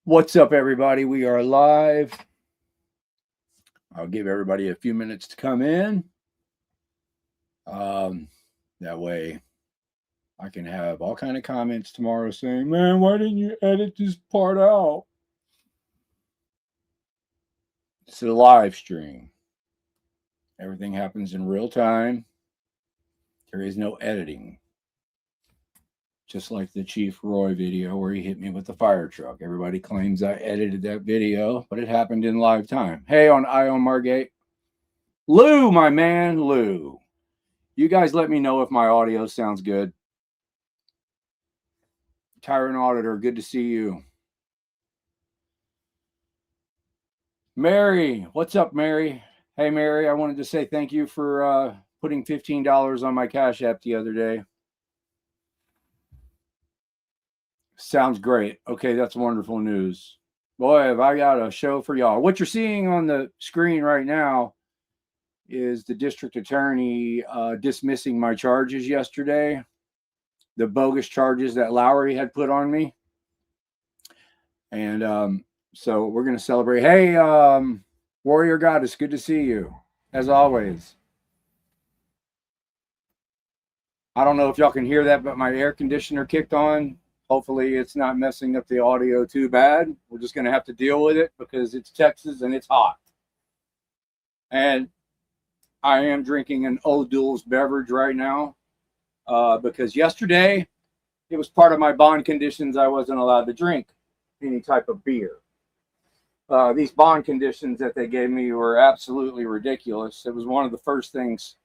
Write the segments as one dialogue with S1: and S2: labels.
S1: What's up, everybody? We are live. I'll give everybody a few minutes to come in. That way I can have all kind of comments tomorrow saying, man, why didn't you edit this part out? It's a live stream. Everything happens in real time. There is no editing. Just like the Chief Roy video where he hit me with the fire truck. Everybody claims I edited that video, but it happened in live time. Hey, on Ion Margate. Lou, my man, Lou. You guys let me know if my audio sounds good. Tyrant Auditor, good to see you. Mary, what's up, Mary? Hey, Mary, I wanted to say thank you for putting $15 on my Cash App the other day. Sounds great. Okay, that's wonderful news. Boy, have I got a show for y'all. What you're seeing on the screen right now is the district attorney dismissing my charges yesterday, the bogus charges that Lowry had put on me. And so we're going to celebrate. Hey, Warrior Goddess, good to see you, as always. I don't know if y'all can hear that, but my air conditioner kicked on. Hopefully it's not messing up the audio too bad. We're just going to have to deal with it because it's Texas and it's hot. And I am drinking an O'Doul's beverage right now because yesterday it was part of my bond conditions. I wasn't allowed to drink any type of beer. These bond conditions that they gave me were absolutely ridiculous. It was one of the first things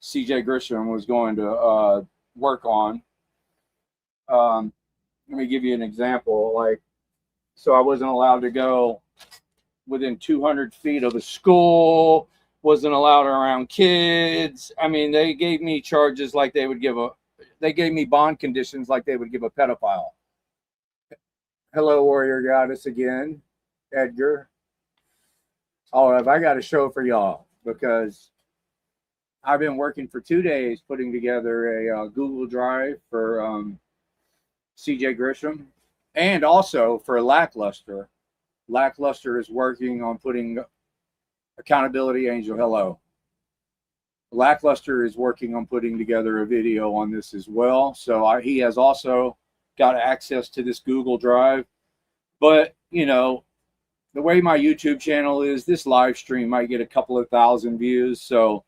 S1: CJ Grisham was going to work on. Let me give you an example. So I wasn't allowed to go within 200 feet of a school, wasn't allowed around kids. I mean, they gave me charges like they gave me bond conditions like they would give a pedophile. Hello, Warrior Goddess again, Edgar. Oh, have I got a show for y'all because I've been working for 2 days putting together a Google Drive for CJ Grisham and also for Lackluster. Lackluster is working on putting Accountability Angel. Hello. Lackluster is working on putting together a video on this as well. So he has also got access to this Google Drive. But, you know, the way my YouTube channel is, this live stream might get a couple of thousand views. So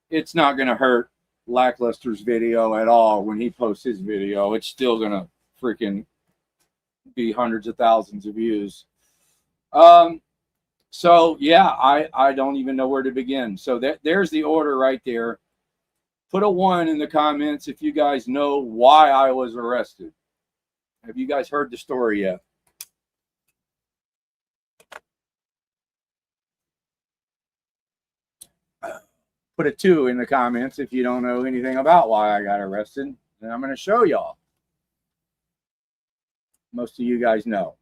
S1: it's not going to hurt Lackluster's video at all when he posts his video. It's still going to freaking be hundreds of thousands of views. So yeah, I don't even know where to begin. So there's the order right there. Put a 1 in the comments if you guys know why I was arrested. Have you guys heard the story yet? Put a 2 in the comments if you don't know anything about why I got arrested. And I'm going to show y'all. Most of you guys know.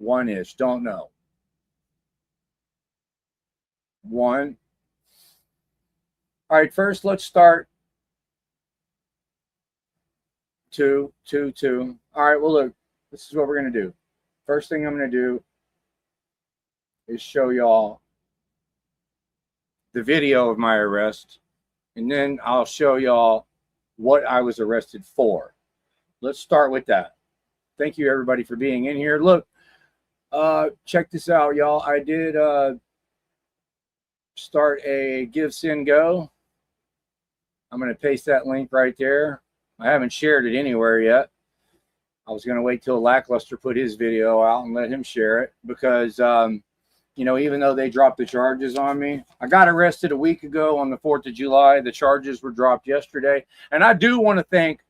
S1: 1-ish, don't know. 1. All right, first let's start. 2, 2, 2. All right, well, look, this is what we're going to do. First thing I'm going to do is show y'all the video of my arrest, and then I'll show y'all what I was arrested for. Let's start with that. Thank you, everybody, for being in here. Look, check this out, y'all. I did start a Give, Send, Go. I'm going to paste that link right there. I haven't shared it anywhere yet. I was going to wait till Lackluster put his video out and let him share it because, you know, even though they dropped the charges on me, I got arrested a week ago on the 4th of July. The charges were dropped yesterday. And I do want to thank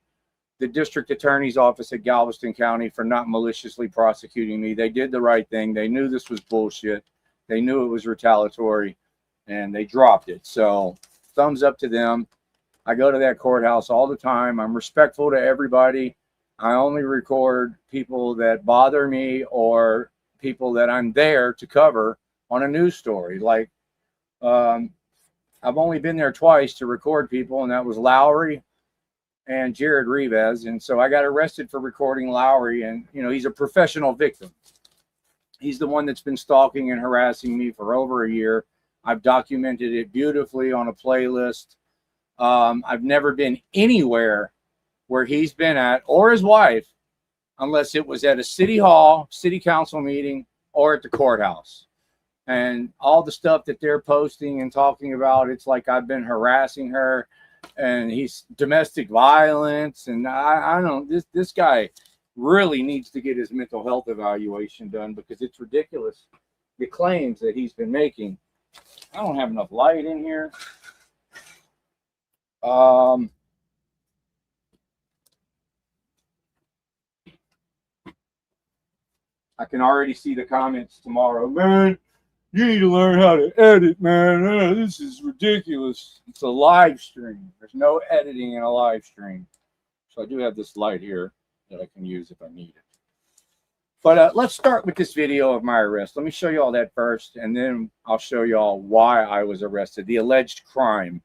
S1: the district attorney's office at Galveston County for not maliciously prosecuting me. They did the right thing. They knew this was bullshit. They knew it was retaliatory, and they dropped it. So thumbs up to them. I go to that courthouse all the time. I'm respectful to everybody. I only record people that bother me or people that I'm there to cover on a news story. Like, I've only been there twice to record people, and that was Lowry and Jared Rivas. And so I got arrested for recording Lowry, and, you know, he's a professional victim. He's the one that's been stalking and harassing me for over a year. I've documented it beautifully on a playlist. I've never been anywhere where he's been at, or his wife, unless it was at a city hall, city council meeting, or at the courthouse. And all the stuff that they're posting and talking about, it's like I've been harassing her, and he's domestic violence. And I don't, this guy really needs to get his mental health evaluation done, because it's ridiculous, the claims that he's been making. I don't have enough light in here. I can already see the comments tomorrow. Man, you need to learn how to edit, man. This is ridiculous. It's a live stream. There's no editing in a live stream. So I do have this light here that I can use if I need it. But let's start with this video of my arrest. Let me show you all that first, and then I'll show you all why I was arrested, the alleged crime.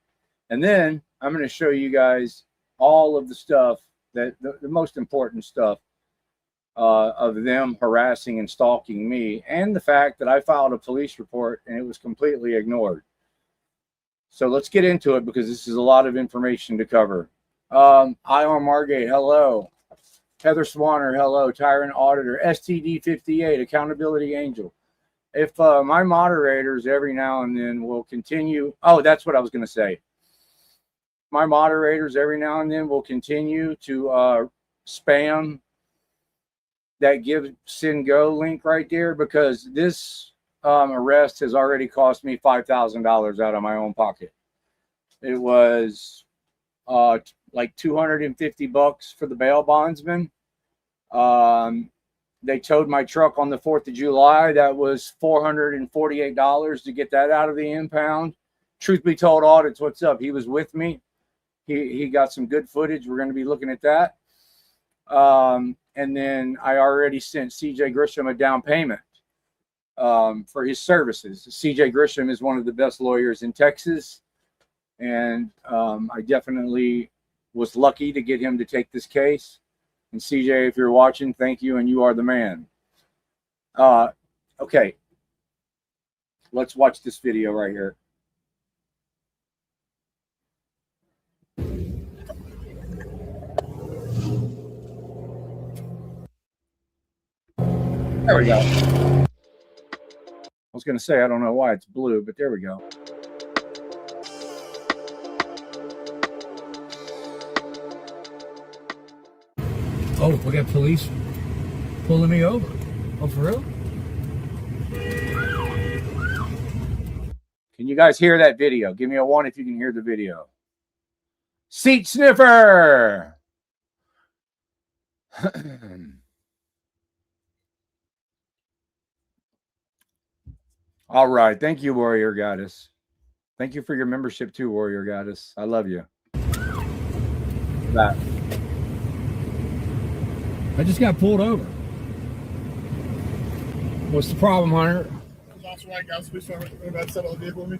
S1: And then I'm going to show you guys all of the stuff, that the most important stuff of them harassing and stalking me, and the fact that I filed a police report and it was completely ignored. So let's get into it, because this is a lot of information to cover. Ion Margate, hello. Heather Swanner, hello. Tyrant Auditor, STD58, Accountability Angel. If my moderators every now and then will continue, oh, that's what I was going to say. My moderators every now and then will continue to spam that Give Send Go link right there, because this arrest has already cost me $5,000 out of my own pocket. It was like $250 for the bail bondsman. They towed my truck on the 4th of July. That was $448 to get that out of the impound. Truth be told, audits, what's up? He was with me. He got some good footage. We're going to be looking at that. And then I already sent CJ Grisham a down payment for his services. CJ Grisham is one of the best lawyers in Texas. And I definitely was lucky to get him to take this case. And CJ, if you're watching, thank you, and you are the man. Okay, let's watch this video right here. There we go. I was going to say, I don't know why it's blue, but there we go. Oh, we got police pulling me over. Oh, for real? Can you guys hear that video? Give me a 1 if you can hear the video. Seat sniffer! All right. Thank you, Warrior Goddess. Thank you for your membership too, Warrior Goddess. I love you. That. I just got pulled over. What's the problem, Hunter?
S2: Officer White, guys, please settle the vehicle with me.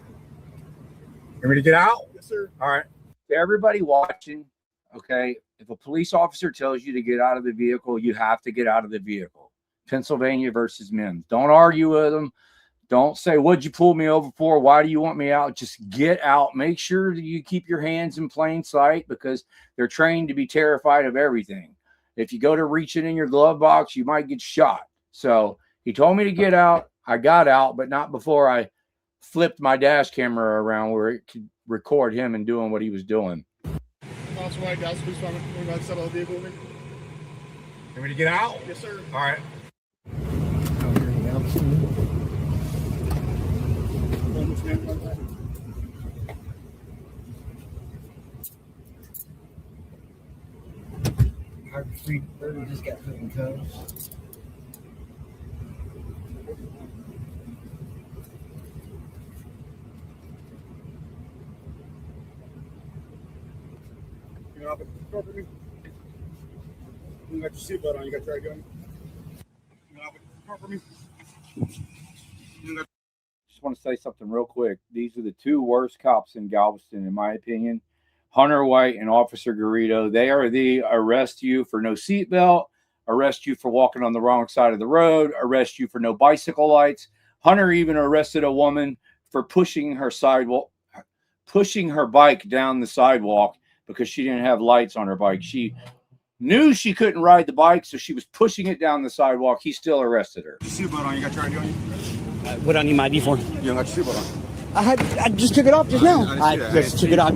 S1: You ready to get out?
S2: Yes, sir.
S1: All right. To everybody watching, okay, if a police officer tells you to get out of the vehicle, you have to get out of the vehicle. Pennsylvania versus Mims. Don't argue with them. Don't say, what'd you pull me over for? Why do you want me out? Just get out. Make sure that you keep your hands in plain sight, because they're trained to be terrified of everything. If you go to reach it in your glove box, you might get shot. So he told me to get out. I got out, but not before I flipped my dash camera around where it could record him and doing what he was doing.
S2: Officer White, guys, please settle the vehicle with me.
S1: You ready to get out?
S2: Yes, sir.
S1: All right.
S3: Our free bird just got put in toes.
S2: You know, you got your seatbelt on. You got your right gun. You know, for me.
S1: Just want to say something real quick. These are the two worst cops in Galveston, in my opinion. Hunter White and Officer Garrido. They are the arrest you for no seatbelt, arrest you for walking on the wrong side of the road, arrest you for no bicycle lights. Hunter even arrested a woman for pushing her bike down the sidewalk because she didn't have lights on her bike. She knew she couldn't ride the bike, so she was pushing it down the sidewalk. He still arrested her.
S2: Seatbelt on. You got your ID on you?
S3: What do I need my ID for?
S2: You don't got your seatbelt on.
S3: I just took it off just now. I just took it off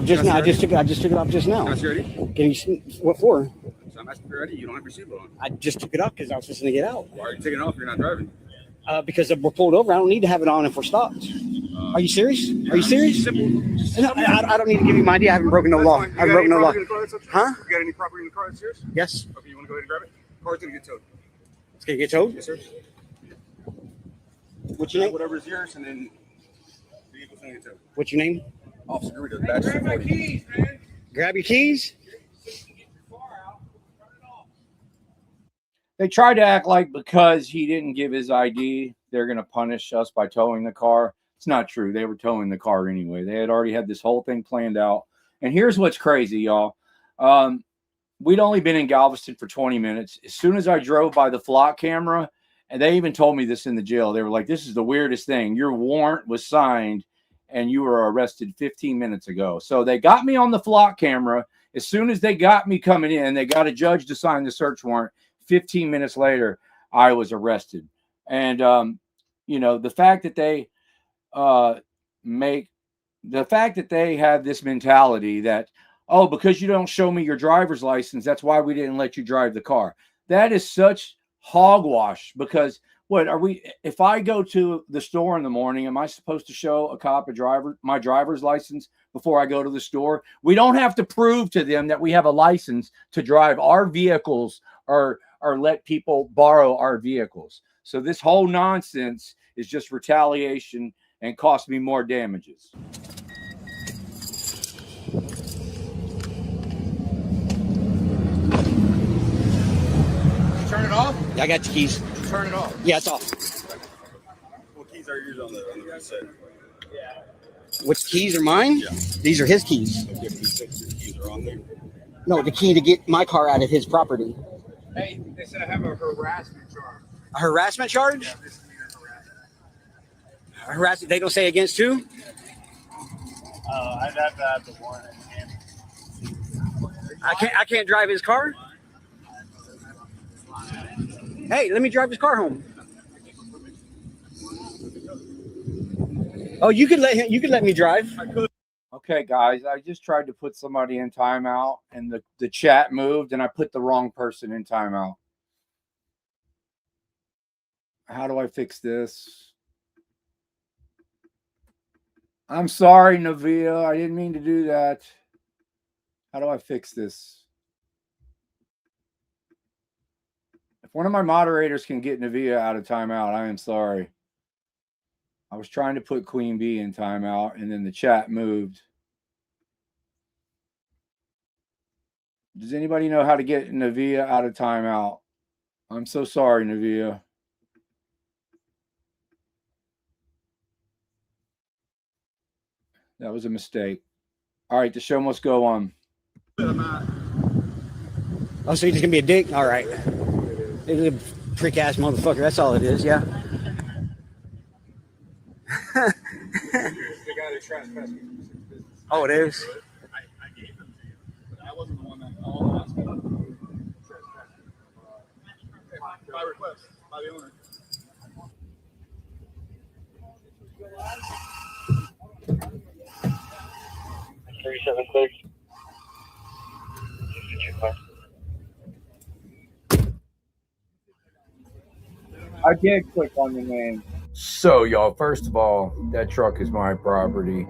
S3: just now. I just took it off just now.
S2: That's your ID?
S3: Can you, what for?
S2: So I'm asking for your ID. You don't have your seatbelt on.
S3: I just took it off because I was supposed to get out.
S2: Why are you taking it off if you're not driving?
S3: Because we're pulled over. I don't need to have it on if we're stopped. Are you serious? Are you serious?
S2: Simple.
S3: No, I don't need to give you my ID. I haven't broken no law. I haven't broken no law. Huh?
S2: You got any property in the car that's yours?
S3: Yes.
S2: Okay, you want to go ahead and grab it? Car's going to get towed.
S3: It's going to get towed?
S2: Yes, sir.
S3: What's your name?
S2: Whatever's yours, and then the vehicle's going to get towed.
S3: What's your name?
S2: Officer Doritos, badge 240.
S3: Grab your keys.
S1: They tried to act like because he didn't give his ID, they're going to punish us by towing the car. It's not true. They were towing the car anyway. They had already had this whole thing planned out. And here's what's crazy, y'all. We'd only been in Galveston for 20 minutes. As soon as I drove by the flock camera, and they even told me this in the jail, they were like, this is the weirdest thing. Your warrant was signed and you were arrested 15 minutes ago. So they got me on the flock camera. As soon as they got me coming in, they got a judge to sign the search warrant. 15 minutes later, I was arrested. And, you know, the fact that they have this mentality that, oh, because you don't show me your driver's license, that's why we didn't let you drive the car. That is such hogwash, because if I go to the store in the morning, am I supposed to show a cop my driver's license before I go to the store? We don't have to prove to them that we have a license to drive our vehicles or let people borrow our vehicles. So this whole nonsense is just retaliation and cost me more damages.
S2: Turn it off?
S3: Yeah, I got your keys.
S2: Turn it off.
S3: Yeah, it's off.
S2: What keys are yours on the set?
S3: Which keys are mine?
S2: Yeah.
S3: These are his keys.
S2: Okay, these keys are on there.
S3: No, the key to get my car out of his property.
S2: Hey, they said I have a harassment charge.
S3: A harassment charge?
S2: Yeah, this is harassment.
S3: Harassment. They don't say against who?
S2: I'd have to have the warrant in hand.
S3: I can't drive his car. Hey, let me drive his car home. Oh, you could let me drive.
S2: I could.
S1: Okay, guys, I just tried to put somebody in timeout, and the chat moved, and I put the wrong person in timeout. How do I fix this? I'm sorry, Navia. I didn't mean to do that. How do I fix this? If one of my moderators can get Navia out of timeout, I am sorry. I was trying to put Queen Bee in timeout, and then the chat moved. Does anybody know how to get Navia out of timeout? I'm so sorry, Navia. That was a mistake. All right, the show must go on.
S3: Oh, so you're just gonna be a dick? All right. It's a prick ass motherfucker. That's all it is. Yeah. Oh, it is.
S2: I gave them to you. I wasn't the one that all asked me. By request, by the owner.
S4: Clear.
S1: I did click on the name. So, y'all, first of all, that truck is my property,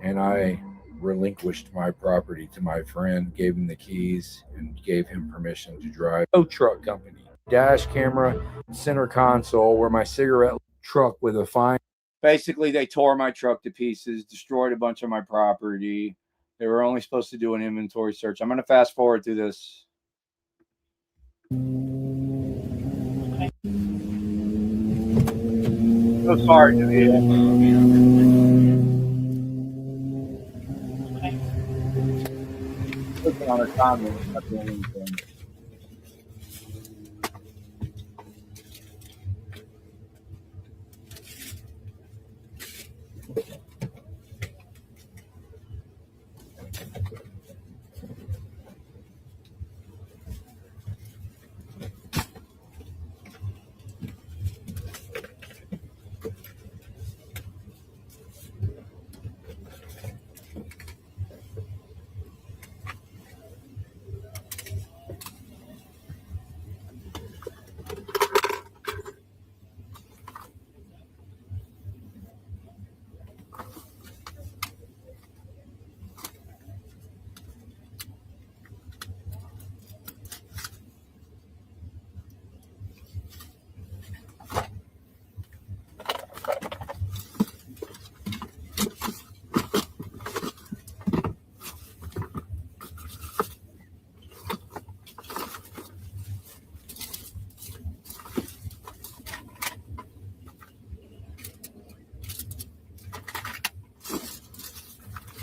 S1: and I relinquished my property to my friend, gave him the keys, and gave him permission to drive. No truck company. Dash camera, center console, where my cigarette truck with a fine. Basically, they tore my truck to pieces, destroyed a bunch of my property. They were only supposed to do an inventory search. I'm going to fast forward through this. So sorry, Navia. Clicking on a comment, not doing anything.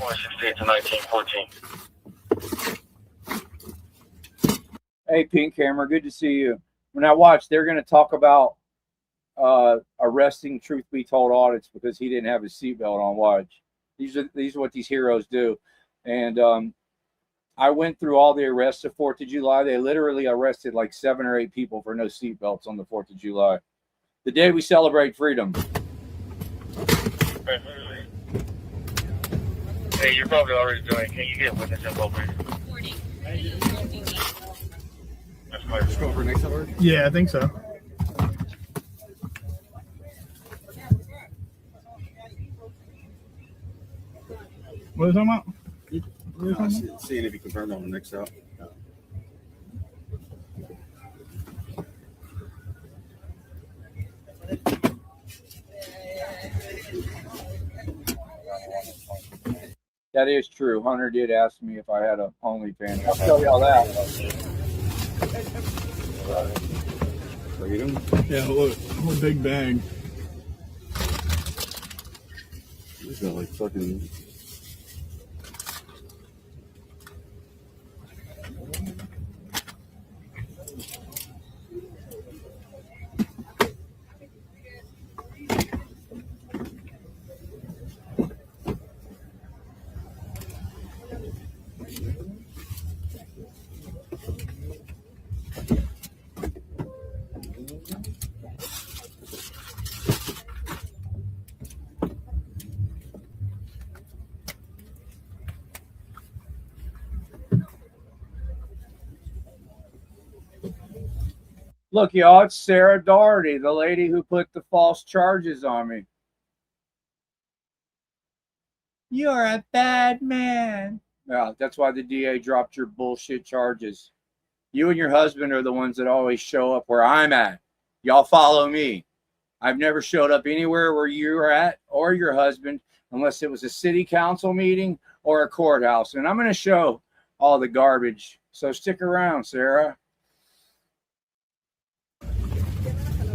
S4: 2068 to 1914.
S1: Hey, Pink Hammer, good to see you. When I watch, they're going to talk about arresting truth be told audits because he didn't have his seatbelt on. Watch. These are what these heroes do. And I went through all the arrests of 4th of July. They literally arrested like 7 or 8 people for no seatbelts on the 4th of July. The day we celebrate freedom.
S4: Hey, you're probably already doing it. Can you get witness info, please? That's clear.
S2: Just go for next hour? Yeah, I think so. What are you talking about?
S5: Seeing if you confirmed on the next out.
S1: That is true. Hunter did ask me if I had a OnlyFans. I'll tell y'all that.
S5: Freedom?
S2: Yeah, look, whole big bag.
S5: He's got like fucking.
S1: Look, y'all, it's Sarah Doherty, the lady who put the false charges on me. You're a bad man. Yeah, that's why the DA dropped your bullshit charges. You and your husband are the ones that always show up where I'm at. Y'all follow me. I've never showed up anywhere where you're at or your husband unless it was a city council meeting or a courthouse. And I'm going to show all the garbage. So stick around, Sarah.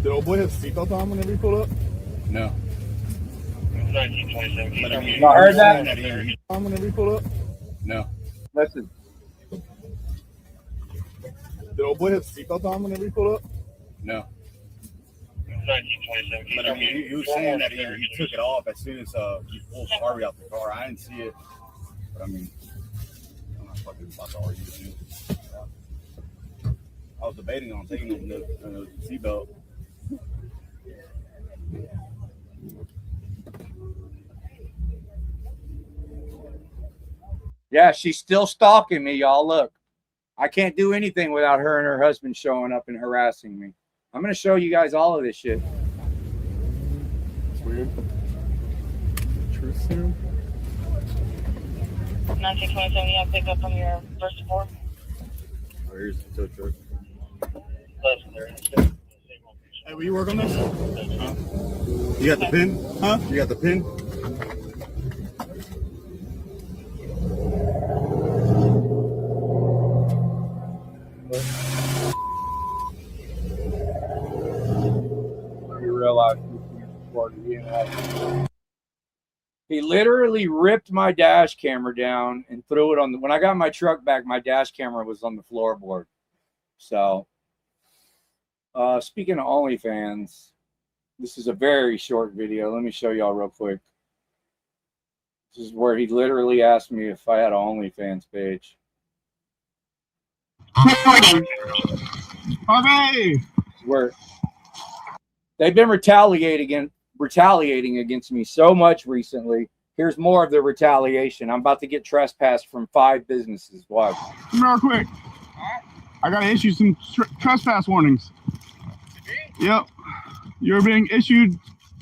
S2: Did old boy have seatbelt on whenever he pulled up?
S1: No.
S4: 1927.
S1: Y'all heard that?
S2: On whenever he pulled up?
S1: No. Listen.
S2: Did old boy have seatbelt on whenever he pulled up?
S1: No.
S4: 1927.
S5: But I mean, you were saying that he took it off as soon as you pulled Harvey out the car. I didn't see it. But I mean, I'm not fucking about to argue with you. I was debating on taking the seatbelt.
S1: Yeah, she's still stalking me, y'all. Look, I can't do anything without her and her husband showing up and harassing me. I'm going to show you guys all of this shit.
S2: It's weird. Truth serum?
S6: 1927, you have pick up from your first report.
S5: Oh, here's the tow truck.
S2: Hey, will you work on this? Huh?
S5: You got the pin?
S2: Huh?
S5: You got the pin?
S1: You realize he literally ripped my dash camera down and threw it on the, when I got my truck back, my dash camera was on the floorboard. So speaking of OnlyFans, this is a very short video. Let me show y'all real quick. This is where he literally asked me if I had an OnlyFans page.
S6: Recording.
S2: Okay.
S1: Where they've been retaliating against me so much recently. Here's more of the retaliation. I'm about to get trespassed from 5 businesses. Watch.
S2: Real quick. I got to issue some trespass warnings. Yep. You're being issued,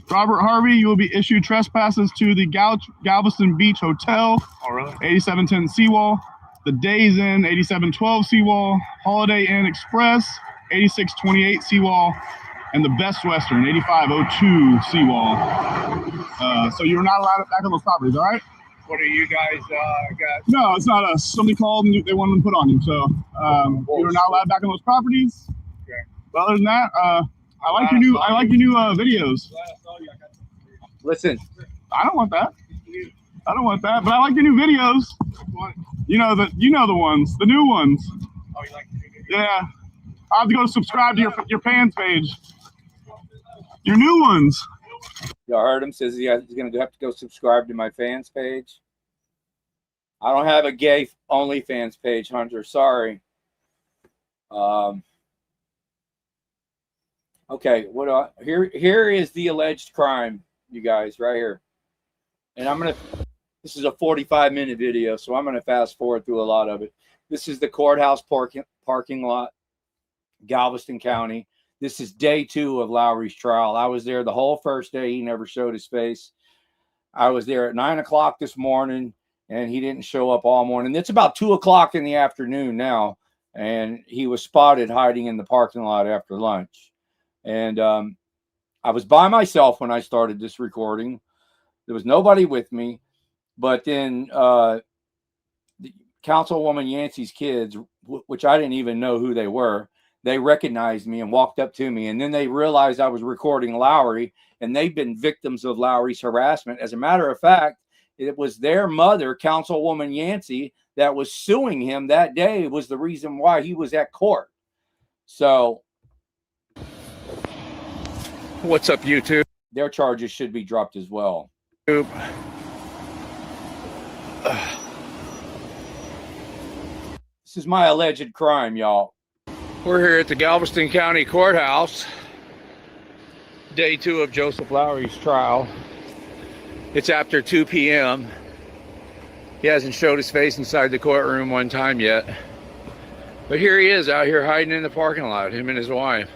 S2: Robert Harvey, you will be issued trespasses to the Galveston Beach Hotel, 8710 Seawall, the Days Inn, 8712 Seawall, Holiday Inn Express, 8628 Seawall, and the Best Western, 8502 Seawall. So you're not allowed back on those properties, all right?
S1: What are you guys got?
S2: No, it's not us. Somebody called and they wanted to put on you. So you're not allowed back on those properties.
S1: Okay.
S2: But other than that, I like your new videos.
S1: Listen,
S2: I don't want that. I don't want that, but I like your new videos. You know the ones, the new ones.
S5: Oh, you like the video?
S2: Yeah. I have to go subscribe to your fans page. Your new ones.
S1: Y'all heard him, says he's going to have to go subscribe to my fans page. I don't have a gay OnlyFans page, Hunter. Sorry. Okay, here is the alleged crime, you guys, right here. And this is a 45-minute video, so I'm going to fast forward through a lot of it. This is the courthouse parking lot, Galveston County. This is day 2 of Lowry's trial. I was there the whole first day. He never showed his face. I was there at 9 o'clock this morning, and he didn't show up all morning. It's about 2 o'clock in the afternoon now, and he was spotted hiding in the parking lot after lunch. And I was by myself when I started this recording. There was nobody with me. But then Councilwoman Yancey's kids, which I didn't even know who they were, they recognized me and walked up to me. And then they realized I was recording Lowry, and they've been victims of Lowry's harassment. As a matter of fact, it was their mother, Councilwoman Yancey, that was suing him that day, was the reason why he was at court. So,
S7: what's up, YouTube?
S1: Their charges should be dropped as well. This is my alleged crime, y'all.
S7: We're here at the Galveston County Courthouse, day 2 of Joseph Lowry's trial. It's after 2 p.m. He hasn't showed his face inside the courtroom one time yet. But here he is out here hiding in the parking lot, him and his wife.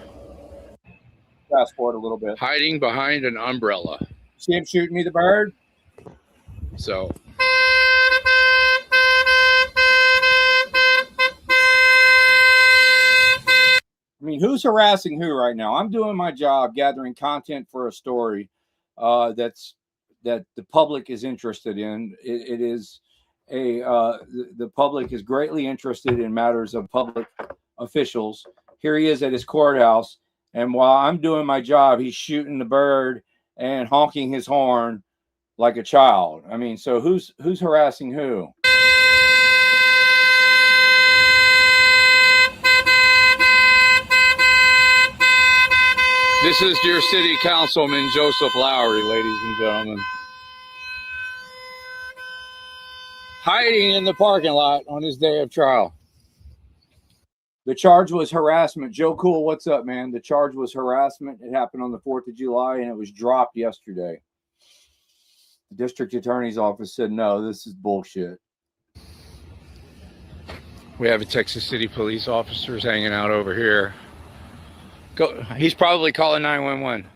S1: Fast forward a little bit.
S7: Hiding behind an umbrella.
S1: See him shooting me the bird?
S7: So...
S1: I mean, who's harassing who right now? I'm doing my job gathering content for a story that the public is interested in. It is the public is greatly interested in matters of public officials. Here he is at his courthouse, and while I'm doing my job, he's shooting the bird and honking his horn like a child. I mean, so who's harassing who?
S7: This is your city councilman, Joseph Lowry, ladies and gentlemen. Hiding in the parking lot on his day of trial.
S1: The charge was harassment. Joe Cool, what's up, man? The charge was harassment. It happened on the 4th of July, and it was dropped yesterday. The district attorney's office said, no, this is bullshit.
S7: We have a Texas City police officers hanging out over here. He's probably calling 911.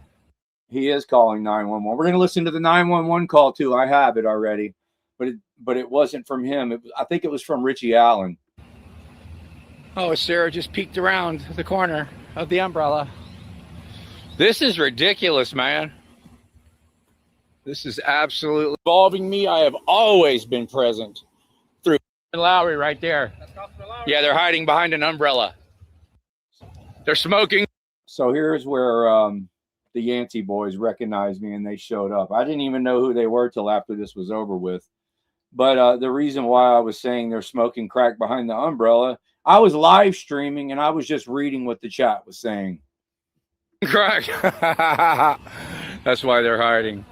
S1: He is calling 911. We're going to listen to the 911 call too. I have it already, but it wasn't from him. I think it was from Richie Allen.
S7: Oh, Sarah just peeked around the corner of the umbrella. This is ridiculous, man. This is absolutely involving me. I have always been present through Lowry right there. Yeah, they're hiding behind an umbrella. They're smoking.
S1: So here's where the Yancey boys recognized me and they showed up. I didn't even know who they were till after this was over with. But the reason why I was saying they're smoking crack behind the umbrella, I was live streaming and I was just reading what the chat was saying.
S7: Crack. That's why they're hiding.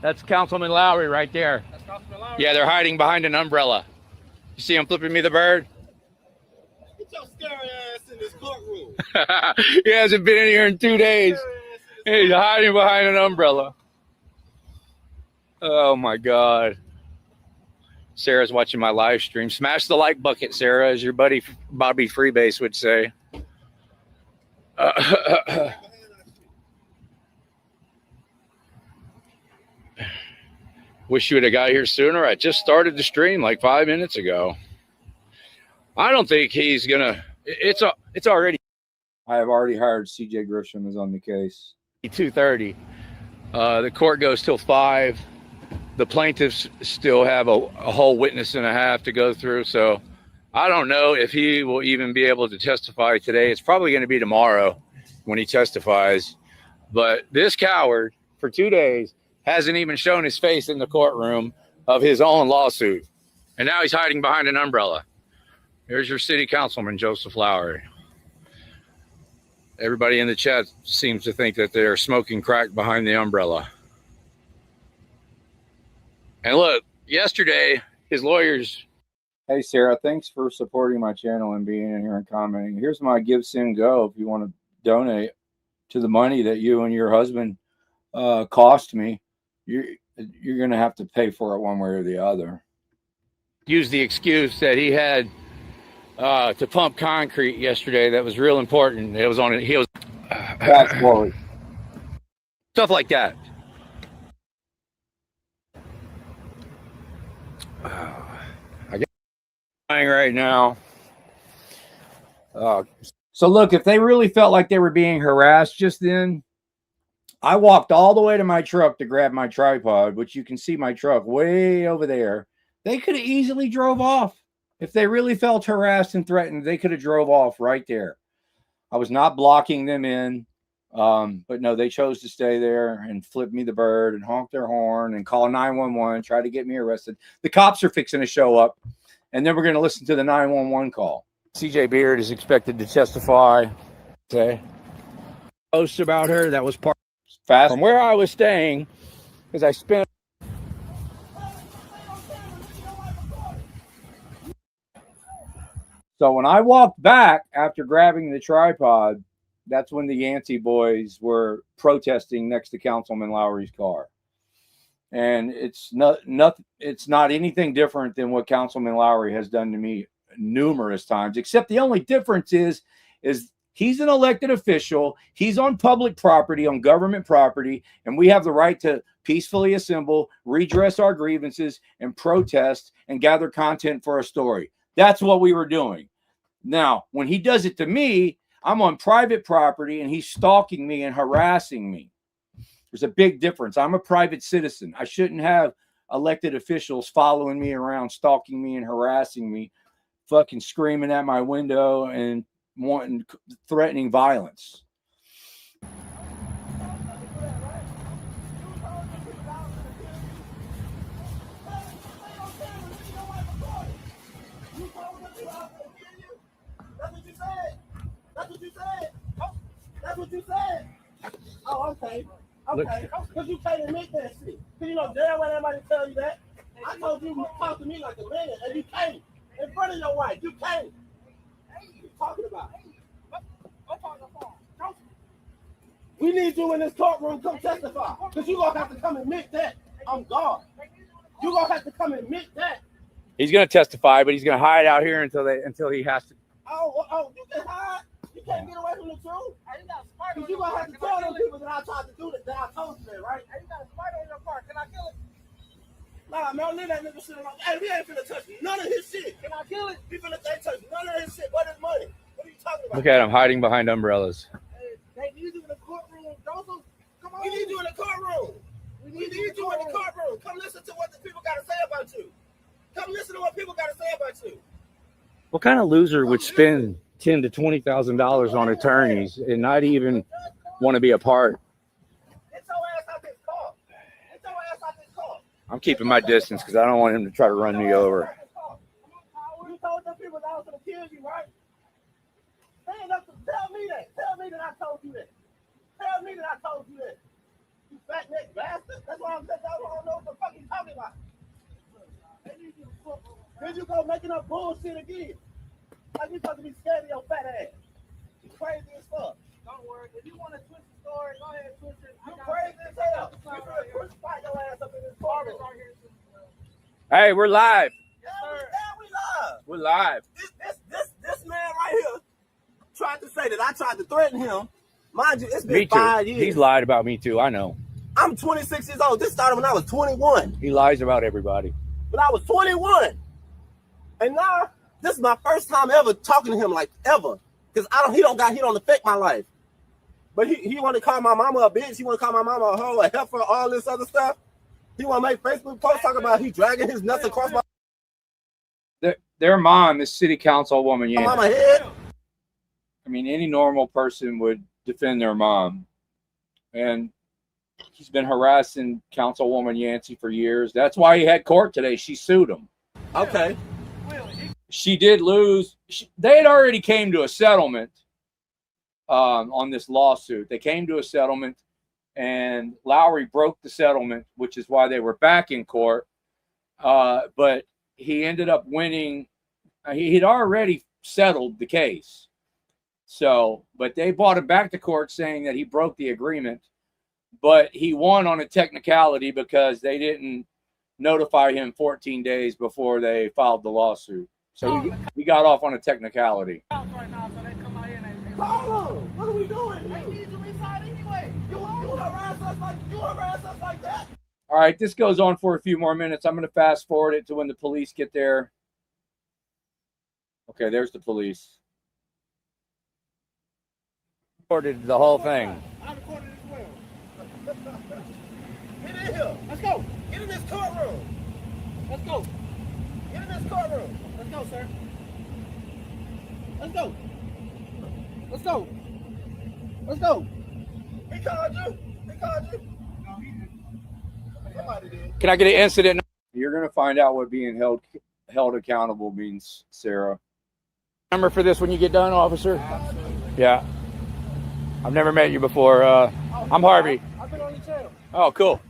S7: That's Councilman Lowry right there. Yeah, they're hiding behind an umbrella. You see him flipping me the bird?
S5: Get your scary ass in this courtroom.
S7: He hasn't been in here in 2 days. He's hiding behind an umbrella. Oh my God. Sarah's watching my live stream. Smash the like bucket, Sarah, as your buddy Bobby Freebase would say. Wish you would have got here sooner. I just started the stream like 5 minutes ago. I don't think he's gonna. It's already.
S1: I have already hired CJ Grisham is on the case.
S7: 2:30. The court goes till 5. The plaintiffs still have a whole witness and a half to go through. So I don't know if he will even be able to testify today. It's probably going to be tomorrow when he testifies. But this coward for 2 days hasn't even shown his face in the courtroom of his own lawsuit. And now he's hiding behind an umbrella. Here's your city councilman, Joseph Lowry. Everybody in the chat seems to think that they're smoking crack behind the umbrella. And look, yesterday, his lawyers.
S1: Hey, Sarah, thanks for supporting my channel and being in here and commenting. Here's my Give, Send, Go if you want to donate to the money that you and your husband cost me. You're going to have to pay for it one way or the other.
S7: Used the excuse that he had to pump concrete yesterday. That was real important. It was on it. He was
S1: Fast forward.
S7: Stuff like that. I get right now.
S1: So look, if they really felt like they were being harassed just then, I walked all the way to my truck to grab my tripod, which you can see my truck way over there. They could have easily drove off. If they really felt harassed and threatened, they could have drove off right there. I was not blocking them in. But no, they chose to stay there and flip me the bird and honk their horn and call 911, try to get me arrested. The cops are fixing to show up, and then we're going to listen to the 911 call.
S7: CJ Beard is expected to testify. Okay. Post about her. That was part
S1: Fast
S7: from where I was staying, because I spent.
S1: So when I walked back after grabbing the tripod, that's when the Yancey boys were protesting next to Councilman Lowry's car. And it's not anything different than what Councilman Lowry has done to me numerous times, except the only difference is he's an elected official. He's on public property, on government property, and we have the right to peacefully assemble, redress our grievances, and protest and gather content for a story. That's what we were doing. Now, when he does it to me, I'm on private property and he's stalking me and harassing me. There's a big difference. I'm a private citizen. I shouldn't have elected officials following me around, stalking me and harassing me, fucking screaming at my window and threatening violence.
S8: That's what you said. Oh, okay. Okay. Because you can't admit that shit. Because you know damn well everybody tell you that. I told you talk to me like a man, and you can't. In front of your wife, you can't. What are you talking about? We need you in this courtroom. Come testify. Because you're going to have to come admit that. I'm God. You're going to have to come admit that.
S7: He's going to testify, but he's going to hide out here until he has to.
S8: Oh, you can hide. You can't get away from the truth. Because you're going to have to tell them people that I tried to do that, that I told you that, right? Hey, you got a spider in your car. Can I kill it? Nah, man, leave that nigga shit alone. Hey, we ain't finna touch none of his shit. Can I kill it? We finna touch none of his shit. What is money? What are you talking about?
S7: Look at him hiding behind umbrellas.
S8: Hey, they need you in the courtroom. Joseph, come on. We need you in the courtroom. We need you in the courtroom. Come listen to what the people got to say about you. Come listen to what people got to say about you.
S7: What kind of loser would spend $10,000 to $20,000 on attorneys and not even want to be a part?
S8: Get your ass out this car. Get your ass out this car.
S7: I'm keeping my distance because I don't want him to try to run me over.
S8: You told them people that I was going to kill you, right? Stand up and tell me that. Tell me that I told you that. Tell me that I told you that. You fat neck bastard. That's why I'm saying I don't know what the fuck you talking about. Then you go making up bullshit again. Like you supposed to be scared of your fat ass. You crazy as fuck. Don't worry. If you want to twist the story, go ahead and twist it. You crazy as hell. You finna crucify your ass up in this car.
S7: Hey, we're live.
S8: Yes, sir. Yeah, we live.
S7: We're live.
S8: This man right here tried to say that I tried to threaten him. Mind you, it's been
S7: Me too.
S8: 5 years.
S7: He's lied about me too. I know.
S8: I'm 26 years old. This started when I was 21.
S7: He lies about everybody.
S8: When I was 21. And now, this is my first time ever talking to him, like ever. Because he don't affect my life. But he want to call my mama a bitch. He want to call my mama a hoe, a heifer, all this other stuff. He want to make Facebook posts talking about he dragging his nuts across my
S1: Their mom is city councilwoman Yancey.
S8: mama head.
S1: I mean, any normal person would defend their mom. And He's been harassing Councilwoman Yancey for years. That's why he had court today. She sued him.
S8: Okay.
S1: She did lose. They had already came to a settlement on this lawsuit. They came to a settlement, and Lowry broke the settlement, which is why they were back in court. But he ended up winning. He had already settled the case. So, but they brought him back to court saying that he broke the agreement, but he won on a technicality because they didn't notify him 14 days before they filed the lawsuit. So he got off on a technicality.
S8: Hold on. What are we doing? I need to reside anyway. You harass us like that?
S1: All right, this goes on for a few more minutes. I'm going to fast forward it to when the police get there. Okay, there's the police.
S7: Recorded the whole thing.
S8: I recorded it as well. Get in here. Let's go. Get in this courtroom. Let's go. Get in this courtroom. Let's go, sir. Let's go. Let's go. Let's go. He called you. He called you. No, he didn't. Somebody did.
S7: Can I get an incident?
S1: You're going to find out what being held accountable means, Sarah.
S7: Number for this when you get done, officer? Yeah. I've never met you before. I'm Harvey.
S8: I've been on your channel.
S7: Oh, cool.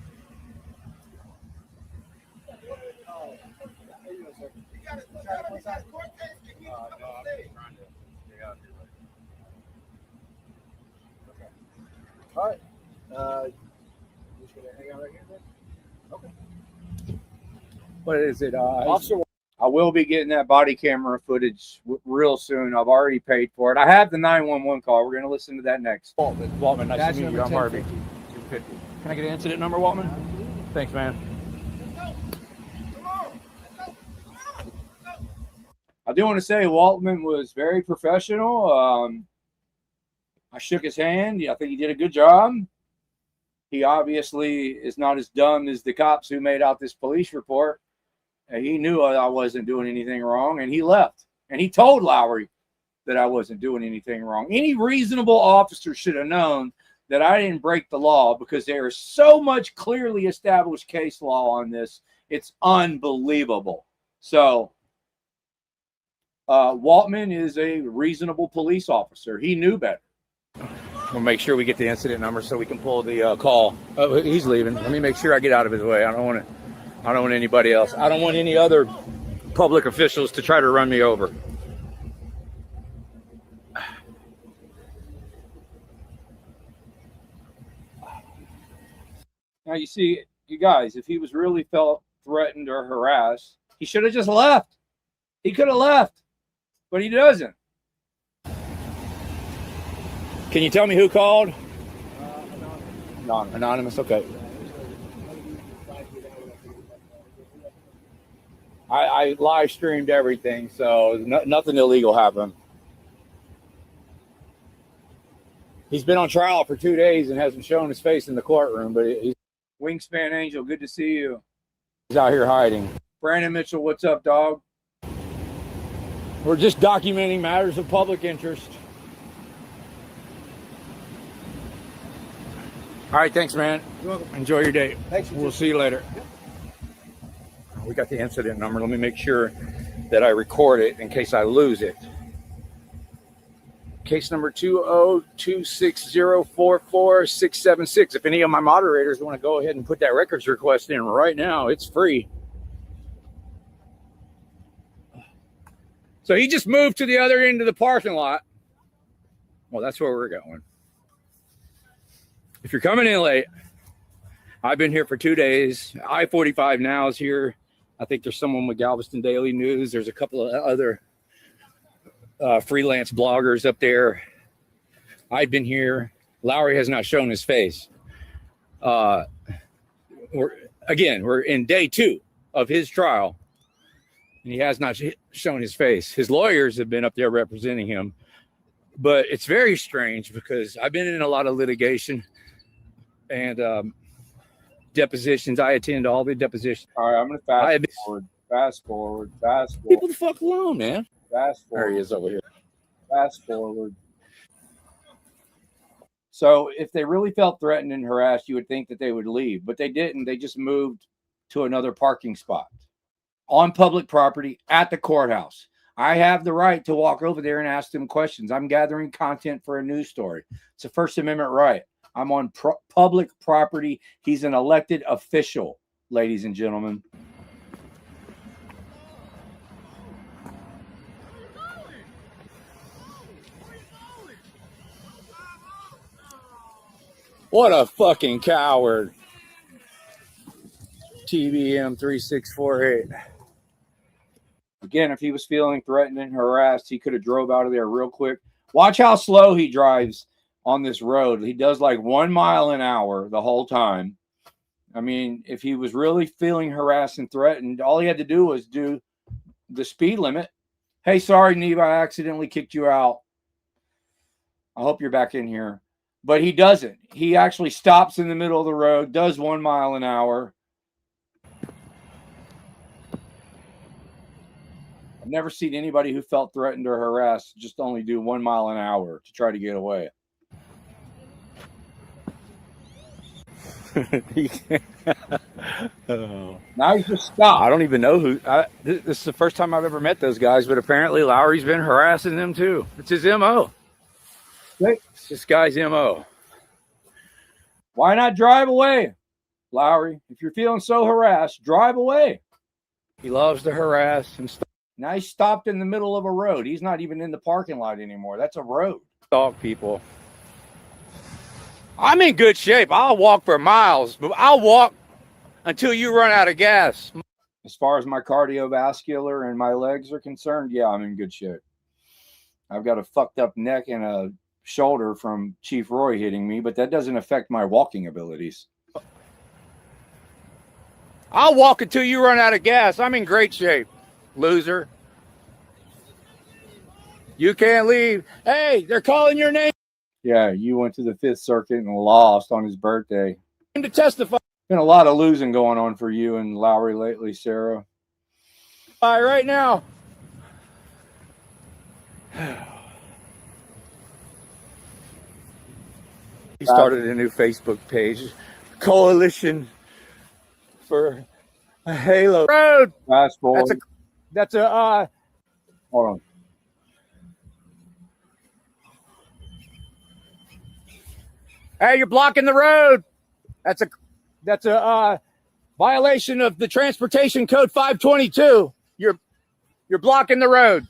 S8: All right. You just gonna hang out right here then? Okay.
S1: What is it?
S8: Officer,
S1: I will be getting that body camera footage real soon. I've already paid for it. I have the 911 call. We're going to listen to that next.
S7: Waltman, nice
S8: Badge
S7: to meet you.
S8: number
S7: I'm Harvey.
S8: 250.
S7: Can I get an incident number, Waltman? Thanks, man.
S1: I do want to say Waltman was very professional. I shook his hand. I think he did a good job. He obviously is not as dumb as the cops who made out this police report. He knew I wasn't doing anything wrong, and he left. And he told Lowry that I wasn't doing anything wrong. Any reasonable officer should have known that I didn't break the law because there is so much clearly established case law on this. It's unbelievable. So Waltman is a reasonable police officer. He knew better.
S7: We'll make sure we get the incident number so we can pull the call. Oh, he's leaving. Let me make sure I get out of his way. I don't want anybody else. I don't want any other public officials to try to run me over.
S1: Now, you see, you guys, if he was really felt threatened or harassed, he should have just left. He could have left, but he doesn't.
S7: Can you tell me who called?
S1: Anonymous.
S7: Anonymous, okay. I live streamed everything, so nothing illegal happened. He's been on trial for 2 days and hasn't shown his face in the courtroom, but he's
S1: Wingspan Angel, good to see you.
S7: out here hiding.
S1: Brandon Mitchell, what's up, dog?
S7: We're just documenting matters of public interest. All right, thanks, man.
S8: You're welcome.
S7: Enjoy your day.
S8: Thanks.
S7: We'll see you later. We got the incident number. Let me make sure that I record it in case I lose it. Case number 20260446676. If any of my moderators want to go ahead and put that records request in right now, it's free. So he just moved to the other end of the parking lot. Well, that's where we're going. If you're coming in late, I've been here for 2 days. I-45 now is here. I think there's someone with Galveston Daily News. There's a couple of other freelance bloggers up there. I've been here. Lowry has not shown his face. We're in day 2 of his trial, and he has not shown his face. His lawyers have been up there representing him, but it's very strange because I've been in a lot of litigation and depositions. I attend all the depositions.
S1: All right, I'm going to fast forward.
S7: People the fuck alone, man.
S1: Fast
S7: There he
S1: forward.
S7: is over here.
S1: Fast forward. So if they really felt threatened and harassed, you would think that they would leave, but they didn't. They just moved to another parking spot on public property at the courthouse. I have the right to walk over there and ask them questions. I'm gathering content for a news story. It's a First Amendment right. I'm on public property. He's an elected official, ladies and gentlemen. What a fucking coward. TBM 3648. Again, if he was feeling threatened and harassed, he could have drove out of there real quick. Watch how slow he drives on this road. He does like 1 mile an hour the whole time. I mean, if he was really feeling harassed and threatened, all he had to do was do the speed limit. Hey, sorry, Neve, I accidentally kicked you out. I hope you're back in here. But he doesn't. He actually stops in the middle of the road, does 1 mile an hour. I've never seen anybody who felt threatened or harassed just only do 1 mile an hour to try to get away. Now he just stopped. I don't even know who. This is the first time I've ever met those guys, but apparently Lowry's been harassing them too. It's his MO. It's this guy's MO. Why not drive away, Lowry? If you're feeling so harassed, drive away. He loves to harass and stuff. Now he's stopped in the middle of a road. He's not even in the parking lot anymore. That's a road. Dog people. I'm in good shape. I'll walk for miles, but I'll walk until you run out of gas. As far as my cardiovascular and my legs are concerned, yeah, I'm in good shape. I've got a fucked up neck and a shoulder from Chief Roy hitting me, but that doesn't affect my walking abilities. I'll walk until you run out of gas. I'm in great shape, loser. You can't leave. Hey, they're calling your name. Yeah, you went to the Fifth Circuit and lost on his birthday. To testify. Been a lot of losing going on for you and Lowry lately, Sarah. All right, right now. He started a new Facebook page, Coalition for a Halo Road. Fast forward. That's a hold on. Hey, you're blocking the road. That's a violation of the Transportation Code 522. You're blocking the road.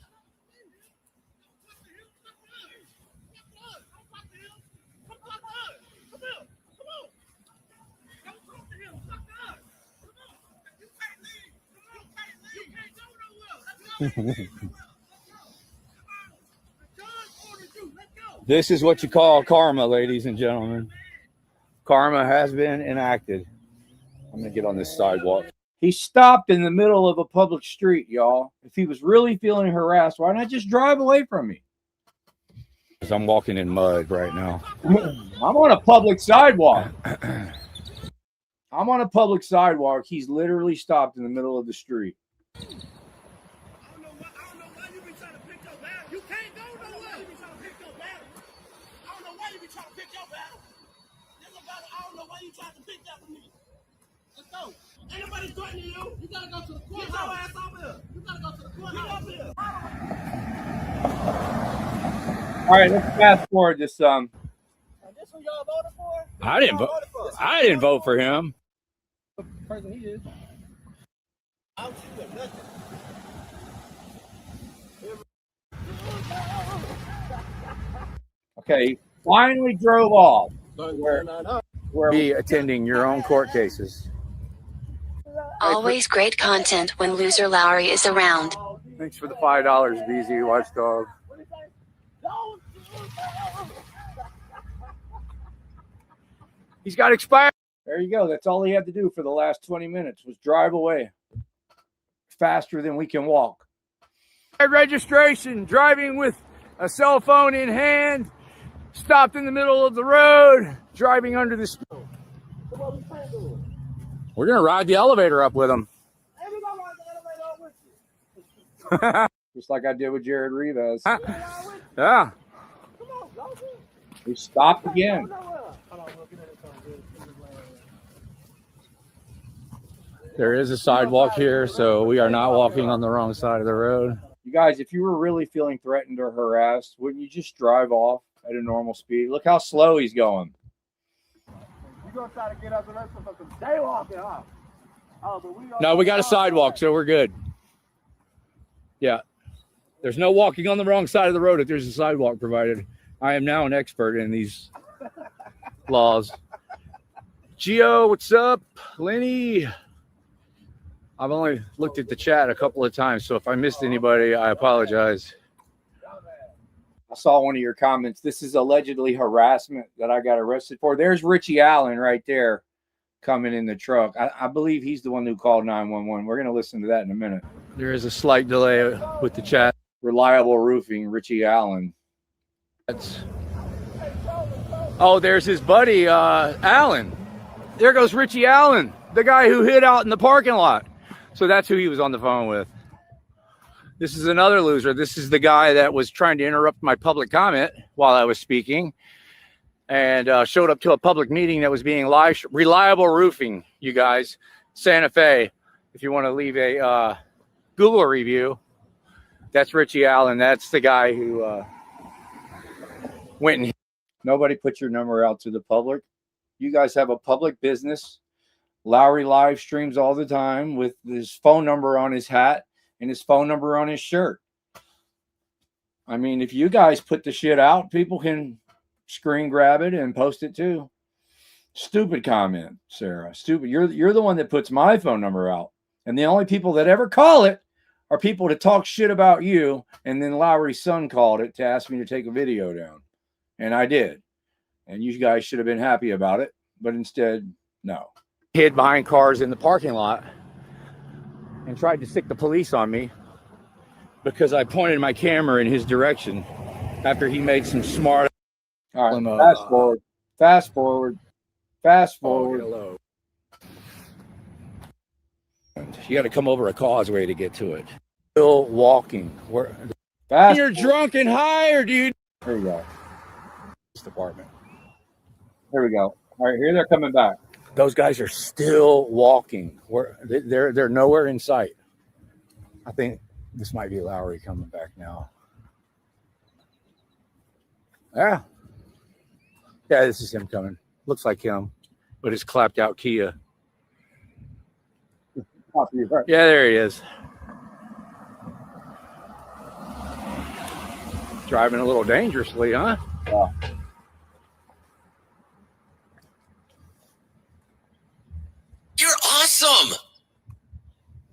S1: This is what you call karma, ladies and gentlemen. Karma has been enacted. I'm going to get on this sidewalk. He stopped in the middle of a public street, y'all. If he was really feeling harassed, why not just drive away from me? Because I'm walking in mud right now. I'm on a public sidewalk. I'm on a public sidewalk. He's literally stopped in the middle of the street.
S8: Anybody's threatening you, you gotta go to the court. Get your ass over here. You gotta go to the court. Get over here.
S1: All right, let's fast forward this.
S8: This who y'all voted for?
S1: I didn't vote. I didn't vote for him.
S8: The person he is. I'll shoot him. Nothing.
S1: Okay, he finally drove off. Where be attending your own court cases.
S9: Always great content when loser Lowry is around.
S1: Thanks for the $5, BZ Watchdog. He's got expired. There you go. That's all he had to do for the last 20 minutes was drive away faster than we can walk. Registration, driving with a cell phone in hand, stopped in the middle of the road, driving under the speed. We're going to ride the elevator up with him. Just like I did with Jared Rivas. Yeah. We stopped again.
S7: There is a sidewalk here, so we are not walking on the wrong side of the road.
S1: You guys, if you were really feeling threatened or harassed, wouldn't you just drive off at a normal speed? Look how slow he's going.
S8: You're going to try to get us arrested for some jaywalking, huh? Oh, but
S7: No, we got a sidewalk, so we're good. Yeah. There's no walking on the wrong side of the road if there's a sidewalk provided. I am now an expert in these laws. Gio, what's up? Lenny. I've only looked at the chat a couple of times, so if I missed anybody, I apologize.
S1: I saw one of your comments. This is allegedly harassment that I got arrested for. There's Richie Allen right there coming in the truck. I believe he's the one who called 911. We're going to listen to that in a minute.
S7: There is a slight delay with the chat.
S1: Reliable Roofing, Richie Allen.
S7: Oh, there's his buddy, Allen. There goes Richie Allen, the guy who hid out in the parking lot. So that's who he was on the phone with. This is another loser. This is the guy that was trying to interrupt my public comment while I was speaking and showed up to a public meeting that was being live. Reliable Roofing, you guys, Santa Fe. If you want to leave a Google review, that's Richie Allen. That's the guy who went and...
S1: Nobody put your number out to the public. You guys have a public business. Lowry live streams all the time with his phone number on his hat and his phone number on his shirt. I mean, if you guys put the shit out, people can screen grab it and post it too. Stupid comment, Sarah. Stupid. You're the one that puts my phone number out. And the only people that ever call it are people to talk shit about you. And then Lowry's son called it to ask me to take a video down. And I did. And you guys should have been happy about it. But instead, no.
S7: Hid behind cars in the parking lot and tried to stick the police on me because I pointed my camera in his direction after he made some smart...
S1: All right, fast forward. Fast forward. Fast forward.
S7: Oh, you got to come over a causeway to get to it. Still walking.
S1: Fast
S7: You're drunk and high, or dude.
S1: There you go.
S7: This department.
S1: There we go. All right, here they're coming back.
S7: Those guys are still walking. They're nowhere in sight. I think this might be Lowry coming back now. Yeah. Yeah, this is him coming. Looks like him, but it's clapped out Kia. Yeah, there he is. Driving a little dangerously, huh?
S1: Yeah.
S10: You're awesome.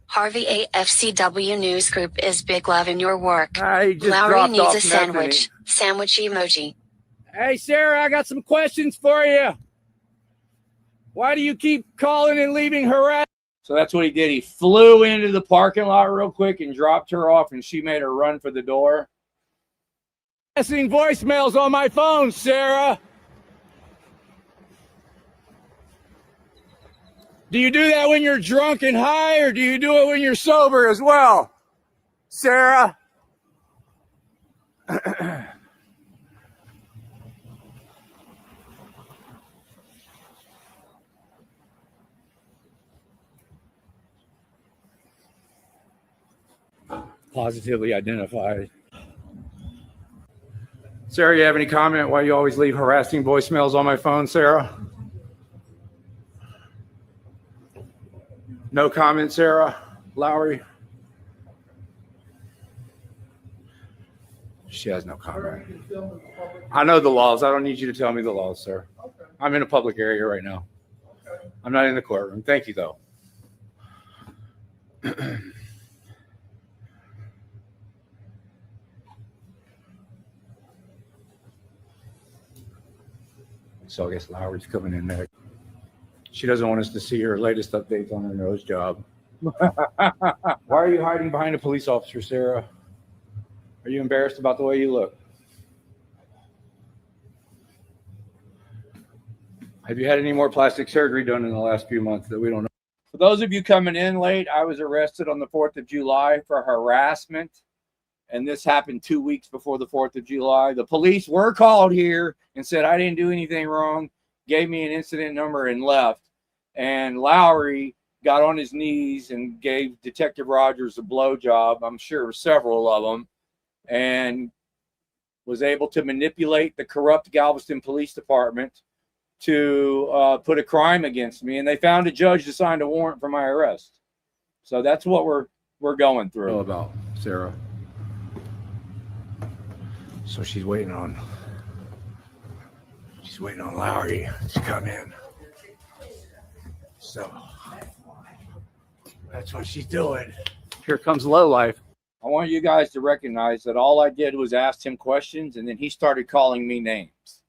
S9: Harvey AFCW News Group is big love in your work.
S7: Lowry
S9: needs a sandwich. Sandwich emoji.
S7: Hey, Sarah, I got some questions for you. Why do you keep calling and leaving harassment?
S1: So that's what he did. He flew into the parking lot real quick and dropped her off, and she made her run for the door.
S7: Harassing voicemails on my phone, Sarah. Do you do that when you're drunk and high, or do you do it when you're sober as well, Sarah? Positively identified. Sarah, you have any comment why you always leave harassing voicemails on my phone, Sarah? No comment, Sarah. Lowry? She has no comment. I know the laws. I don't need you to tell me the laws, sir. I'm in a public area right now. I'm not in the courtroom. Thank you, though. So I guess Lowry's coming in there. She doesn't want us to see her latest updates on her nose job. Why are you hiding behind a police officer, Sarah? Are you embarrassed about the way you look? Have you had any more plastic surgery done in the last few months that we don't know?
S1: For those of you coming in late, I was arrested on the 4th of July for harassment and this happened 2 weeks before the 4th of July. The police were called here and said I didn't do anything wrong, gave me an incident number and left. And Lowry got on his knees and gave Detective Rogers a blowjob, I'm sure several of them, and was able to manipulate the corrupt Galveston Police Department to put a crime against me. And they found a judge to sign a warrant for my arrest. So that's what we're going through.
S7: About Sarah. So she's waiting on Lowry to come in. So that's what she's doing. Here comes Lowlife.
S1: I want you guys to recognize that all I did was ask him questions, and then he started calling me names.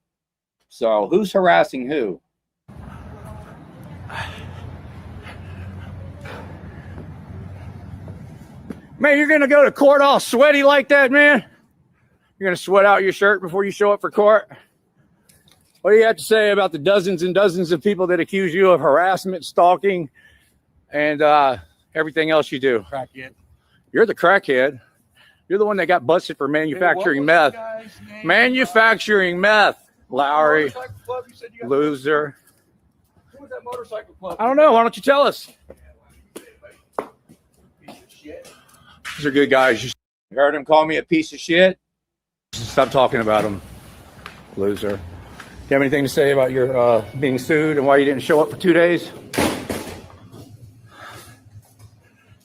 S1: So who's harassing who?
S7: Man, you're going to go to court all sweaty like that, man? You're going to sweat out your shirt before you show up for court? What do you have to say about the dozens and dozens of people that accuse you of harassment, stalking, and everything else you do?
S5: Crackhead.
S7: You're the crackhead. You're the one that got busted for manufacturing meth. Manufacturing meth, Lowry. Loser.
S5: Who was that motorcycle club?
S7: I don't know. Why don't you tell us? These are good guys.
S1: You heard him call me a piece of shit?
S7: Stop talking about them, loser. Do you have anything to say about your being sued and why you didn't show up for 2 days?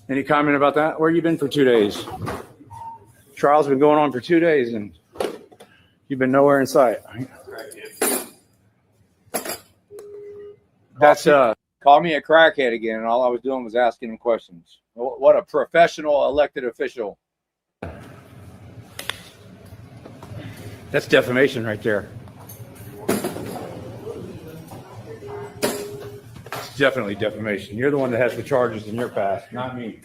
S7: Any comment about that? Where you been for 2 days? Trial's been going on for 2 days and you've been nowhere in sight.
S1: That's call me a crackhead again, and all I was doing was asking him questions. What a professional elected official.
S7: That's defamation right there. It's definitely defamation. You're the one that has the charges in your past, not me.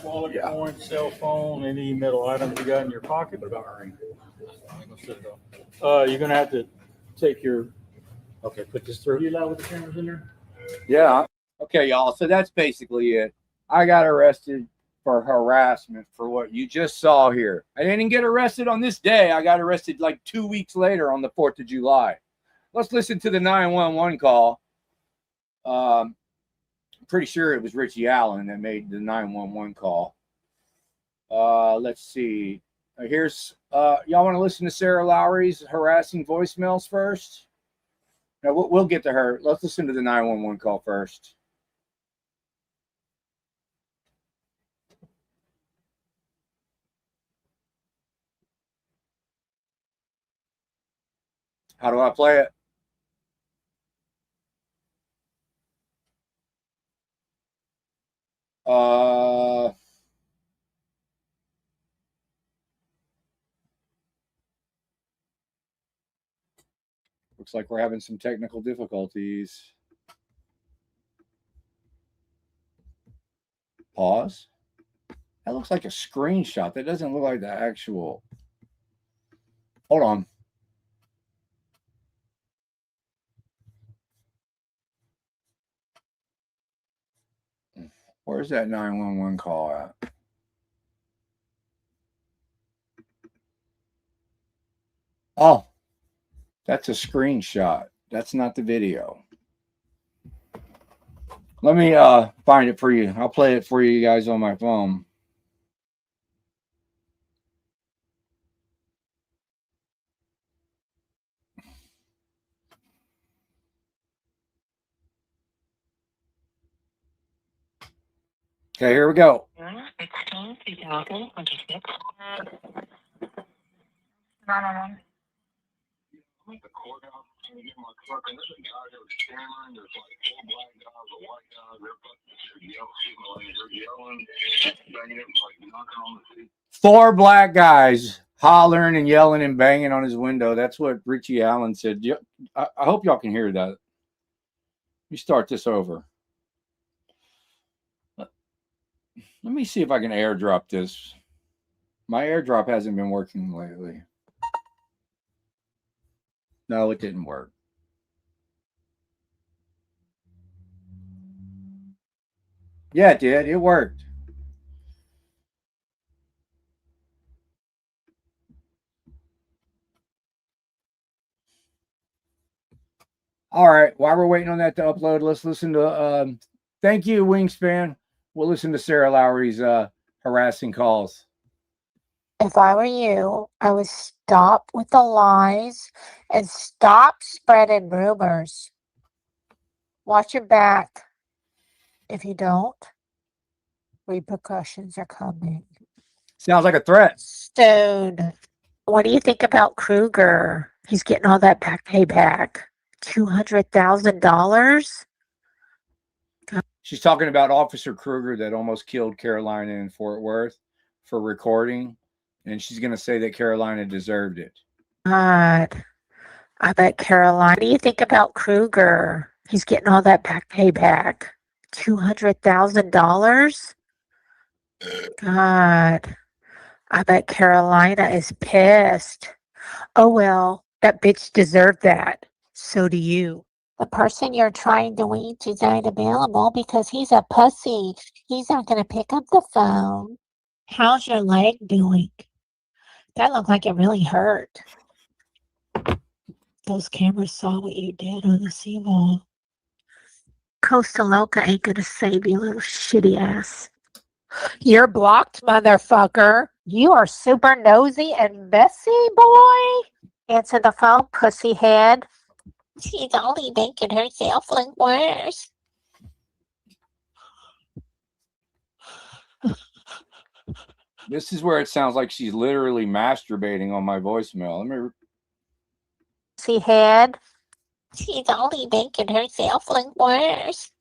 S11: Wallet, coin, cell phone, any metal items you got in your pocket.
S7: What about ring?
S11: You're gonna have to take your.
S7: Okay, put this through.
S11: Are you allowed with the cameras in there?
S1: Yeah. Okay, y'all. So that's basically it. I got arrested for harassment for what you just saw here. I didn't get arrested on this day. I got arrested like 2 weeks later on the 4th of July. Let's listen to the 911 call. I'm pretty sure it was Richie Allen that made the 911 call. Let's see. Here's y'all want to listen to Sarah Lowry's harassing voicemails first? Now we'll get to her. Let's listen to the 911 call first. How do I play it? Looks like we're having some technical difficulties. Pause. That looks like a screenshot. That doesn't look like the actual. Hold on. Where's that 911 call at? Oh, that's a screenshot. That's not the video. Let me find it for you. I'll play it for you guys on my phone. Okay, here we go.
S6: 16, 2026. 911.
S12: The courthouse and get my truck, and there's a guy that was stammering. There's like 4 black guys, a white guy. They're yelling, banging it, like knocking on the seat.
S1: 4 black guys hollering and yelling and banging on his window. That's what Richie Allen said. I hope y'all can hear that. Let me start this over. Let me see if I can airdrop this. My airdrop hasn't been working lately. No, it didn't work. Yeah, it did. It worked. All right. While we're waiting on that to upload, let's listen to thank you, Wingspan. We'll listen to Sarah Lowry's harassing calls.
S13: If I were you, I would stop with the lies and stop spreading rumors. Watch your back. If you don't, repercussions are coming.
S1: Sounds like a threat.
S13: Stone, what do you think about Kruger? He's getting all that back payback. $200,000?
S1: She's talking about Officer Kruger that almost killed Carolina in Fort Worth for recording. And she's going to say that Carolina deserved it.
S13: God, I bet Carolina. What do you think about Kruger? He's getting all that back payback. $200,000? God, I bet Carolina is pissed. Oh well, that bitch deserved that. So do you. The person you're trying to reach is not available because he's a pussy. He's not going to pick up the phone. How's your leg doing? That looked like it really hurt. Those cameras saw what you did on the seawall. Costa Loca ain't gonna save you, little shitty ass. You're blocked, motherfucker. You are super nosy and messy, boy. Answer the phone, pussy head. She's only making herself look worse.
S1: This is where it sounds like she's literally masturbating on my voicemail. Let me.
S13: Pussy head. She's only making herself look worse.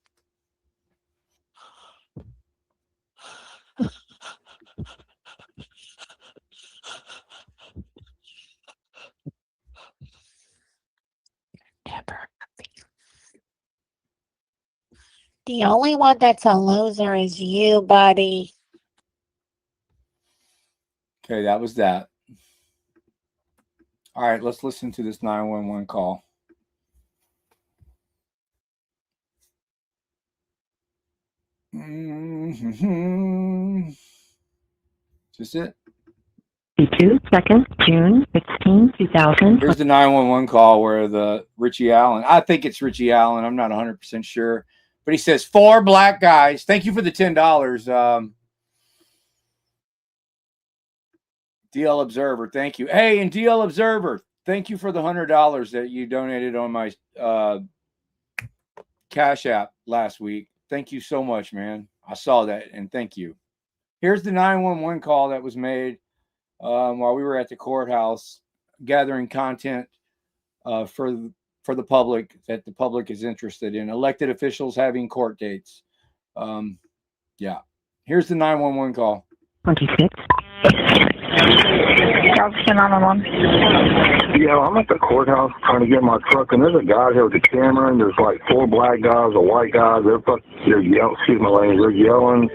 S13: Never. The only one that's a loser is you, buddy.
S1: Okay, that was that. All right, let's listen to this 911 call. Is this it?
S14: 2 seconds, June 16, 2000.
S1: Here's the 911 call where the Richie Allen, I think it's Richie Allen, I'm not 100% sure, but he says 4 black guys. Thank you for the $10. DL Observer, thank you. Hey, and DL Observer, thank you for the $100 that you donated on my Cash App last week. Thank you so much, man. I saw that, and thank you. Here's the 911 call that was made while we were at the courthouse gathering content for the public that the public is interested in. Elected officials having court dates. Yeah. Here's the 911 call.
S14: 26.
S12: Yeah, I'm at the courthouse trying to get my truck, and there's a guy here with a camera, and there's like 4 black guys, a white guy. They're yelling, excuse my language, they're yelling,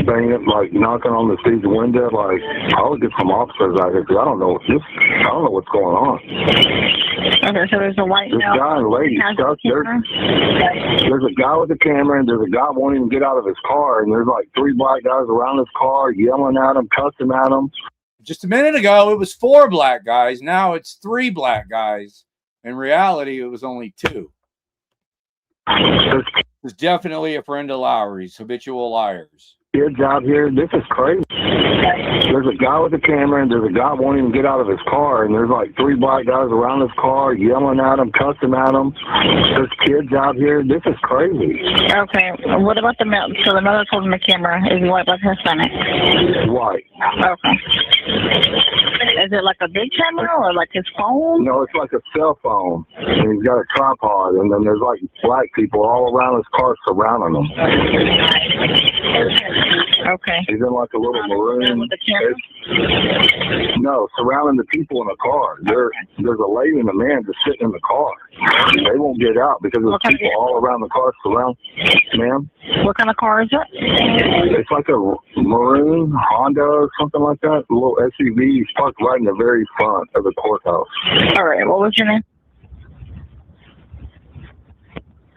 S12: banging, like knocking on the stage window. Like, I would get some officers out here because I don't know what's going on.
S15: Okay, so there's a white
S12: guy and lady stuck. There's a guy with a camera, and there's a guy won't even get out of his car, and there's like 3 black guys around his car yelling at him, cussing at him.
S1: Just a minute ago, it was 4 black guys. Now it's 3 black guys. In reality, it was only 2. It's definitely a friend of Lowry's, habitual liars.
S12: Kids out here, this is crazy. There's a guy with a camera, and there's a guy won't even get out of his car, and there's like 3 black guys around his car yelling at him, cussing at him. There's kids out here. This is crazy.
S15: Okay, what about the male? So the mother told him the camera is white with Hispanic.
S12: White.
S15: Okay. Is it like a big camera or like his phone?
S12: No, it's like a cell phone, and he's got a tripod, and then there's like black people all around his car surrounding him.
S15: Okay.
S12: He's in like a little maroon. No, surrounding the people in the car. There's a lady and a man just sitting in the car. They won't get out because there's people all around the car surrounding. Ma'am?
S15: What kind of car is it?
S12: It's like a maroon Honda or something like that. A little SUV. He's parked right in the very front of the courthouse.
S15: All right. What was your name?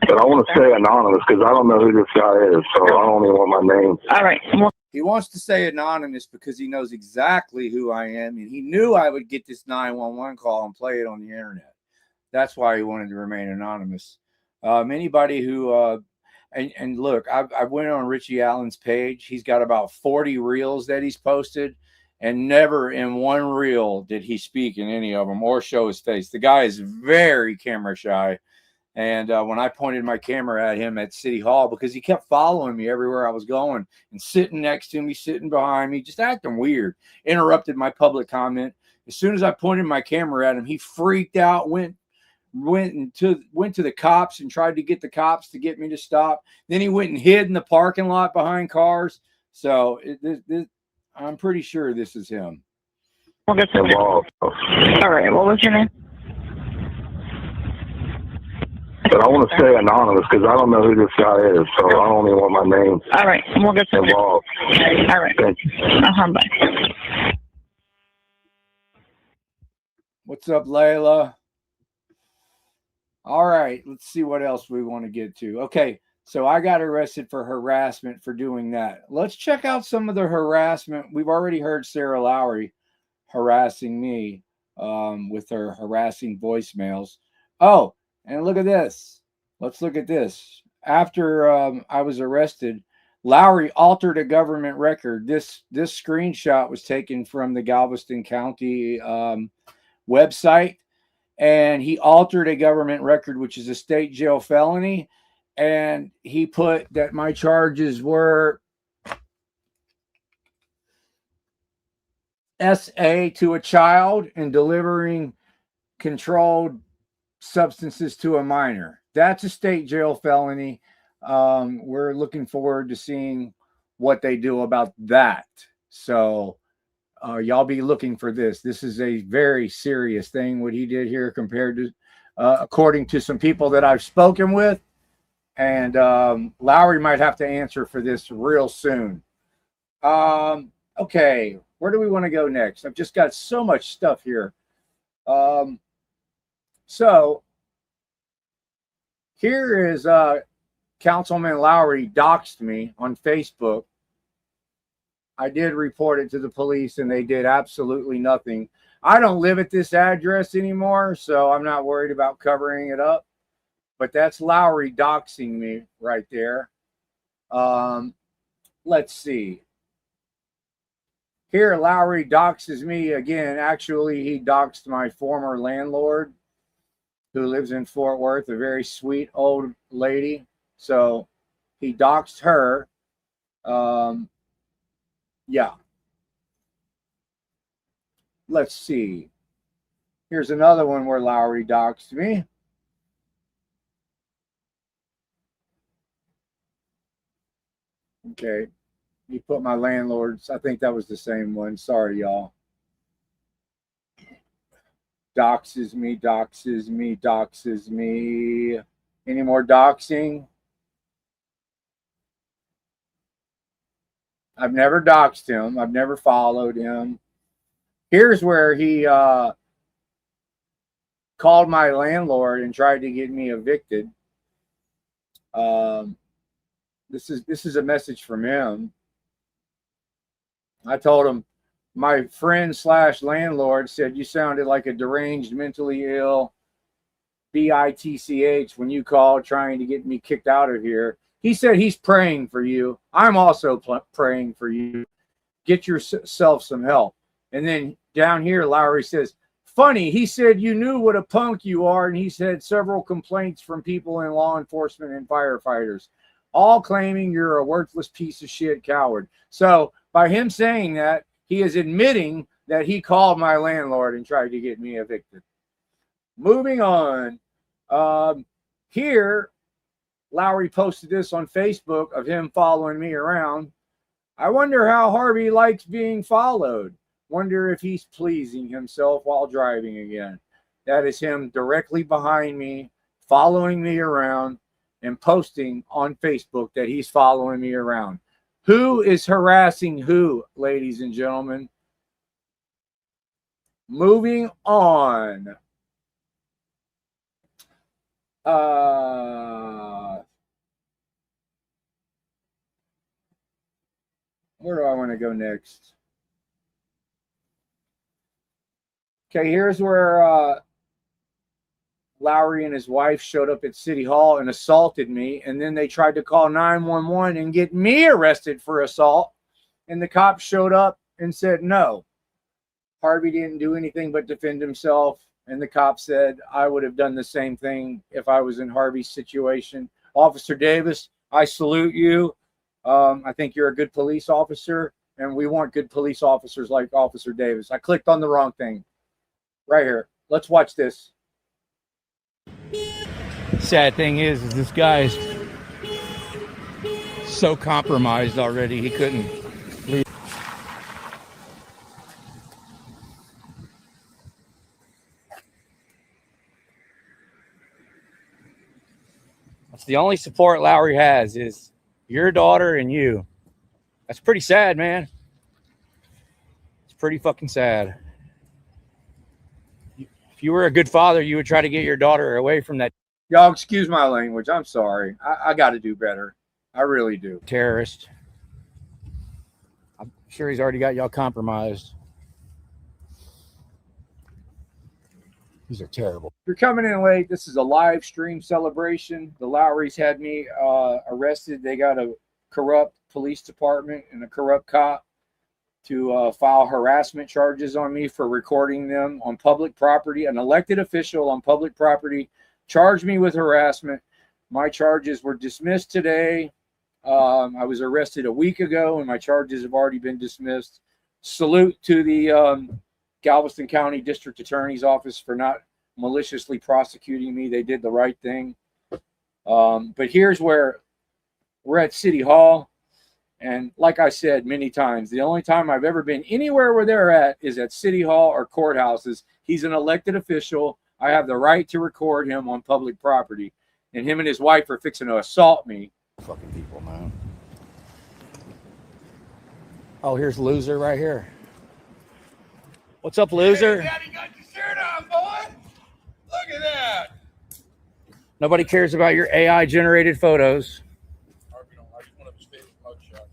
S12: But I want to stay anonymous because I don't know who this guy is, so I don't even want my name.
S15: All right.
S1: He wants to stay anonymous because he knows exactly who I am, and he knew I would get this 911 call and play it on the internet. That's why he wanted to remain anonymous. Anybody who and look, I went on Richie Allen's page. He's got about 40 reels that he's posted, and never in one reel did he speak in any of them or show his face. The guy is very camera shy. And when I pointed my camera at him at City Hall, because he kept following me everywhere I was going and sitting next to me, sitting behind me, just acting weird, interrupted my public comment. As soon as I pointed my camera at him, he freaked out, went to the cops and tried to get the cops to get me to stop. Then he went and hid in the parking lot behind cars. So I'm pretty sure this is him.
S15: All right. What was your name?
S12: But I want to stay anonymous because I don't know who this guy is, so I don't even want my name.
S15: All right. We'll get to it. All right.
S12: Thank you.
S15: Bye.
S1: What's up, Layla? All right, let's see what else we want to get to. Okay, so I got arrested for harassment for doing that. Let's check out some of the harassment. We've already heard Sarah Lowry harassing me with her harassing voicemails. Oh, and look at this. Let's look at this. After I was arrested, Lowry altered a government record. This screenshot was taken from the Galveston County website, and he altered a government record, which is a state jail felony. And he put that my charges were SA to a child and delivering controlled substances to a minor. That's a state jail felony. We're looking forward to seeing what they do about that. So y'all be looking for this. This is a very serious thing, what he did here, compared to according to some people that I've spoken with. And Lowry might have to answer for this real soon. Okay, where do we want to go next? I've just got so much stuff here. So here is Councilman Lowry doxed me on Facebook. I did report it to the police and they did absolutely nothing. I don't live at this address anymore, so I'm not worried about covering it up. But that's Lowry doxing me right there. Let's see. Here, Lowry doxes me again. Actually, he doxed my former landlord, who lives in Fort Worth, a very sweet old lady. So he doxed her. Yeah. Let's see. Here's another one where Lowry doxed me. Okay. You put my landlords. I think that was the same one. Sorry, y'all. Doxes me, doxes me, doxes me. Any more doxing? I've never doxed him. I've never followed him. Here's where he called my landlord and tried to get me evicted. This is a message from him. I told him, my friend / landlord said you sounded like a deranged, mentally ill bitch when you called trying to get me kicked out of here. He said he's praying for you. I'm also praying for you. Get yourself some help. And then down here, Lowry says, funny, he said you knew what a punk you are, and he's had several complaints from people in law enforcement and firefighters, all claiming you're a worthless piece of shit coward. So by him saying that, he is admitting that he called my landlord and tried to get me evicted. Moving on. Here, Lowry posted this on Facebook of him following me around. I wonder how Harvey likes being followed. Wonder if he's pleasing himself while driving again. That is him directly behind me, following me around. and posting on Facebook that he's following me around. Who is harassing who, ladies and gentlemen? Moving on. Where do I want to go next? Okay, here's where Lowry and his wife showed up at City Hall and assaulted me, and then they tried to call 911 and get me arrested for assault, and the cops showed up and said no. Harvey didn't do anything but defend himself, and the cop said I would have done the same thing if I was in Harvey's situation. Officer Davis, I salute you. I think you're a good police officer, and we want good police officers like Officer Davis. I clicked on the wrong thing. Right here. Let's watch this.
S7: Sad thing is this guy's so compromised already, he couldn't leave. That's the only support Lowry has is your daughter and you. That's pretty sad, man. It's pretty fucking sad. If you were a good father, you would try to get your daughter away from that.
S1: Y'all excuse my language. I'm sorry. I got to do better. I really do.
S7: Terrorist. I'm sure he's already got y'all compromised. These are terrible.
S1: If you're coming in late, this is a live stream celebration. The Lowrys had me arrested. They got a corrupt police department and a corrupt cop to file harassment charges on me for recording them on public property. An elected official on public property charged me with harassment. My charges were dismissed today. I was arrested a week ago, and my charges have already been dismissed. Salute to the Galveston County District Attorney's Office for not maliciously prosecuting me. They did the right thing. But here's where we're at City Hall. And like I said many times, the only time I've ever been anywhere where they're at is at City Hall or courthouses. He's an elected official. I have the right to record him on public property. And him and his wife are fixing to assault me.
S7: Fucking people, man. Oh, here's Loser right here. What's up, Loser?
S16: Hey, Daddy got your shirt on, boy. Look at that.
S7: Nobody cares about your AI-generated photos.
S16: I just want to stay with mug shots.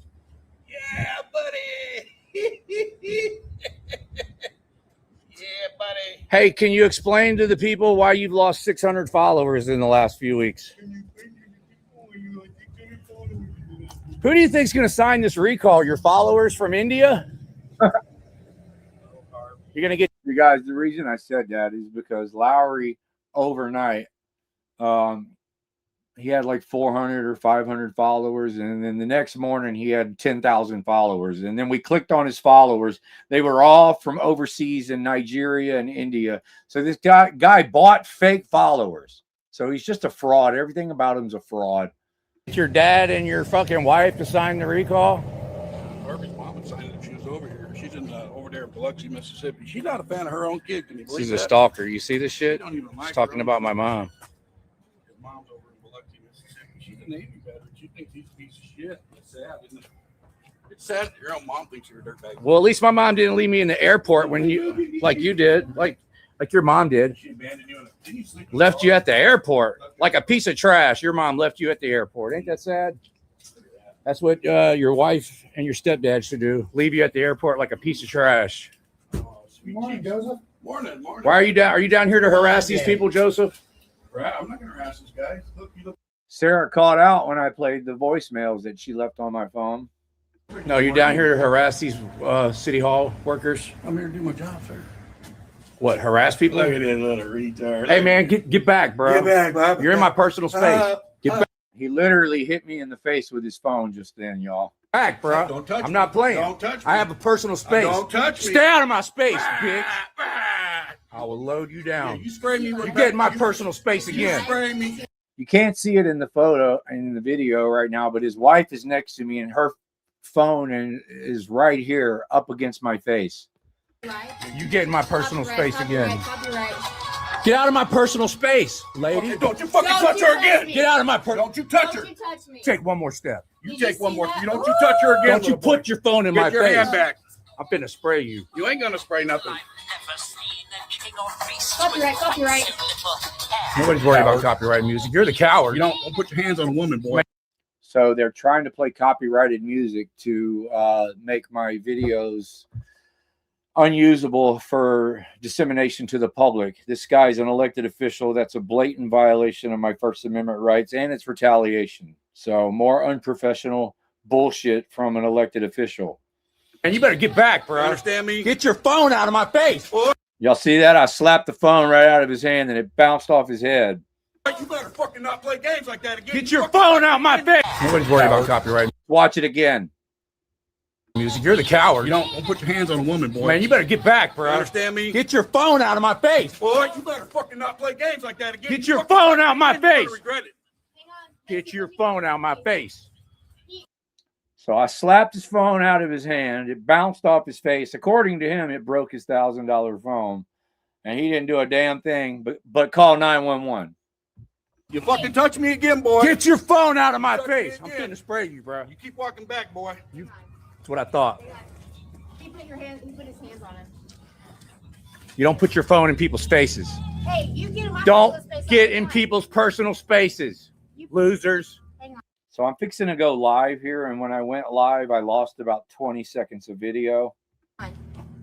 S16: Yeah, buddy. Yeah, buddy.
S7: Hey, can you explain to the people why you've lost 600 followers in the last few weeks? Who do you think's going to sign this recall? Your followers from India? You're going to get...
S1: You guys, the reason I said that is because Lowry overnight, he had like 400 or 500 followers. And then the next morning he had 10,000 followers. And then we clicked on his followers. They were all from overseas in Nigeria and India. So this guy bought fake followers. So he's just a fraud. Everything about him's a fraud.
S7: Your dad and your fucking wife to sign the recall?
S16: Harvey's mom would sign it if she was over here. She's in over there in Biloxi, Mississippi. She's not a fan of her own kid. Can you believe
S7: She's
S16: that?
S7: a stalker. You see this shit?
S16: Don't even like
S7: She's talking about my mom.
S16: His mom's over in Biloxi, Mississippi. She's a Navy veteran. She thinks he's a piece of shit. It's sad, isn't it? It's sad that your own mom thinks you're a dirtbag.
S7: Well, at least my mom didn't leave me in the airport when you, like you did, like your mom did.
S16: She abandoned you. Didn't you sleep?
S7: Left you at the airport like a piece of trash. Your mom left you at the airport. Ain't that sad? That's what your wife and your stepdad should do. Leave you at the airport like a piece of trash.
S16: Morning, Joseph. Morning.
S7: Why are you down? Are you down here to harass these people, Joseph?
S16: Right, I'm not going to harass this guy. Look, you look.
S1: Sarah caught out when I played the voicemails that she left on my phone.
S7: No, you're down here to harass these City Hall workers?
S16: I'm here to do my job, sir.
S7: What, harass people?
S16: Look at that little retard.
S7: Hey, man, get back, bro.
S16: Get back, Bob.
S7: You're in my personal space. Get back.
S1: He literally hit me in the face with his phone just then, y'all.
S7: Back, bro.
S16: Don't touch
S7: I'm
S16: me.
S7: not playing.
S16: Don't touch me.
S7: I have a personal space.
S16: Don't touch me.
S7: Stay out of my space, bitch. I will load you down.
S16: Yeah, you spray me.
S7: You get in my personal space again.
S16: You spray me.
S1: You can't see it in the photo in the video right now, but his wife is next to me and her phone is right here up against my face.
S7: You get in my personal space again. Get out of my personal space, lady.
S16: Don't you fucking touch her again.
S7: Get out of my
S16: Don't you touch her.
S6: touch me.
S7: Take one more step.
S16: You take one more. You don't you touch her again.
S7: Don't you put your phone in my
S16: Get your
S7: face.
S16: hand back.
S7: I'm finna spray you.
S16: You ain't gonna spray nothing.
S6: Copyright.
S7: Nobody's worried about copyright music. You're the coward.
S16: You don't put your hands on a woman, boy.
S1: So they're trying to play copyrighted music to make my videos unusable for dissemination to the public. This guy's an elected official. That's a blatant violation of my First Amendment rights, and it's retaliation. So more unprofessional bullshit from an elected official.
S7: And you better get back, bro.
S16: You understand me?
S7: Get your phone out of my face.
S1: Y'all see that? I slapped the phone right out of his hand and it bounced off his head.
S16: You better fucking not play games like that again.
S7: Get your phone out of my face. Nobody's worried about copyright
S1: Watch it again.
S7: music. You're the coward.
S16: You don't put your hands on a woman, boy.
S7: Man, you better get back, bro.
S16: You understand me?
S7: Get your phone out of my face.
S16: Boy, you better fucking not play games like that again.
S7: Get your phone out of my
S16: You're gonna
S7: face.
S16: regret it.
S7: Get your phone out of my face.
S1: So I slapped his phone out of his hand. It bounced off his face. According to him, it broke his $1,000 phone. And he didn't do a damn thing but call 911.
S16: You fucking touch me again, boy.
S7: Get your phone out of my
S16: Touch
S7: face.
S16: me
S7: I'm
S16: again.
S7: finna spray you, bro.
S16: You keep walking back, boy.
S7: That's what I thought.
S6: He put his hands on him.
S7: You don't put your phone in people's faces.
S6: Hey, you get in my
S7: Don't
S6: personal space
S7: get
S6: all the
S7: in
S6: time.
S7: people's personal spaces. Losers.
S6: Hang on.
S1: So I'm fixing to go live here. And when I went live, I lost about 20 seconds of video.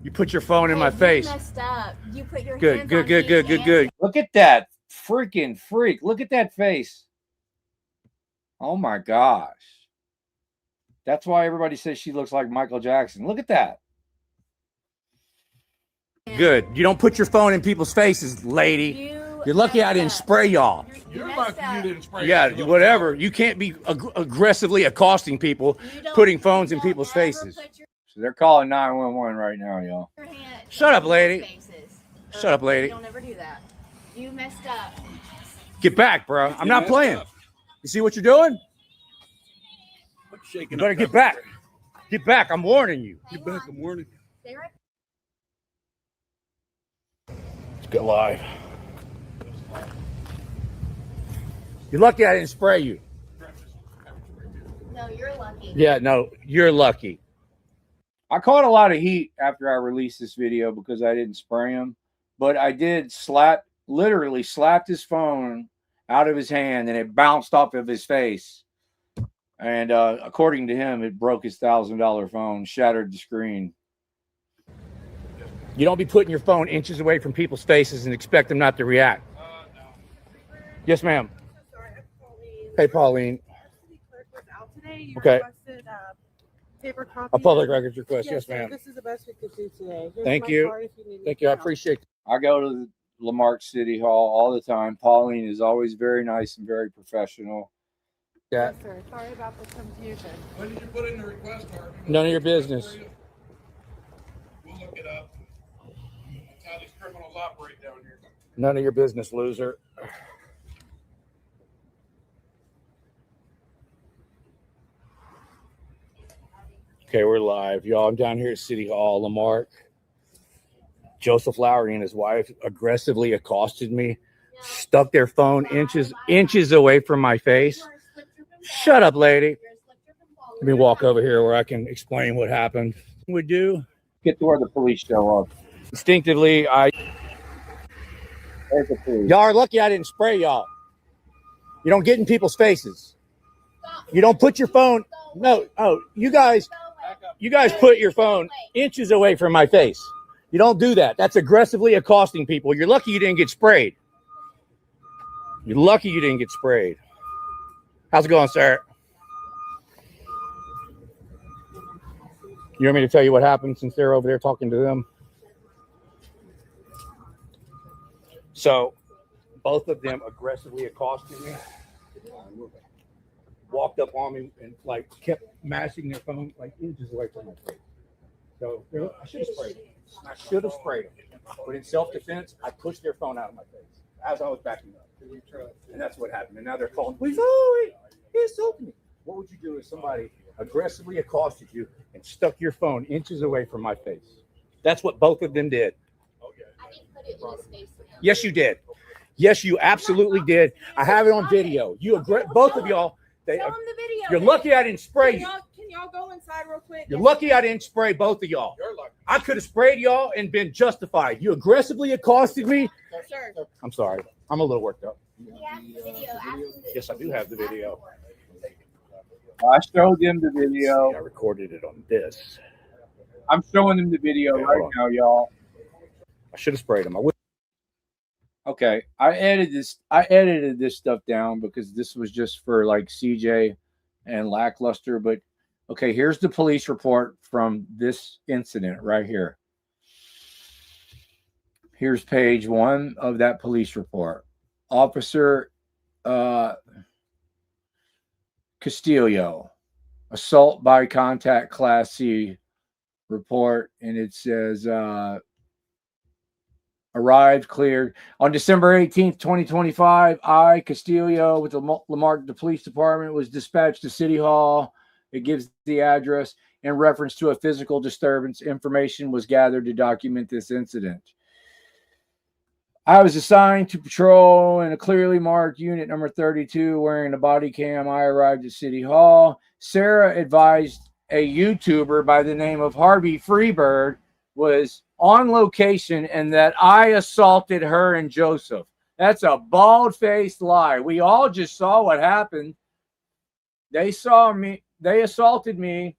S7: You put your phone in my
S6: You
S7: face.
S6: messed up. You put your
S7: Good,
S6: hands
S7: good,
S6: on
S7: good,
S6: me
S7: good, good,
S6: and-
S7: good.
S1: Look at that freaking freak. Look at that face. Oh my gosh. That's why everybody says she looks like Michael Jackson. Look at that.
S7: Good. You don't put your phone in people's faces, lady. You're lucky I didn't spray y'all.
S16: You're lucky you didn't spray.
S7: Yeah, whatever. You can't be aggressively accosting people, putting phones in people's faces.
S1: So they're calling 911 right now, y'all.
S7: Shut up, lady. Shut up, lady.
S6: Don't ever do that. You messed up.
S7: Get back, bro. I'm not playing. You see what you're doing? You better get back. Get back. I'm warning you.
S16: Get back. I'm warning you.
S6: Stay right.
S7: Let's get live. You're lucky I didn't spray you.
S6: No, you're lucky.
S7: Yeah, no, you're lucky.
S1: I caught a lot of heat after I released this video because I didn't spray him, but I did literally slapped his phone out of his hand and it bounced off of his face. And according to him, it broke his $1,000 phone, shattered the screen.
S7: You don't be putting your phone inches away from people's faces and expect them not to react.
S16: No.
S7: Yes, ma'am. Hey, Pauline. Okay. A public records request. Yes, ma'am.
S17: This is the best we could do today. Here's
S7: Thank
S17: my
S7: you.
S17: card if you need
S7: Thank you. I
S17: anything else.
S7: appreciate it.
S1: I go to the Lamarck City Hall all the time. Pauline is always very nice and very professional.
S7: Yeah.
S17: Yes, sir. Sorry about the confusion.
S16: When did you put in the request, Harvey?
S7: None of your business.
S16: We'll look it up. That's how these criminals operate down here.
S7: None of your business, loser. Okay, we're live. Y'all, I'm down here at City Hall, Lamarck. Joseph Lowry and his wife aggressively accosted me, stuck their phone inches away from my face. Shut up, lady. Let me walk over here where I can explain what happened. We do.
S1: Get to where the police show up.
S7: Instinctively,
S1: There's the police.
S7: y'all are lucky I didn't spray y'all. You don't get in people's faces. You don't put your phone. No, oh, you guys put your phone inches away from my face. You don't do that. That's aggressively accosting people. You're lucky you didn't get sprayed. You're lucky you didn't get sprayed. How's it going, sir? You want me to tell you what happened since they're over there talking to them? So, both of them aggressively accosted me, walked up on me, and like kept mashing their phone like inches away from my face. So I should have sprayed them. I should have sprayed them. But in self-defense, I pushed their phone out of my face as I was backing up. And that's what happened. And now they're calling, please, oh, he assaulted me. What would you do if somebody aggressively accosted you and stuck your phone inches away from my face? That's what both of them did.
S6: I didn't put it in his face.
S7: Yes, you did.
S1: Yes, you absolutely did. I have it on video. You agree, both of y'all.
S6: Show them the video.
S1: You're lucky I didn't spray you.
S6: Can y'all go inside real quick?
S1: You're lucky I didn't spray both of y'all. I could have sprayed y'all and been justified. You aggressively accosted me.
S6: Sir.
S1: I'm sorry. I'm a little worked up.
S6: He has the video.
S1: Yes, I do have the video.
S18: I showed them the video.
S1: I recorded it on this.
S18: I'm showing them the video right now, y'all.
S1: I should have sprayed them. I would.
S18: Okay, I edited this stuff down because this was just for like CJ and Lackluster. But okay, here's the police report from this incident right here. Here's page 1 of that police report. Officer Castillo, assault by contact class C report, and it says arrived, cleared. On December 18th, 2025, I, Castillo, with the Lamarck Police Department, was dispatched to City Hall. It gives the address. In reference to a physical disturbance, information was gathered to document this incident. I was assigned to patrol in a clearly marked unit number 32 wearing a body cam. I arrived at City Hall. Sarah advised a YouTuber by the name of Harvey Freebird was on location and that I assaulted her and Joseph. That's a bald-faced lie. We all just saw what happened. They saw me. They assaulted me,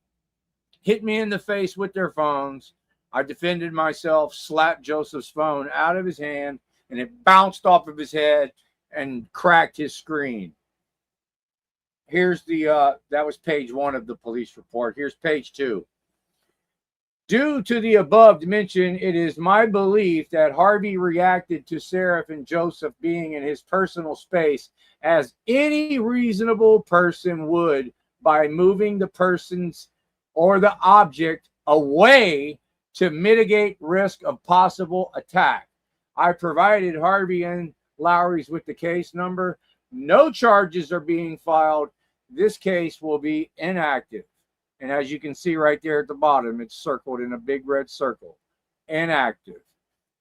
S18: hit me in the face with their phones. I defended myself, slapped Joseph's phone out of his hand, and it bounced off of his head and cracked his screen. Here's the, that was page 1 of the police report. Here's page 2. Due to the above mention, it is my belief that Harvey reacted to Seraph and Joseph being in his personal space as any reasonable person would by moving the persons or the object away to mitigate risk of possible attack. I provided Harvey and Lowry's with the case number. No charges are being filed. This case will be inactive. And as you can see right there at the bottom, it's circled in a big red circle. Inactive.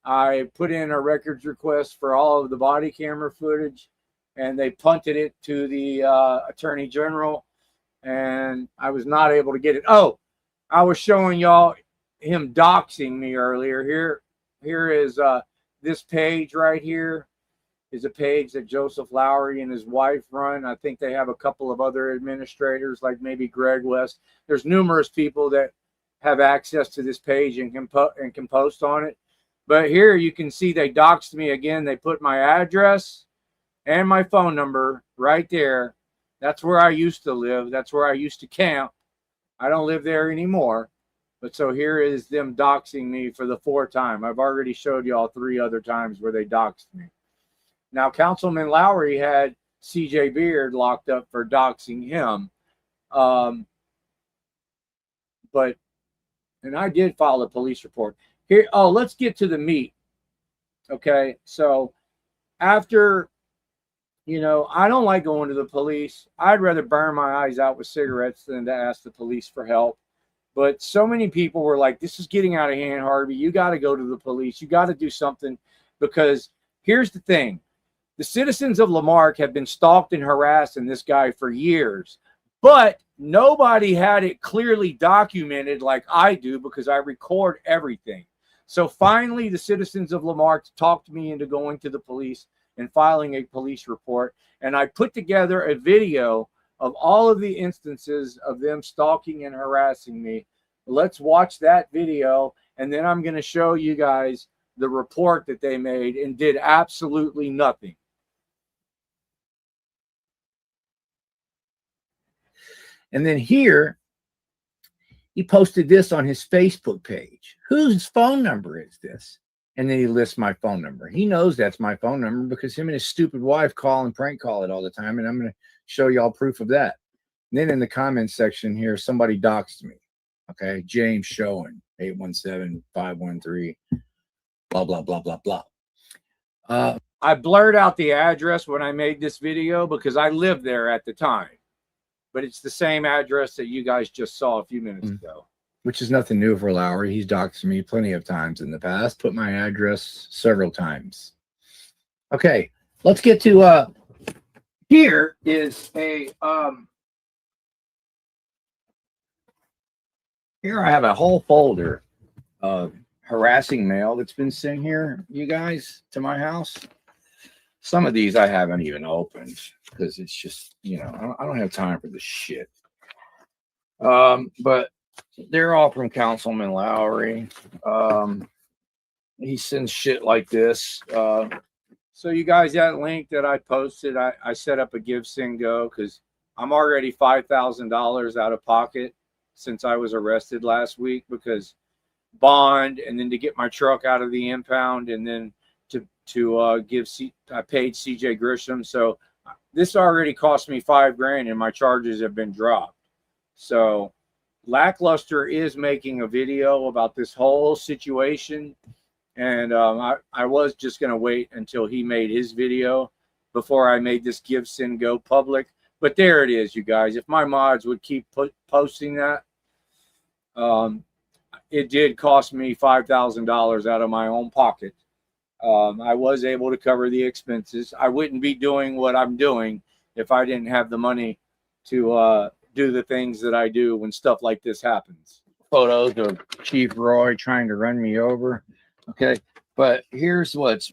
S18: I put in a records request for all of the body camera footage, and they punted it to the Attorney General, and I was not able to get it. Oh, I was showing y'all him doxing me earlier. Here is this page right here is a page that Joseph Lowry and his wife run. I think they have a couple of other administrators, like maybe Greg West. There's numerous people that have access to this page and can post on it. But here you can see they doxed me again. They put my address and my phone number right there. That's where I used to live. That's where I used to camp. I don't live there anymore. But so here is them doxing me for the 4th time. I've already showed y'all 3 other times where they doxed me. Now, Councilman Lowry had CJ Beard locked up for doxing him. And I did file a police report. Here, oh, let's get to the meat. Okay, so after, you know, I don't like going to the police. I'd rather burn my eyes out with cigarettes than to ask the police for help. But so many people were like, this is getting out of hand, Harvey. You got to go to the police. You got to do something, because here's the thing. The citizens of Lamarck have been stalked and harassing this guy for years, but nobody had it clearly documented like I do, because I record everything. So finally, the citizens of Lamarck talked me into going to the police and filing a police report. And I put together a video of all of the instances of them stalking and harassing me. Let's watch that video, and then I'm going to show you guys the report that they made and did absolutely nothing. And then here, he posted this on his Facebook page. Whose phone number is this? And then he lists my phone number. He knows that's my phone number because him and his stupid wife call and prank call it all the time. And I'm going to show y'all proof of that. And then in the comments section here, somebody doxed me. Okay, James Showen, 817-513, blah, blah, blah, blah, blah. I blurred out the address when I made this video because I lived there at the time. But it's the same address that you guys just saw a few minutes ago. Which is nothing new for Lowry. He's doxed me plenty of times in the past. Put my address several times. Okay, let's get to here is a here I have a whole folder of harassing mail that's been sent here, you guys, to my house. Some of these I haven't even opened because it's just, you know, I don't have time for this shit. But they're all from Councilman Lowry. He sends shit like this. So you guys, that link that I posted, I set up a Give, Send, Go because I'm already $5,000 out of pocket since I was arrested last week because bond, and then to get my truck out of the impound, and then to give I paid CJ Grisham. So this already cost me $5,000 and my charges have been dropped. So Lackluster is making a video about this whole situation. And I was just going to wait until he made his video before I made this Give, Send, Go public. But there it is, you guys. If my mods would keep posting that, it did cost me $5,000 out of my own pocket. I was able to cover the expenses. I wouldn't be doing what I'm doing if I didn't have the money to do the things that I do when stuff like this happens. Photos of Chief Roy trying to run me over. Okay, but here's what's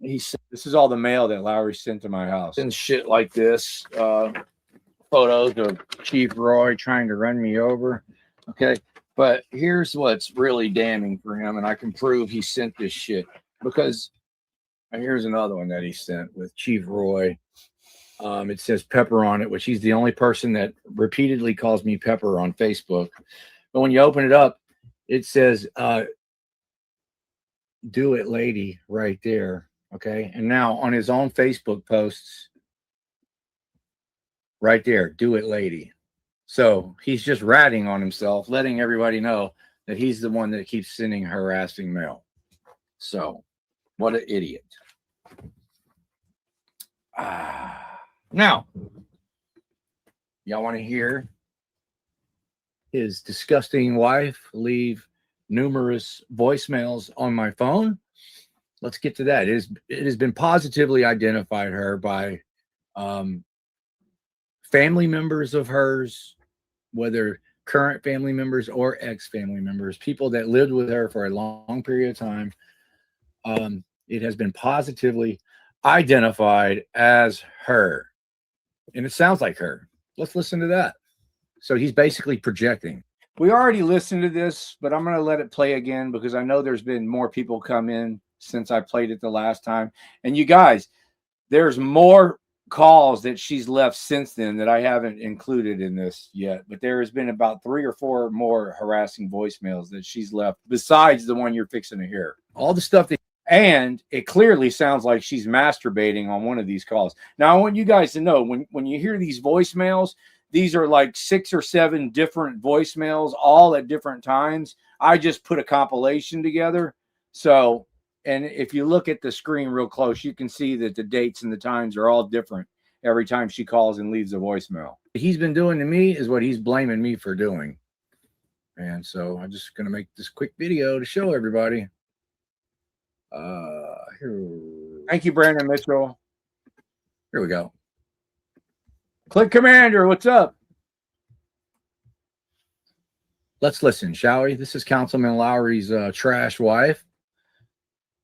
S18: this is all the mail that Lowry sent to my house and shit like this. Photos of Chief Roy trying to run me over. Okay, but here's what's really damning for him, and I can prove he sent this shit because here's another one that he sent with Chief Roy. It says Pepper on it, which he's the only person that repeatedly calls me Pepper on Facebook. But when you open it up, it says do it lady right there. Okay, and now on his own Facebook posts right there, do it lady. So he's just ratting on himself, letting everybody know that he's the one that keeps sending harassing mail. So what an idiot. Now y'all want to hear his disgusting wife leave numerous voicemails on my phone? Let's get to that. It has been positively identified her by family members of hers, whether current family members or ex-family members, people that lived with her for a long period of time. It has been positively identified as her, and it sounds like her. Let's listen to that. So he's basically projecting. We already listened to this, but I'm going to let it play again because I know there's been more people come in since I played it the last time. And you guys, there's more calls that she's left since then that I haven't included in this yet. But there has been about 3 or 4 more harassing voicemails that she's left besides the one you're fixing to hear. All the stuff that, and it clearly sounds like she's masturbating on one of these calls. Now, I want you guys to know when you hear these voicemails, these are like 6 or 7 different voicemails, all at different times. I just put a compilation together. So, and if you look at the screen real close, you can see that the dates and the times are all different every time she calls and leaves a voicemail. What he's been doing to me is what he's blaming me for doing. And so I'm just going to make this quick video to show everybody. Here. Thank you, Brandon Mitchell. Here we go. Click Commander, what's up? Let's listen, shall we? This is Councilman Lowry's trash wife.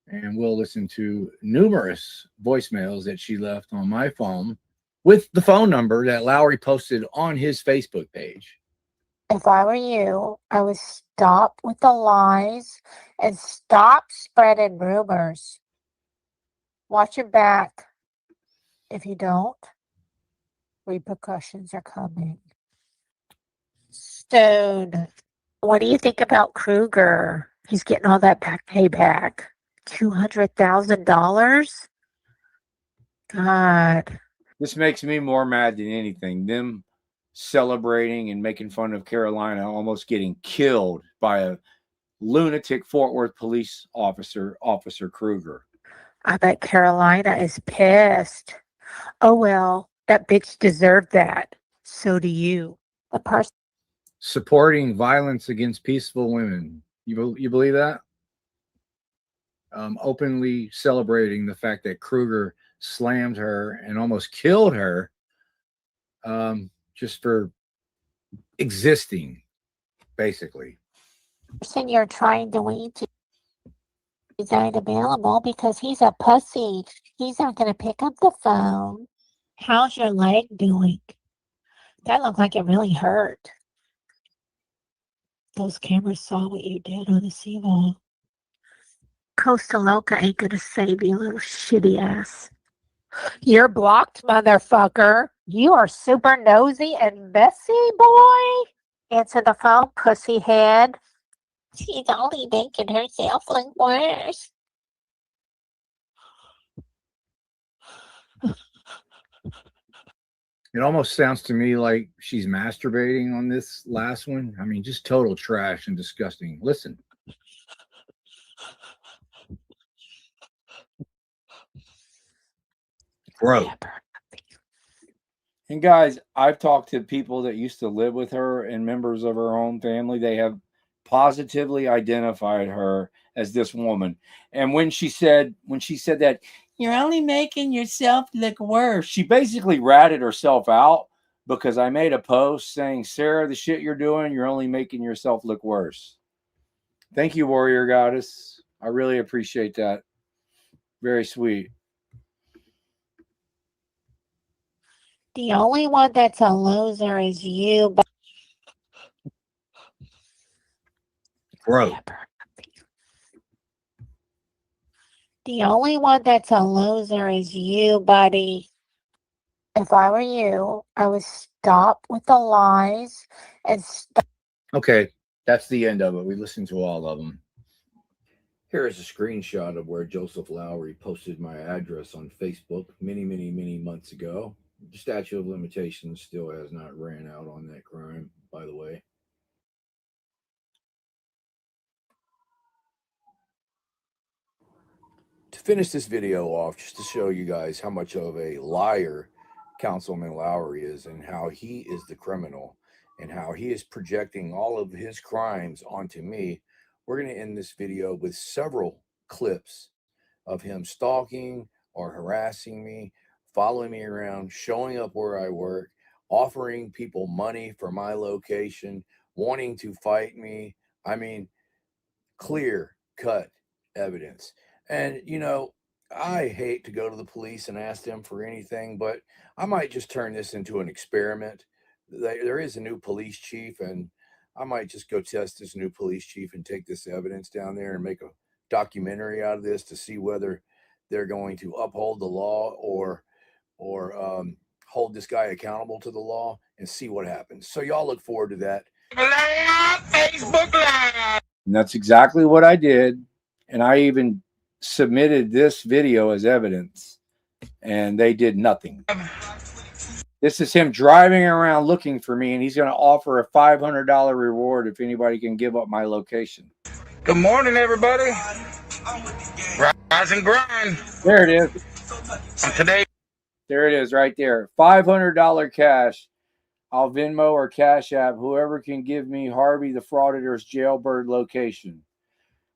S18: And we'll listen to numerous voicemails that she left on my phone with the phone number that Lowry posted on his Facebook page.
S13: If I were you, I would stop with the lies and stop spreading rumors. Watch your back. If you don't, repercussions are coming. Stone, what do you think about Kruger? He's getting all that back payback. $200,000? God.
S1: This makes me more mad than anything. Them celebrating and making fun of Carolina almost getting killed by a lunatic Fort Worth police officer, Officer Kruger.
S13: I bet Carolina is pissed. Oh, well, that bitch deserved that. So do you. The person
S1: Supporting violence against peaceful women. You believe that?
S18: openly celebrating the fact that Kruger slammed her and almost killed her just for existing, basically.
S13: Person you're trying to weed to is unavailable because he's a pussy. He's not going to pick up the phone. How's your leg doing? That looked like it really hurt. Those cameras saw what you did on the seawall. Costa Loca ain't gonna save you, little shitty ass. You're blocked, motherfucker. You are super nosy and messy, boy. Answer the phone, pussy head. She's only making herself look worse.
S18: It almost sounds to me like she's masturbating on this last one. I mean, just total trash and disgusting. Listen. Gross. And guys, I've talked to people that used to live with her and members of her own family. They have positively identified her as this woman. And when she said that you're only making yourself look worse, she basically ratted herself out because I made a post saying, Sarah, the shit you're doing, you're only making yourself look worse. Thank you, Warrior Goddess. I really appreciate that. Very sweet.
S13: The only one that's a loser is you. But
S18: Gross.
S13: the only one that's a loser is you, buddy. If I were you, I would stop with the lies and stop.
S18: Okay, that's the end of it. We listened to all of them. Here is a screenshot of where Joseph Lowry posted my address on Facebook many months ago. The statute of limitations still has not ran out on that crime, by the way. To finish this video off, just to show you guys how much of a liar Councilman Lowry is and how he is the criminal and how he is projecting all of his crimes onto me, we're going to end this video with several clips of him stalking or harassing me, following me around, showing up where I work, offering people money for my location, wanting to fight me. I mean, clear-cut evidence. And, you know, I hate to go to the police and ask them for anything, but I might just turn this into an experiment. There is a new police chief, and I might just go test this new police chief and take this evidence down there and make a documentary out of this to see whether they're going to uphold the law or hold this guy accountable to the law and see what happens. So y'all look forward to that. Facebook Live. And that's exactly what I did. And I even submitted this video as evidence, and they did nothing. This is him driving around looking for me, and he's going to offer a $500 reward if anybody can give up my location.
S19: Good morning, everybody. Rise and grind.
S18: There it is.
S19: Today.
S18: There it is right there. $500 cash. I'll Venmo or Cash App whoever can give me Harvey the Frauditor's jailbird location.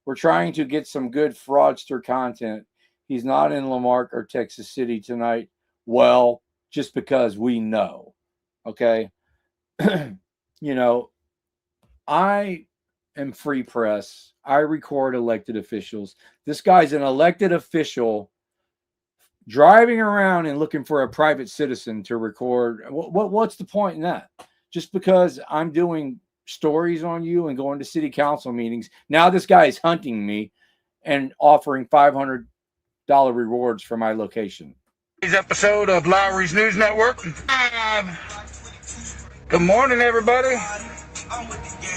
S18: We're trying to get some good fraudster content. He's not in Lamarck or Texas City tonight. Well, just because we know. Okay? You know, I am free press. I record elected officials. This guy's an elected official driving around and looking for a private citizen to record. What's the point in that? Just because I'm doing stories on you and going to city council meetings, now this guy is hunting me and offering $500 rewards for my location.
S19: Today's episode of Lowry's News Network. Good morning, everybody.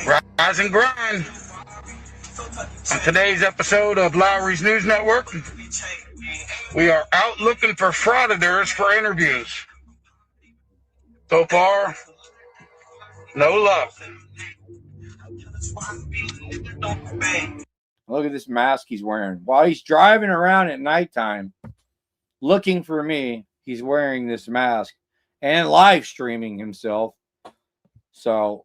S19: Rise and grind. On today's episode of Lowry's News Network, we are out looking for frauditors for interviews. So far, no luck.
S18: Look at this mask he's wearing. While he's driving around at nighttime looking for me, he's wearing this mask and live streaming himself. So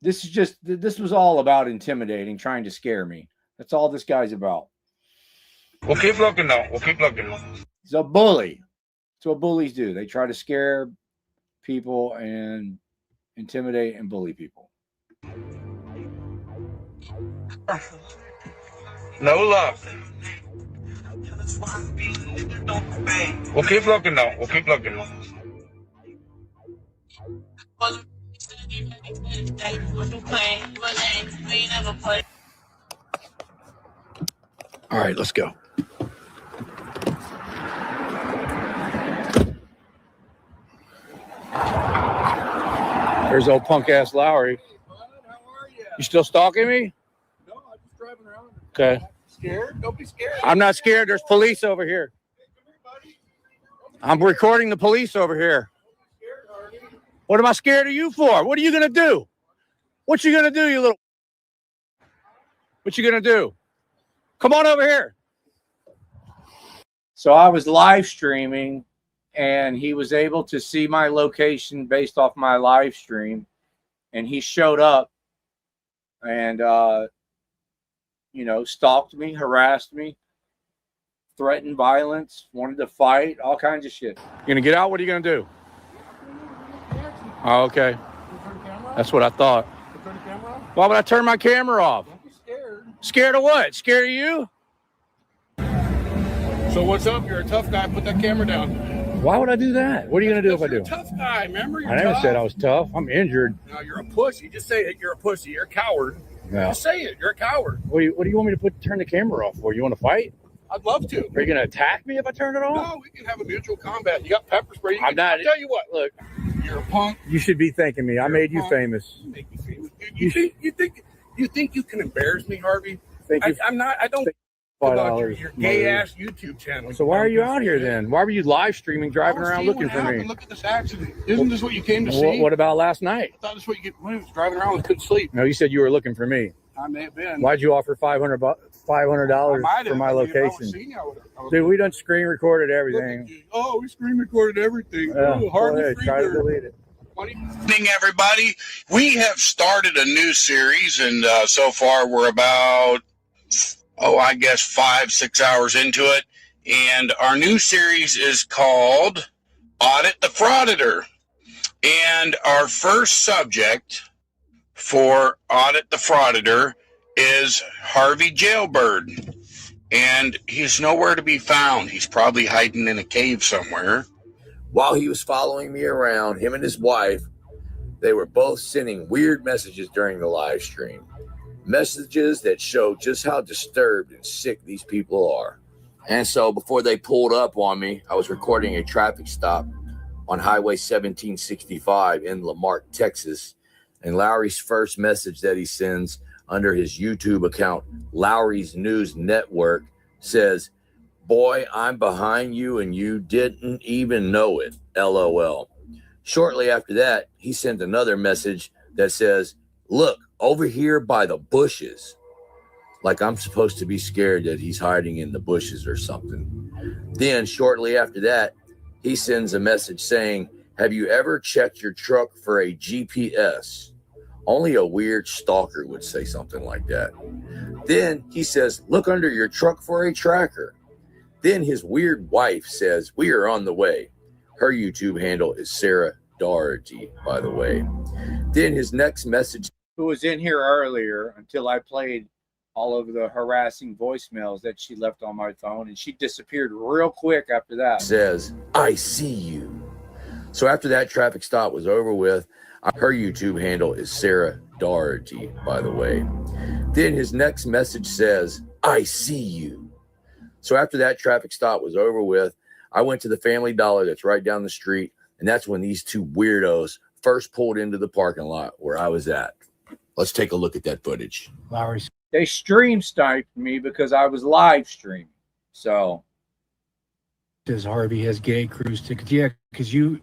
S18: this was all about intimidating, trying to scare me. That's all this guy's about.
S19: We'll keep looking though. We'll keep looking.
S18: He's a bully. That's what bullies do. They try to scare people and intimidate and bully people.
S19: No luck. We'll keep looking though. We'll keep looking.
S18: All right, let's go. There's old punk ass Lowry. You still stalking me?
S16: No, I'm just driving around.
S18: Okay.
S16: Scared? Don't be scared.
S18: I'm not scared. There's police over here. I'm recording the police over here. What am I scared of you for? What are you going to do? What you going to do, you little... What you going to do? Come on over here. So I was live streaming, and he was able to see my location based off my live stream, and he showed up and, you know, stalked me, harassed me, threatened violence, wanted to fight, all kinds of shit. You gonna get out? What are you gonna do? Oh, okay. That's what I thought. Why would I turn my camera off?
S16: Don't be scared.
S18: Scared of what? Scared of you?
S16: So what's up? You're a tough guy. Put that camera down.
S18: Why would I do that? What are you gonna do if I do?
S16: You're a tough guy. Remember? You're
S18: I never
S16: tough.
S18: said I was tough. I'm injured.
S16: No, you're a pussy. Just say it. You're a pussy. You're a coward.
S18: Yeah.
S16: Just say it. You're a coward.
S18: What do you want me to turn the camera off for? You want to fight?
S16: I'd love to.
S18: Are you gonna attack me if I turn it off?
S16: No, we can have a mutual combat. You got pepper spray.
S18: I'm not.
S16: I'll tell you what.
S18: Look,
S16: you're a punk.
S18: You should be thanking me. I made you famous.
S16: You make me famous. You think you can embarrass me, Harvey? I'm not. I don't. About your gay ass YouTube channel.
S18: So why are you out here then? Why were you live streaming, driving around looking for me?
S16: Look at this accident. Isn't this what you came to see?
S18: What about last night?
S16: I thought this what you get when I was driving around and couldn't sleep.
S18: No, you said you were looking for me.
S16: I may have been.
S18: Why'd you offer $500 for my location? Dude, we done screen recorded everything.
S16: Oh, we screen recorded everything.
S18: Yeah,
S16: Ooh, hardly
S18: go ahead, try to delete it.
S19: Good evening, everybody. We have started a new series, and so far we're about, I guess 5-6 hours into it. And our new series is called Audit the Frauditor. And our first subject for Audit the Frauditor is Harvey Jailbird. And he's nowhere to be found. He's probably hiding in a cave somewhere.
S20: While he was following me around, him and his wife, they were both sending weird messages during the live stream. Messages that show just how disturbed and sick these people are. And so before they pulled up on me, I was recording a traffic stop on Highway 1765 in Lamarck, Texas. And Lowry's first message that he sends under his YouTube account, Lowry's News Network, says, "Boy, I'm behind you and you didn't even know it, LOL." Shortly after that, he sent another message that says, "Look, over here by the bushes." Like I'm supposed to be scared that he's hiding in the bushes or something. Then shortly after that, he sends a message saying, "Have you ever checked your truck for a GPS?" Only a weird stalker would say something like that. Then he says, "Look under your truck for a tracker." Then his weird wife says, "We are on the way." Her YouTube handle is Sarah Doherty, by the way. Then his next message,
S18: who was in here earlier until I played all of the harassing voicemails that she left on my phone, and she disappeared real quick after that,
S20: says, "I see you." So after that traffic stop was over with, her YouTube handle is Sarah Doherty, by the way. Then his next message says, "I see you." So after that traffic stop was over with, I went to the Family Dollar that's right down the street, and that's when these two weirdos first pulled into the parking lot where I was at. Let's take a look at that footage.
S18: Lowry's. They stream sniped me because I was live streaming. So says Harvey has gay cruise tickets. Yeah, because you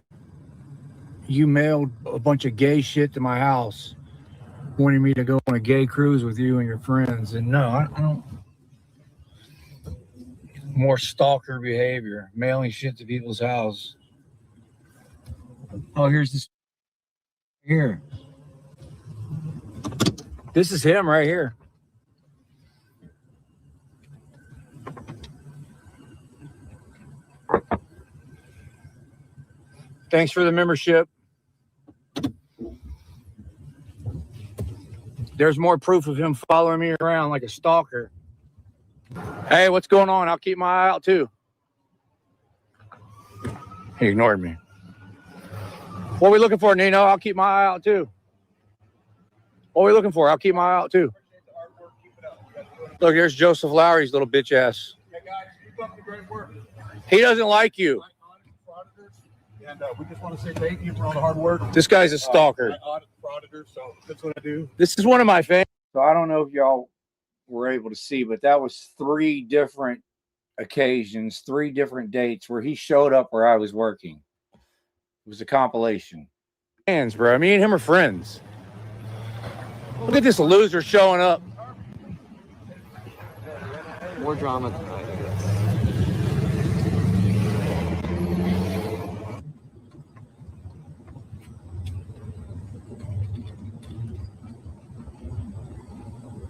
S18: mailed a bunch of gay shit to my house, wanting me to go on a gay cruise with you and your friends. And no, I don't. More stalker behavior, mailing shit to people's house. Oh, here's this. Here. This is him right here. Thanks for the membership. There's more proof of him following me around like a stalker. Hey, what's going on? I'll keep my eye out too. He ignored me. What are we looking for, Nino? I'll keep my eye out too. What are we looking for? I'll keep my eye out too. Look, here's Joseph Lowry's little bitch ass.
S2: Yeah, guys, keep up the great work.
S18: He doesn't like you.
S2: And we just want to say thank you for all the hard work.
S18: This guy's a stalker.
S2: I audit frauditors, so that's what I do.
S18: This is one of my fans.
S1: So I don't know if y'all were able to see, but that was 3 different occasions, 3 different dates where he showed up where I was working. It was a compilation.
S18: Fans, bro. Me and him are friends. Look at this loser showing up.
S3: More drama tonight, I guess.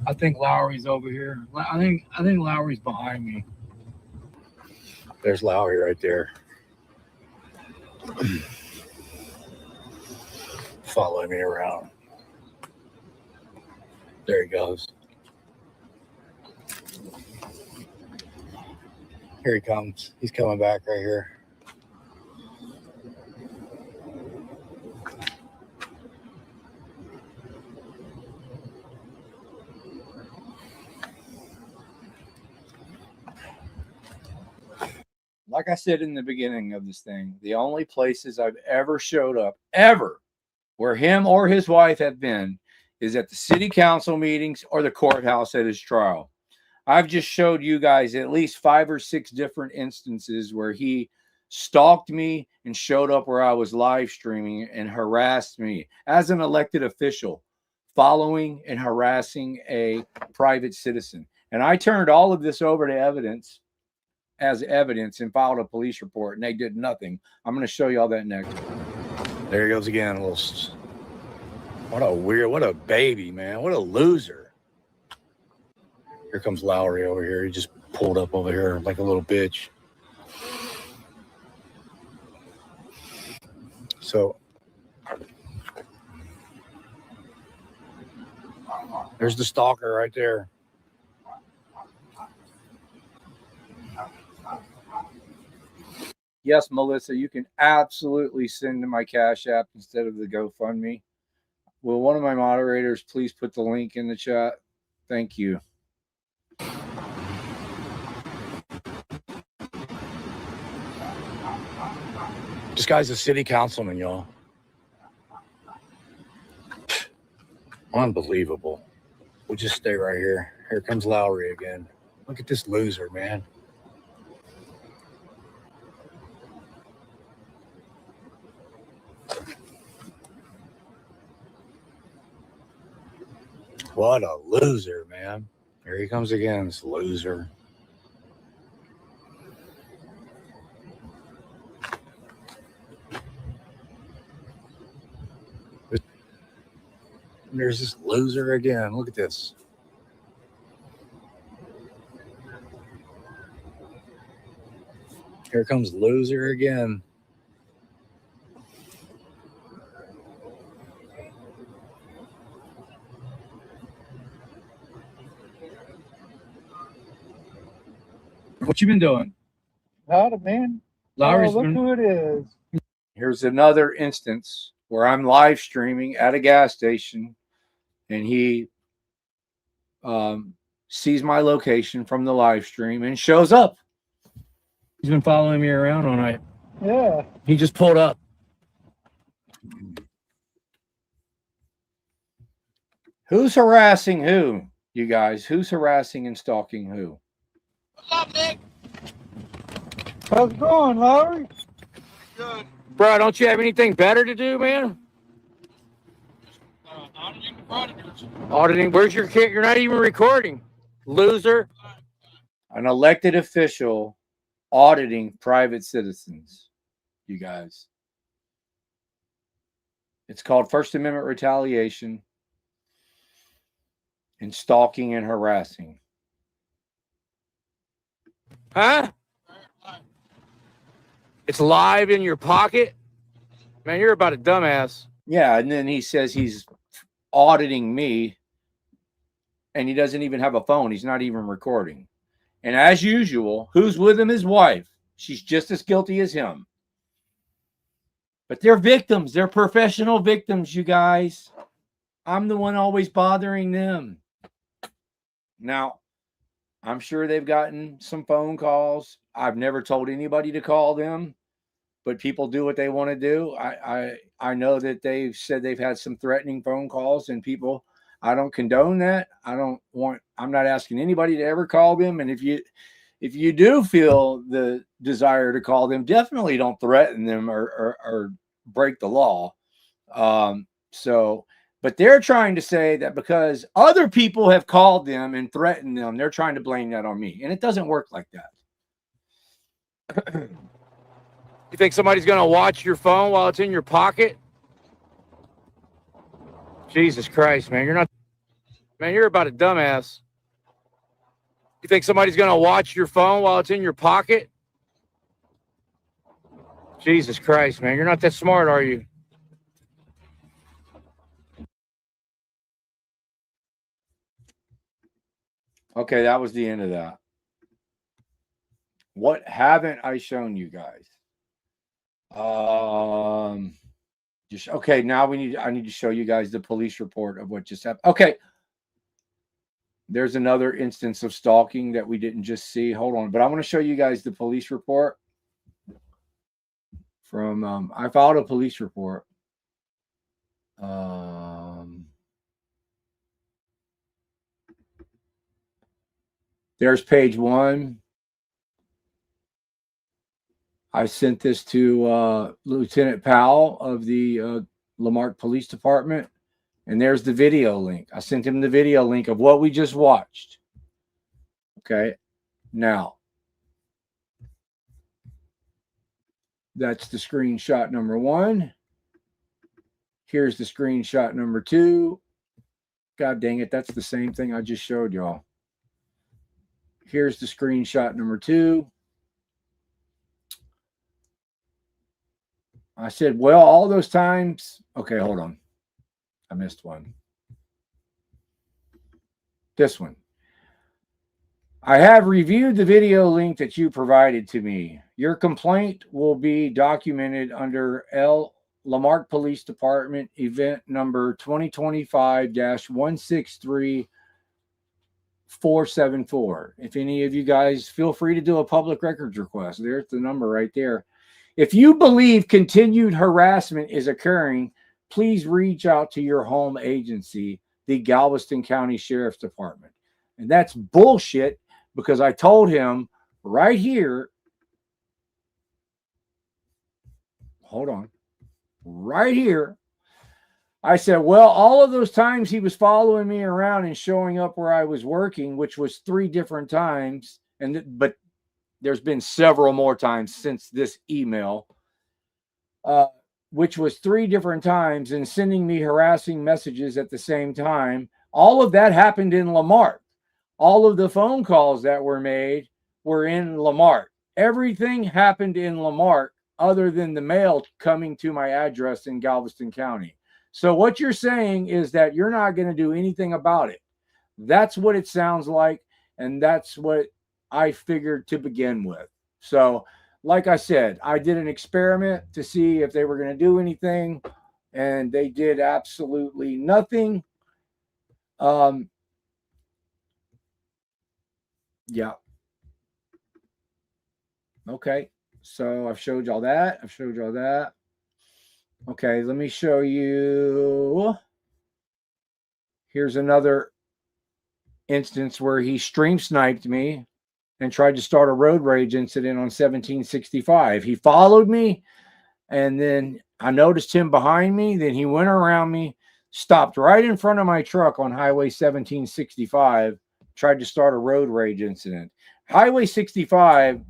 S18: I think Lowry's over here. I think Lowry's behind me. There's Lowry right there. Following me around. There he goes. Here he comes. He's coming back right here.
S1: Like I said in the beginning of this thing, the only places I've ever showed up, ever, where him or his wife have been, is at the city council meetings or the courthouse at his trial. I've just showed you guys at least 5 or 6 different instances where he stalked me and showed up where I was live streaming and harassed me as an elected official, following and harassing a private citizen. And I turned all of this over to evidence as evidence and filed a police report, and they did nothing. I'm going to show you all that next.
S18: There he goes again. What a baby, man. What a loser. Here comes Lowry over here. He just pulled up over here like a little bitch. So there's the stalker right there.
S1: Yes, Melissa, you can absolutely send to my Cash App instead of the GoFundMe. Will one of my moderators please put the link in the chat? Thank you.
S18: This guy's a city councilman, y'all. Unbelievable. We'll just stay right here. Here comes Lowry again. Look at this loser, man. What a loser, man. Here he comes again, this loser. There's this loser again. Look at this. Here comes loser again. What you been doing?
S1: Howdy, man.
S18: Lowry's
S1: look
S18: been...
S1: who it is. Here's another instance where I'm live streaming at a gas station, and he sees my location from the live stream and shows up.
S18: He's been following me around all night.
S1: Yeah.
S18: He just pulled up.
S1: Who's harassing who, you guys? Who's harassing and stalking who?
S8: What's up, Nick?
S1: How's it going, Lowry?
S8: Good.
S18: Bro, don't you have anything better to do, man?
S8: Auditing the frauditors.
S18: Auditing? Where's your kid? You're not even recording. Loser.
S1: An elected official auditing private citizens, you guys. It's called First Amendment retaliation and stalking and harassing.
S18: Huh? It's live in your pocket?
S7: Man, you're about a dumbass.
S18: Yeah, and then he says he's auditing me, and he doesn't even have a phone. He's not even recording. And as usual, who's with him? His wife. She's just as guilty as him. But they're victims. They're professional victims, you guys. I'm the one always bothering them. Now, I'm sure they've gotten some phone calls. I've never told anybody to call them, but people do what they want to do. I know that they've said they've had some threatening phone calls, and people, I don't condone that. I'm not asking anybody to ever call them. And if you do feel the desire to call them, definitely don't threaten them or break the law. But they're trying to say that because other people have called them and threatened them, they're trying to blame that on me. And it doesn't work like that.
S7: You think somebody's going to watch your phone while it's in your pocket? Jesus Christ, man. You're about a dumbass. You think somebody's going to watch your phone while it's in your pocket? Jesus Christ, man. You're not that smart, are you?
S18: Okay, that was the end of that. What haven't I shown you guys? Okay, now I need to show you guys the police report of what just happened. Okay. There's another instance of stalking that we didn't just see. Hold on, but I want to show you guys the police report from I filed a police report. There's page 1. I sent this to Lieutenant Powell of the Lamarck Police Department. And there's the video link. I sent him the video link of what we just watched. Okay. Now, that's the screenshot number 1. Here's the screenshot number 2. God dang it. That's the same thing I just showed y'all. Here's the screenshot number 2. I said, well, all those times. Okay, hold on. I missed one. This one. I have reviewed the video link that you provided to me. Your complaint will be documented under Lamarck Police Department event number 2025-163474. If any of you guys feel free to do a public records request, there's the number right there. If you believe continued harassment is occurring, please reach out to your home agency, the Galveston County Sheriff's Department. And that's bullshit, because I told him right here, hold on, right here, I said, well, all of those times he was following me around and showing up where I was working, which was 3 different times, but there's been several more times since this email, which was 3 different times, and sending me harassing messages at the same time. All of that happened in Lamarck. All of the phone calls that were made were in Lamarck. Everything happened in Lamarck other than the mail coming to my address in Galveston County. So what you're saying is that you're not going to do anything about it. That's what it sounds like, and that's what I figured to begin with. So, like I said, I did an experiment to see if they were going to do anything, and they did absolutely nothing. Yeah. Okay. So I've showed y'all that. Okay, let me show you. Here's another instance where he stream sniped me and tried to start a road rage incident on 1765. He followed me, and then I noticed him behind me. Then he went around me, stopped right in front of my truck on Highway 1765, tried to start a road rage incident. Highway 65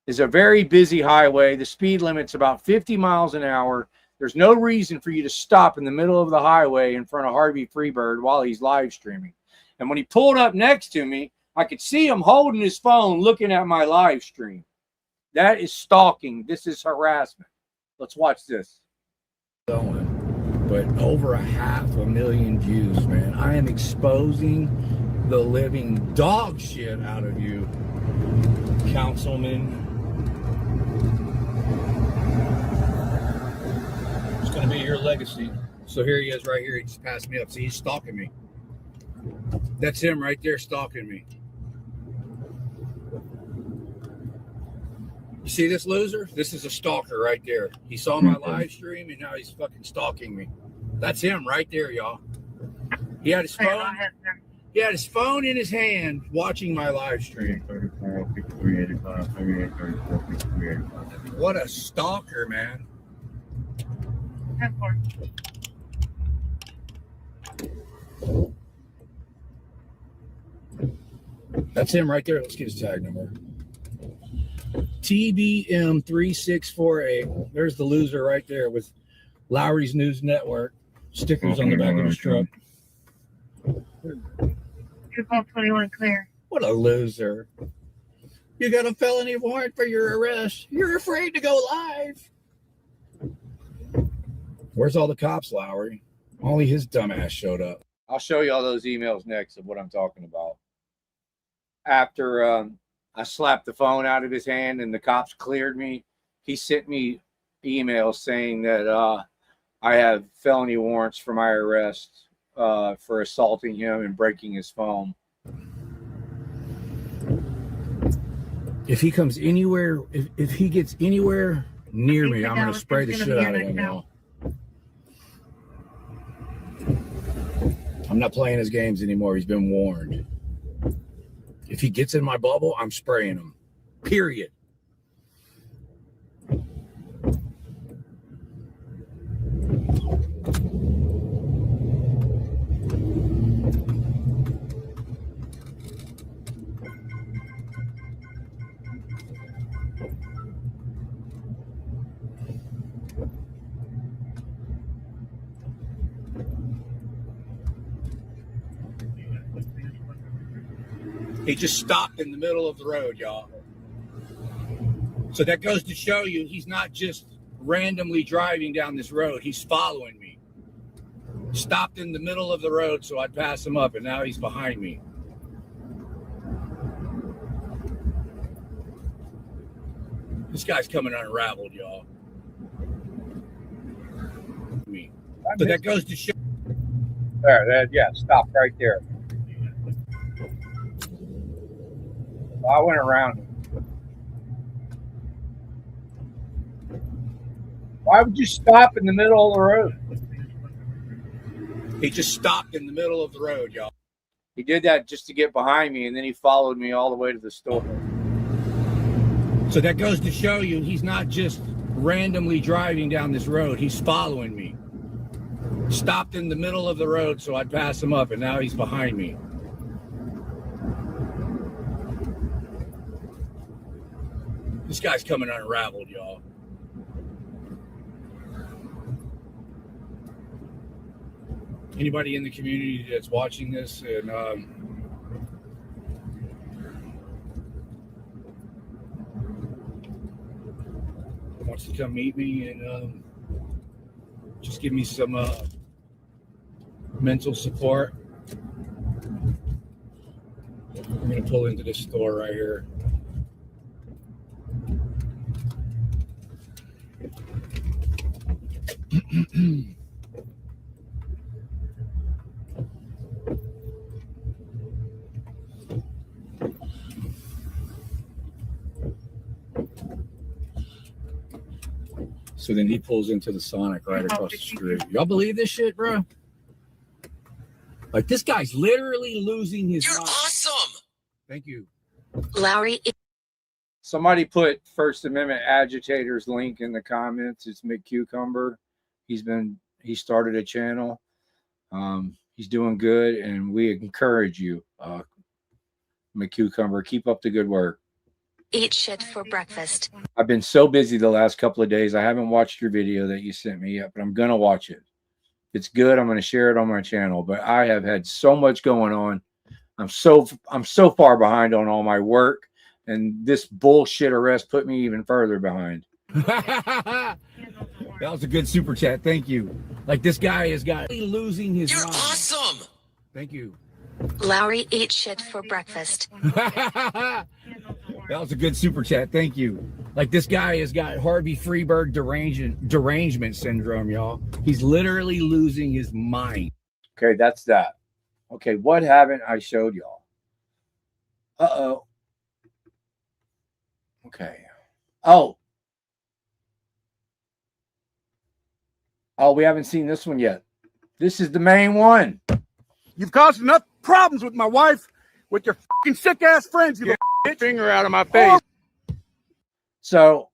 S18: is a very busy highway. The speed limit's about 50 miles an hour. There's no reason for you to stop in the middle of the highway in front of Harvey Freebird while he's live streaming. And when he pulled up next to me, I could see him holding his phone looking at my live stream. That is stalking. This is harassment. Let's watch this. going, but over 500,000 views, man. I am exposing the living dog shit out of you, councilman. It's gonna be your legacy. So here he is right here. He just passed me up. See, he's stalking me. That's him right there stalking me. You see this loser? This is a stalker right there. He saw my live stream and now he's fucking stalking me. That's him right there, y'all. He had his phone. He had his phone in his hand watching my live stream. What a stalker, man. That's him right there. Let's get his tag number. TBM3648. There's the loser right there with Lowry's News Network stickers on the back of his truck.
S15: 21 clear.
S18: What a loser. You got a felony warrant for your arrest. You're afraid to go live. Where's all the cops, Lowry? Only his dumbass showed up. I'll show you all those emails next of what I'm talking about. After I slapped the phone out of his hand and the cops cleared me, he sent me emails saying that I have felony warrants for my arrest for assaulting him and breaking his phone. If he comes anywhere, if he gets anywhere near me, I'm going to spray the shit out of him, y'all. I'm not playing his games anymore. He's been warned. If he gets in my bubble, I'm spraying him. Period. He just stopped in the middle of the road, y'all. So that goes to show you he's not just randomly driving down this road. He's following me. Stopped in the middle of the road so I'd pass him up, and now he's behind me. This guy's coming unraveled, y'all. So that goes to show. There, yeah, stop right there. I went around him. Why would you stop in the middle of the road? He just stopped in the middle of the road, y'all. He did that just to get behind me, and then he followed me all the way to the store. So that goes to show you he's not just randomly driving down this road. He's following me. Stopped in the middle of the road so I'd pass him up, and now he's behind me. This guy's coming unraveled, y'all. Anybody in the community that's watching this and wants to come meet me and just give me some mental support, I'm going to pull into this store right here. So then he pulls into the Sonic right across the street. Y'all believe this shit, bro? Like, this guy's literally losing his mind. You're awesome. Thank you.
S9: Lowry.
S18: Somebody put First Amendment agitators link in the comments. It's McCucumber. He started a channel. He's doing good, and we encourage you, McCucumber. Keep up the good work.
S9: Eat shit for breakfast.
S18: I've been so busy the last couple of days. I haven't watched your video that you sent me yet, but I'm going to watch it. If it's good, I'm going to share it on my channel. But I have had so much going on. I'm so far behind on all my work, and this bullshit arrest put me even further behind. That was a good super chat. Thank you. Like this guy has got losing his mind. You're
S10: awesome.
S18: Thank you.
S9: Lowry eats shit for breakfast.
S18: That was a good super chat. Thank you. Like this guy has got Harvey Freeberg derangement syndrome, y'all. He's literally losing his mind. Okay, that's that. Okay, what haven't I showed y'all? Uh-oh. Okay. Oh, we haven't seen this one yet. This is the main one.
S16: You've caused enough problems with my wife, with your fucking sick ass friends. You
S7: Get your finger out of my face.
S18: So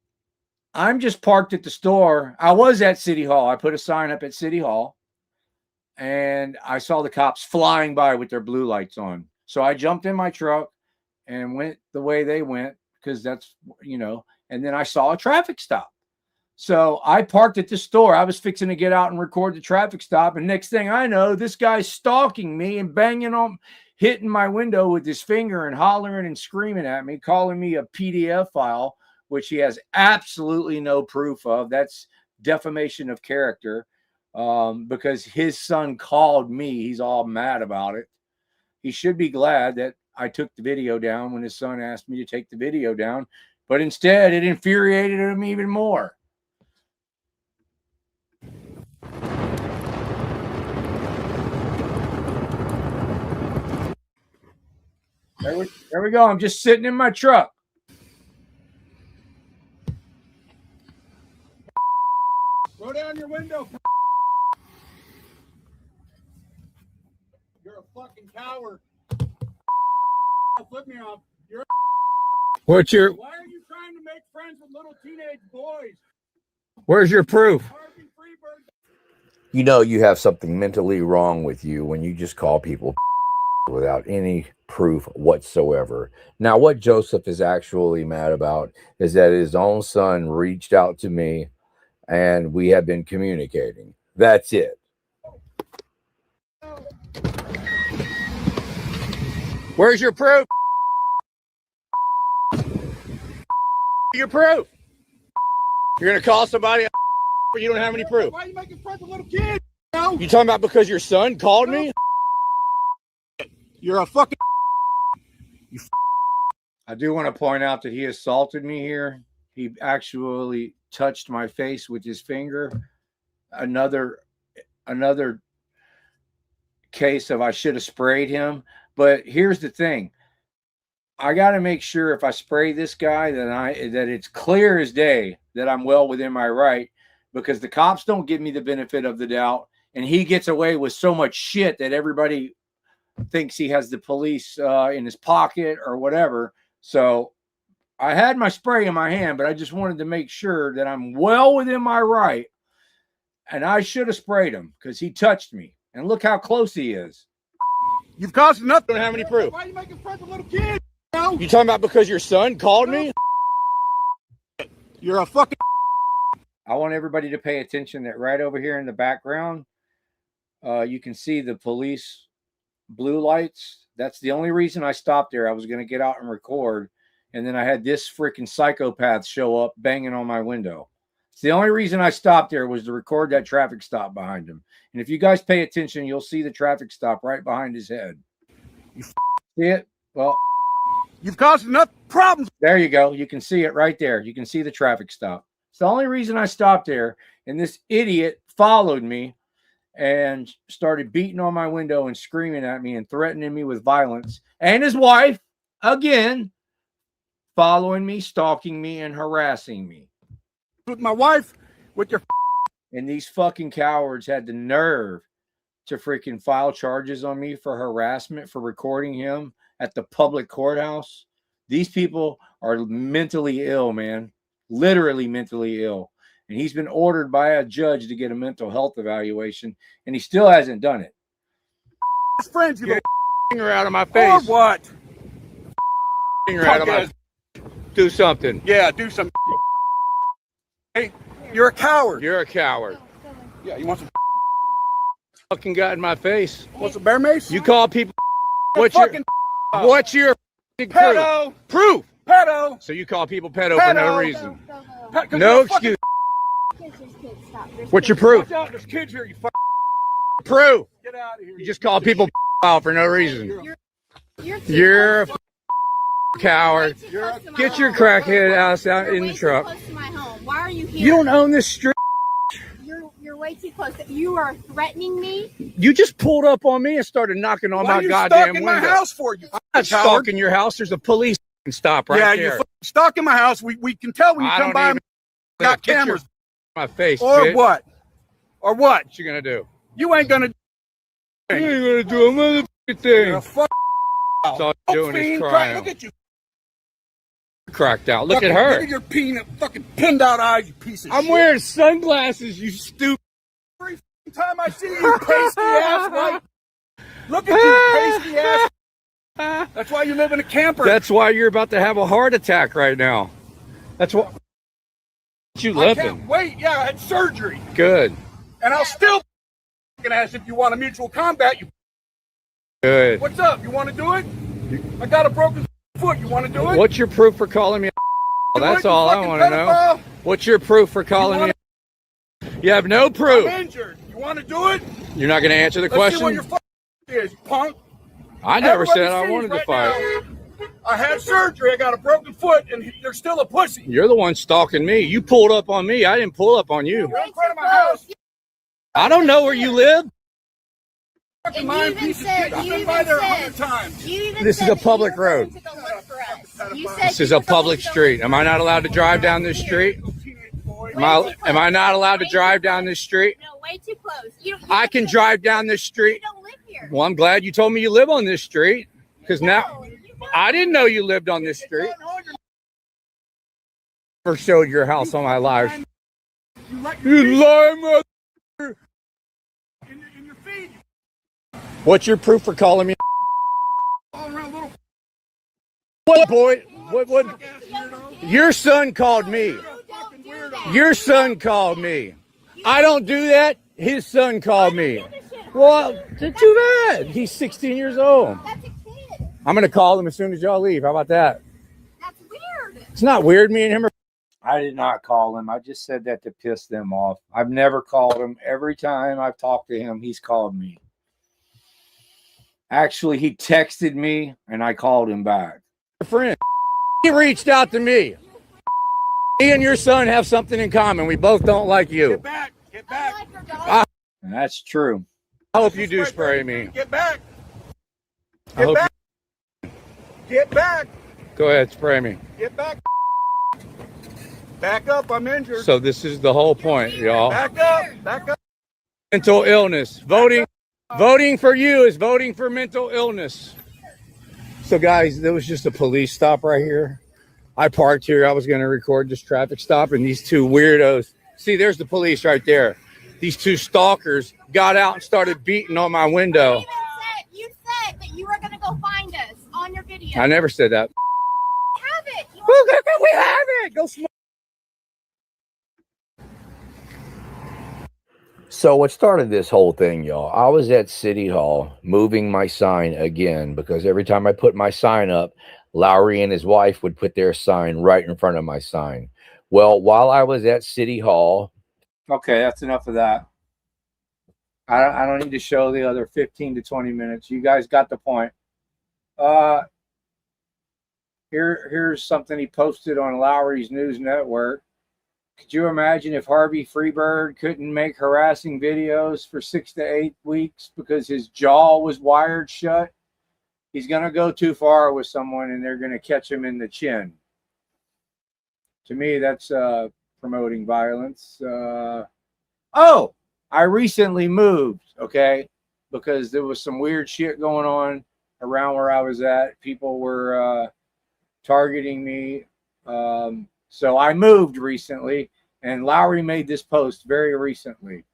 S18: I'm just parked at the store. I was at City Hall. I put a sign up at City Hall and I saw the cops flying by with their blue lights on. So I jumped in my truck and went the way they went because that's, you know, and then I saw a traffic stop. So I parked at the store. I was fixing to get out and record the traffic stop. And next thing I know, this guy's stalking me and banging on, hitting my window with his finger and hollering and screaming at me, calling me a PDF file, which he has absolutely no proof of. That's defamation of character because his son called me. He's all mad about it. He should be glad that I took the video down when his son asked me to take the video down. But instead, it infuriated him even more. There we go. I'm just sitting in my truck.
S16: Roll down your window. You're a fucking coward. Flip me off. You're
S18: What's your?
S16: Why are you trying to make friends with little teenage boys?
S18: Where's your proof?
S20: You know you have something mentally wrong with you when you just call people without any proof whatsoever. Now, what Joseph is actually mad about is that his own son reached out to me and we have been communicating. That's it.
S7: Where's your proof? Your proof. You're gonna call somebody, but you don't have any proof.
S16: Why are you making friends with little kids?
S7: You talking about because your son called me?
S16: You're a fucking.
S18: I do want to point out that he assaulted me here. He actually touched my face with his finger. Another case of I should have sprayed him. But here's the thing. I got to make sure if I spray this guy that it's clear as day that I'm well within my right, because the cops don't give me the benefit of the doubt, and he gets away with so much shit that everybody thinks he has the police in his pocket or whatever. So I had my spray in my hand, but I just wanted to make sure that I'm well within my right, and I should have sprayed him because he touched me, and look how close he is.
S16: You've caused enough.
S7: You don't have any proof.
S16: Why are you making friends with little kids?
S7: You talking about because your son called me?
S16: You're a fucking.
S18: I want everybody to pay attention that right over here in the background, you can see the police blue lights. That's the only reason I stopped there. I was going to get out and record, and then I had this freaking psychopath show up banging on my window. It's the only reason I stopped there was to record that traffic stop behind him. And if you guys pay attention, you'll see the traffic stop right behind his head. You see it? Well,
S16: you've caused enough problems.
S18: There you go. You can see it right there. You can see the traffic stop. It's the only reason I stopped there. And this idiot followed me and started beating on my window and screaming at me and threatening me with violence. And his wife, again, following me, stalking me, and harassing me.
S16: With my wife, with your.
S18: And these fucking cowards had the nerve to freaking file charges on me for harassment for recording him at the public courthouse. These people are mentally ill, man. Literally mentally ill. And he's been ordered by a judge to get a mental health evaluation, and he still hasn't done it.
S16: Friends, you
S7: get finger out of my face.
S16: Or what?
S7: Finger out of my. Do something.
S16: Yeah, do something. Hey, you're a coward.
S7: You're a coward.
S16: Yeah, you want some.
S7: Fucking got in my face.
S16: Want some bear mace?
S7: You call people. What's your
S16: pedo?
S7: Proof.
S16: Pedo.
S7: So you call people pedo for no reason. No excuse. What's your proof?
S16: Watch out, there's kids here, you fuck.
S7: Proof.
S16: Get out of here.
S7: You just call people out for no reason. You're a coward. Get your crackhead ass out in the truck.
S6: Close to my home. Why are you here?
S7: You don't own this street.
S6: You're way too close. You are threatening me.
S7: You just pulled up on me and started knocking on
S16: Why
S7: my
S16: are you
S7: goddamn
S16: stalking
S7: window.
S16: my house for you?
S7: I'm not stalking your house. There's a police stop right
S16: yeah,
S7: there.
S16: you're fucking stalking my house. We can tell when you
S7: I
S16: come
S7: don't
S16: by.
S7: even-
S16: Got
S7: Get your
S16: cameras.
S7: my face.
S16: Or
S7: bitch.
S16: what? Or what?
S7: What you gonna do?
S16: You ain't gonna.
S7: You ain't gonna do a motherfucking thing.
S16: You're a fuck.
S7: That's all you're doing is crying.
S16: Look at you.
S7: Cracked out. Look
S16: Fucking-
S7: at her.
S16: Look at your peanut fucking pinned out eyes, you piece of shit.
S7: I'm wearing sunglasses, you stupid.
S16: Every time I see you, pasty ass white. Look at you, pasty ass. That's why you live in a camper.
S7: That's why you're about to have a heart attack right now. That's what you
S16: I
S7: living.
S16: can't wait. Yeah, I had surgery.
S7: Good.
S16: And I'll still ask if you want a mutual combat. You.
S7: Good.
S16: What's up? You want to do it? I got a broken foot. You want to do it?
S7: What's your proof for calling me a That's
S16: you
S7: all I
S16: fucking
S7: want to know.
S16: pedophile?
S7: What's your proof for calling me a You have no proof.
S16: I'm injured. You want to do it?
S7: You're not going to answer the
S16: Let's see what
S7: question?
S16: your fuck is, you punk.
S7: I never
S16: Everybody
S7: said I
S16: sees
S7: wanted to
S16: right
S7: fight.
S16: now, I had surgery. I got a broken foot, and you're still a pussy.
S7: You're the one stalking me. You pulled up on me. I didn't pull up on you.
S16: You're in front of my house.
S7: I don't know where you live.
S16: Fucking
S6: And
S16: lying
S6: you even
S16: piece of
S6: said-
S16: shit. I've
S6: you
S16: been
S6: even
S16: by there
S6: said-
S16: 100 times.
S6: You even
S7: This is
S6: said
S7: a
S6: that
S7: public
S6: you were
S7: road.
S6: going to go look for us. You said
S7: This is
S6: you
S7: a
S6: were going
S7: public
S6: to go
S7: street. Am I not allowed to drive down this street? Am I not allowed to drive down this street?
S6: No, way too close. You
S7: I can drive down this street.
S6: don't live here.
S7: Well, I'm glad you told me you live on this street. Because now I didn't know you lived on this street. Never showed your house on my live. You lying mother. What's your proof for calling me? What boy? What? Your son called me. Your son called me. I don't do that. His son called me. Well, too bad. He's 16 years old. I'm going to call him as soon as y'all leave. How about that?
S6: That's weird.
S7: It's not weird. Me and him are.
S18: I did not call him. I just said that to piss them off. I've never called him. Every time I've talked to him, he's called me. Actually, he texted me and I called him back.
S7: Friend. He reached out to me. He and your son have something in common. We both don't like you.
S16: Get back. Get back.
S18: And that's true.
S7: I hope you do spray me.
S16: Get back.
S7: I hope
S16: back. Get back.
S7: Go ahead, spray me.
S16: Get back. Back up. I'm injured.
S7: So this is the whole point, y'all.
S16: Back up. Back up.
S7: Mental illness. Voting for you is voting for mental illness. So guys, there was just a police stop right here. I parked here. I was going to record this traffic stop, and these two weirdos. See, there's the police right there. These two stalkers got out and started beating on my window.
S6: You said that you were going to go find us on your video.
S7: I never said that.
S6: Have it.
S7: We have it. Go smoke.
S20: So what started this whole thing, y'all? I was at City Hall moving my sign again because every time I put my sign up, Lowry and his wife would put their sign right in front of my sign. Well, while I was at City Hall.
S18: Okay, that's enough of that. I don't need to show the other 15 to 20 minutes. You guys got the point. Here's something he posted on Lowry's News Network. Could you imagine if Harvey Freebird couldn't make harassing videos for 6 to 8 weeks because his jaw was wired shut? He's going to go too far with someone and they're going to catch him in the chin. To me, that's promoting violence. Oh, I recently moved, okay, because there was some weird shit going on around where I was at. People were targeting me. So I moved recently, and Lowry made this post very recently.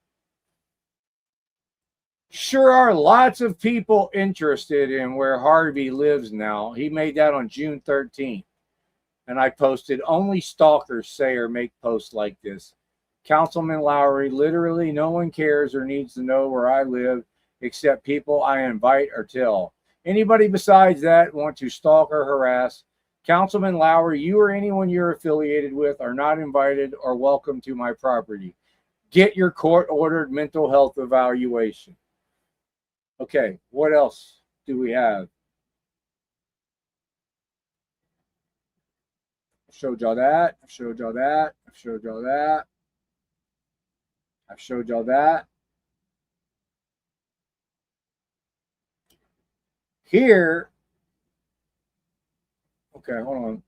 S18: Sure are lots of people interested in where Harvey lives now. He made that on June 13th. And I posted, only stalkers say or make posts like this. Councilman Lowry, literally no one cares or needs to know where I live except people I invite or tell. Anybody besides that want to stalk or harass, Councilman Lowry, you or anyone you're affiliated with are not invited or welcome to my property. Get your court-ordered mental health evaluation. Okay, what else do we have? I've showed y'all that. I've showed y'all that. I've showed y'all that. I've showed y'all that. Here, okay, hold on.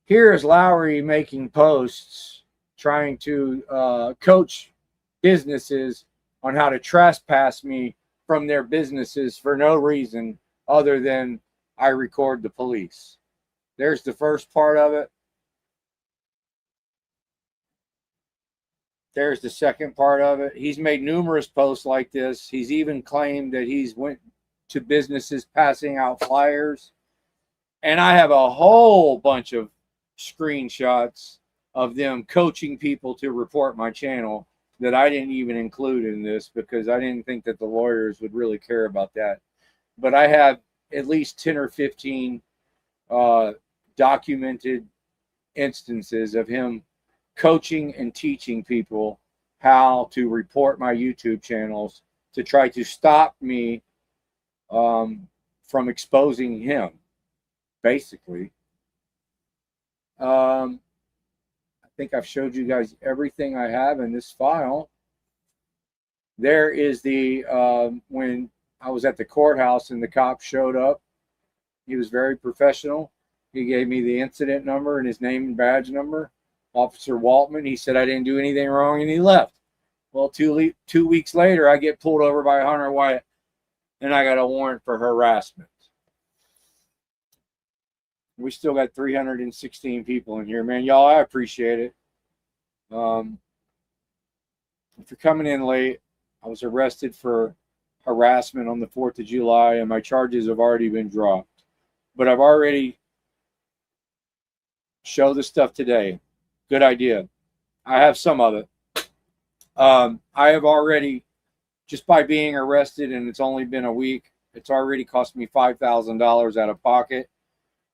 S18: Here is Lowry making posts trying to coach businesses on how to trespass me from their businesses for no reason other than I record the police. There's the first part of it. There's the second part of it. He's made numerous posts like this. He's even claimed that he's went to businesses passing out flyers. And I have a whole bunch of screenshots of them coaching people to report my channel that I didn't even include in this because I didn't think that the lawyers would really care about that. But I have at least 10 or 15 documented instances of him coaching and teaching people how to report my YouTube channels to try to stop me from exposing him, basically. I think I've showed you guys everything I have in this file. There is the, when I was at the courthouse and the cop showed up, he was very professional. He gave me the incident number and his name and badge number. Officer Waltman, he said I didn't do anything wrong and he left. Well, 2 weeks later, I get pulled over by Hunter Wyatt and I got a warrant for harassment. We still got 316 people in here, man. Y'all, I appreciate it. If you're coming in late, I was arrested for harassment on the 4th of July and my charges have already been dropped. But I've already showed the stuff today. Good idea. I have some of it. I have already, just by being arrested, and it's only been a week, it's already cost me $5,000 out of pocket.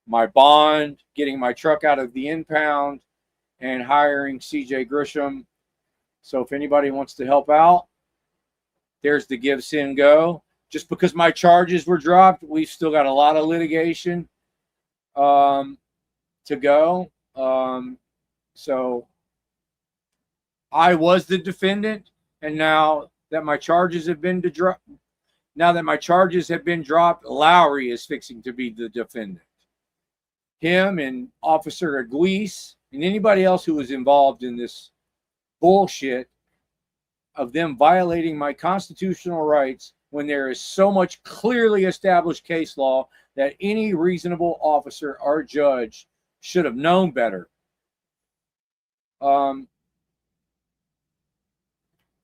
S18: My bond, getting my truck out of the impound, and hiring CJ Grisham. So if anybody wants to help out, there's the give, send, go. Just because my charges were dropped, we've still got a lot of litigation to go. So I was the defendant, and now that my charges have been dropped, Lowry is fixing to be the defendant. Him and Officer Aguis and anybody else who was involved in this bullshit of them violating my constitutional rights when there is so much clearly established case law that any reasonable officer or judge should have known better.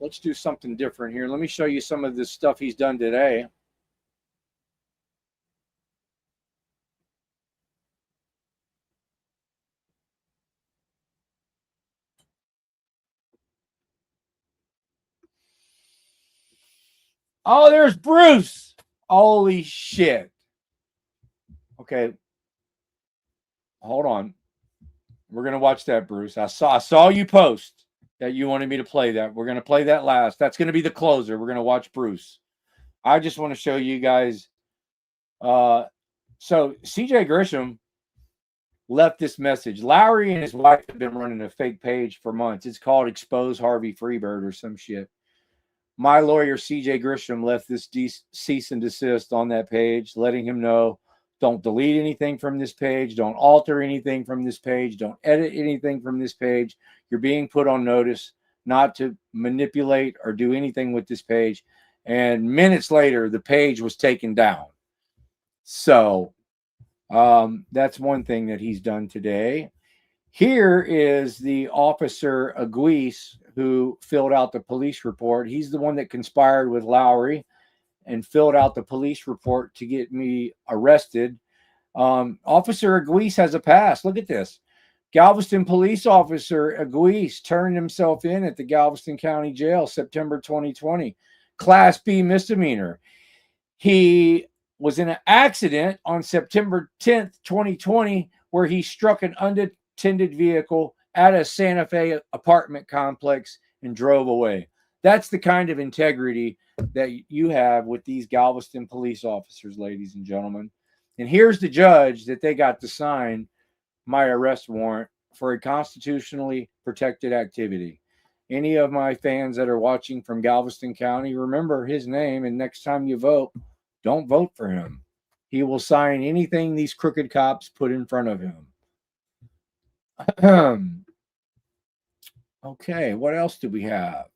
S18: Let's do something different here. Let me show you some of the stuff he's done today. Oh, there's Bruce. Holy shit. Okay. Hold on. We're going to watch that, Bruce. I saw you post that you wanted me to play that. We're going to play that last. That's going to be the closer. We're going to watch Bruce. I just want to show you guys. So CJ Grisham left this message. Lowry and his wife have been running a fake page for months. It's called Expose Harvey Freebird or some shit. My lawyer, CJ Grisham, left this cease and desist on that page, letting him know, don't delete anything from this page. Don't alter anything from this page. Don't edit anything from this page. You're being put on notice not to manipulate or do anything with this page. And minutes later, the page was taken down. So that's one thing that he's done today. Here is the officer Aguis who filled out the police report. He's the one that conspired with Lowry and filled out the police report to get me arrested. Officer Aguis has a past. Look at this. Galveston police officer Aguis turned himself in at the Galveston County Jail, September 2020. Class B misdemeanor. He was in an accident on September 10th, 2020, where he struck an unattended vehicle at a Santa Fe apartment complex and drove away. That's the kind of integrity that you have with these Galveston police officers, ladies and gentlemen. And here's the judge that they got to sign my arrest warrant for a constitutionally protected activity. Any of my fans that are watching from Galveston County, remember his name, and next time you vote, don't vote for him. He will sign anything these crooked cops put in front of him. Okay, what else do we have?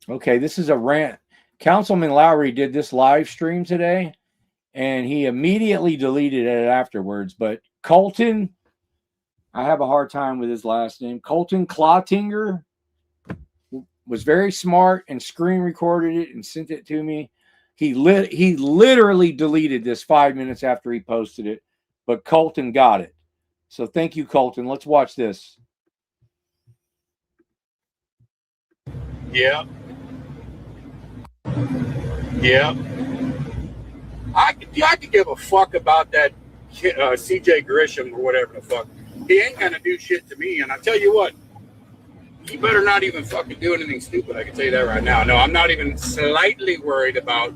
S18: Okay, this is a rant. Councilman Lowry did this live stream today, and he immediately deleted it afterwards. But Colton, I have a hard time with his last name. Colton Clotinger was very smart and screen recorded it and sent it to me. He literally deleted this 5 minutes after he posted it, but Colton got it. So thank you, Colton. Let's watch this.
S21: Yeah. Yeah. I could give a fuck about that CJ Grisham or whatever the fuck. He ain't gonna do shit to me. And I tell you what, he better not even fucking do anything stupid. I can tell you that right now. No, I'm not even slightly worried about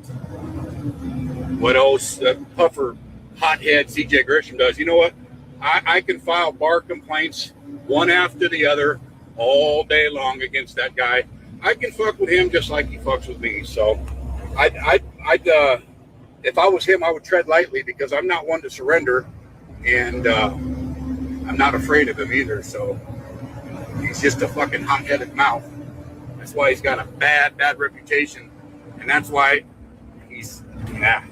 S21: what old puffer hothead CJ Grisham does. You know what? I can file bar complaints one after the other all day long against that guy. I can fuck with him just like he fucks with me. So I'd if I was him, I would tread lightly because I'm not one to surrender, and I'm not afraid of him either. So he's just a fucking hot-headed mouth. That's why he's got a bad reputation, and that's why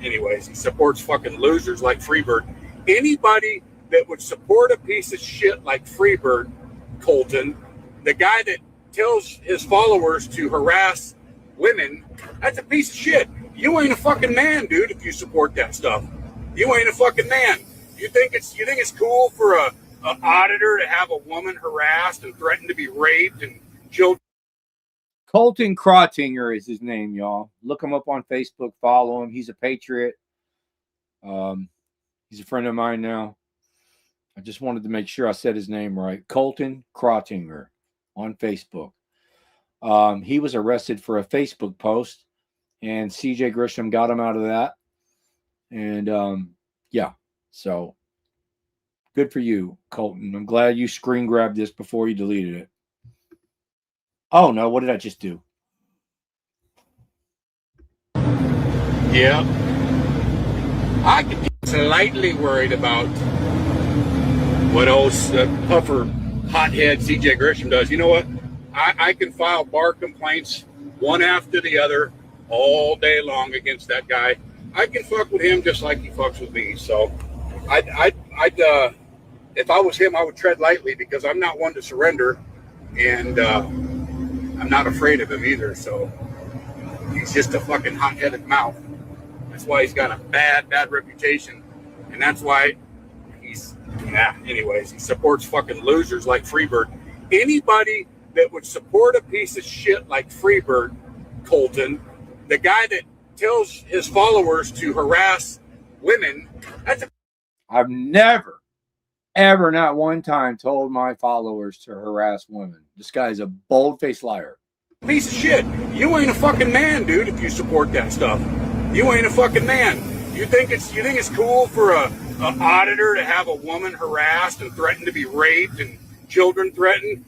S21: anyways, he supports fucking losers like Freebird. Anybody that would support a piece of shit like Freebird, Colton, the guy that tells his followers to harass women, that's a piece of shit. You ain't a fucking man, dude, if you support that stuff. You ain't a fucking man. You think it's cool for an auditor to have a woman harassed and threatened to be raped and children?
S18: Colton Crotinger is his name, y'all. Look him up on Facebook. Follow him. He's a patriot. He's a friend of mine now. I just wanted to make sure I said his name right. Colton Crotinger on Facebook. He was arrested for a Facebook post, and CJ Grisham got him out of that. And yeah, so good for you, Colton. I'm glad you screen grabbed this before you deleted it. Oh no, what did I just do?
S21: Yeah. I could be slightly worried about what old puffer hothead CJ Grisham does. You know what? I can file bar complaints one after the other all day long against that guy. I can fuck with him just like he fucks with me. So I'd if I was him, I would tread lightly because I'm not one to surrender, and I'm not afraid of him either. So he's just a fucking hot-headed mouth. That's why he's got a bad reputation, and that's why anyways, he supports fucking losers like Freebird. Anybody that would support a piece of shit like Freebird, Colton, the guy that tells his followers to harass women,
S18: I've never, ever, not one time told my followers to harass women. This guy's a bold-faced liar.
S21: Piece of shit. You ain't a fucking man, dude, if you support that stuff. You ain't a fucking man. You think it's cool for an auditor to have a woman harassed and threatened to be raped and children threatened?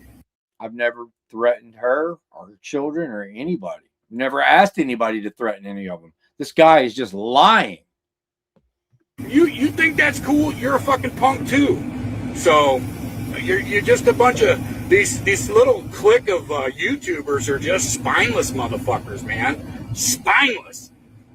S18: I've never threatened her or her children or anybody. Never asked anybody to threaten any of them. This guy is just lying.
S21: You think that's cool? You're a fucking punk too. So you're just a bunch of these little clique of YouTubers are just spineless motherfuckers, man. Spineless.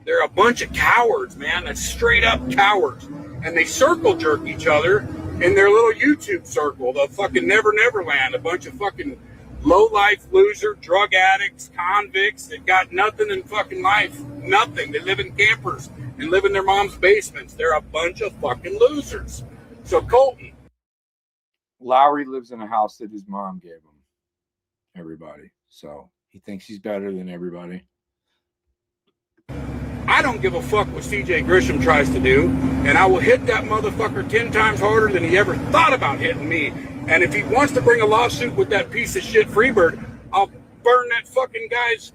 S21: They're a bunch of cowards, man. That's straight up cowards. And they circle jerk each other in their little YouTube circle, the fucking Neverland, a bunch of fucking low-life loser, drug addicts, convicts that got nothing in fucking life. Nothing. They live in campers and live in their mom's basements. They're a bunch of fucking losers. So Colton.
S18: Lowry lives in a house that his mom gave him. Everybody. So he thinks he's better than everybody.
S21: I I don't give a fuck what CJ Grisham tries to do, and I will hit that motherfucker 10 times harder than he ever thought about hitting me. And if he wants to bring a lawsuit with that piece of shit Freebird, I'll burn that fucking guy's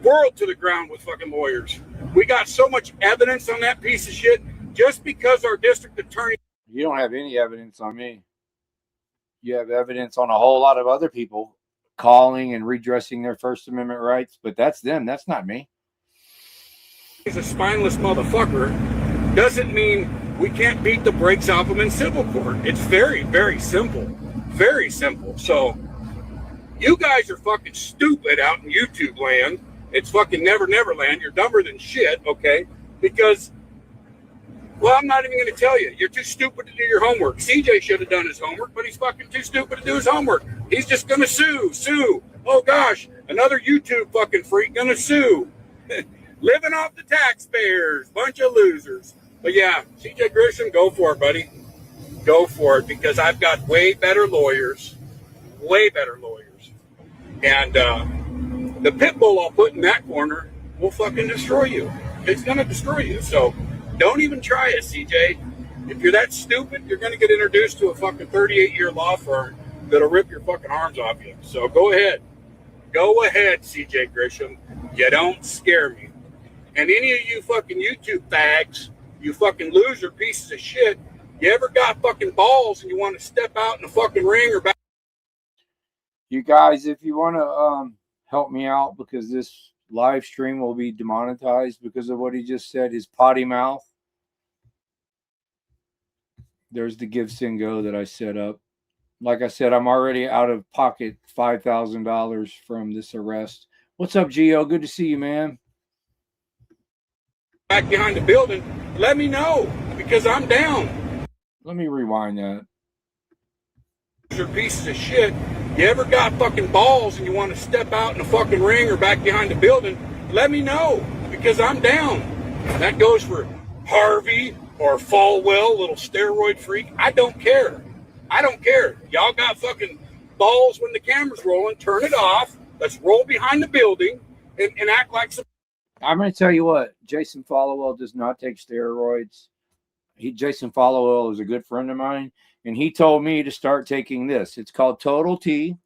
S21: world to the ground with fucking lawyers. We got so much evidence on that piece of shit just because our district attorney.
S18: You don't have any evidence on me. You have evidence on a whole lot of other people calling and redressing their First Amendment rights, but that's them. That's not me.
S21: He's a spineless motherfucker. Doesn't mean we can't beat the brakes off him in civil court. It's very, very simple. Very simple. So you guys are fucking stupid out in YouTube land. It's fucking never land. You're dumber than shit, okay? Because, well, I'm not even going to tell you. You're too stupid to do your homework. CJ should have done his homework, but he's fucking too stupid to do his homework. He's just going to sue. Oh, gosh, another YouTube fucking freak going to sue. Living off the taxpayers. Bunch of losers. But, yeah, CJ Grisham, go for it, buddy. Go for it, because I've got way better lawyers. Way better lawyers. And the pit bull I'll put in that corner will fucking destroy you. It's going to destroy you. So don't even try it, CJ. If you're that stupid, you're going to get introduced to a fucking 38-year law firm that'll rip your fucking arms off you. So go ahead. Go ahead, CJ Grisham. You don't scare me. And any of you fucking YouTube fags, you fucking loser pieces of shit, you ever got fucking balls and you want to step out in the fucking ring or back?
S18: You guys, if you want to help me out, because this live stream will be demonetized because of what he just said, his potty mouth. There's the Give, Send, Go that I set up. Like I said, I'm already out of pocket $5,000 from this arrest. What's up, Gio? Good to see you, man.
S21: Back behind the building, let me know, because I'm down.
S18: Let me rewind that.
S21: You're pieces of shit. You ever got fucking balls and you want to step out in the fucking ring or back behind the building, let me know, because I'm down. That goes for Harvey or Falwell, little steroid freak. I don't care. I don't care. Y'all got fucking balls when the camera's rolling. Turn it off. Let's roll behind the building and act like some.
S18: I'm going to tell you what, Jason Falwell does not take steroids. Jason Falwell is a good friend of mine, and he told me to start taking this. It's called Total T.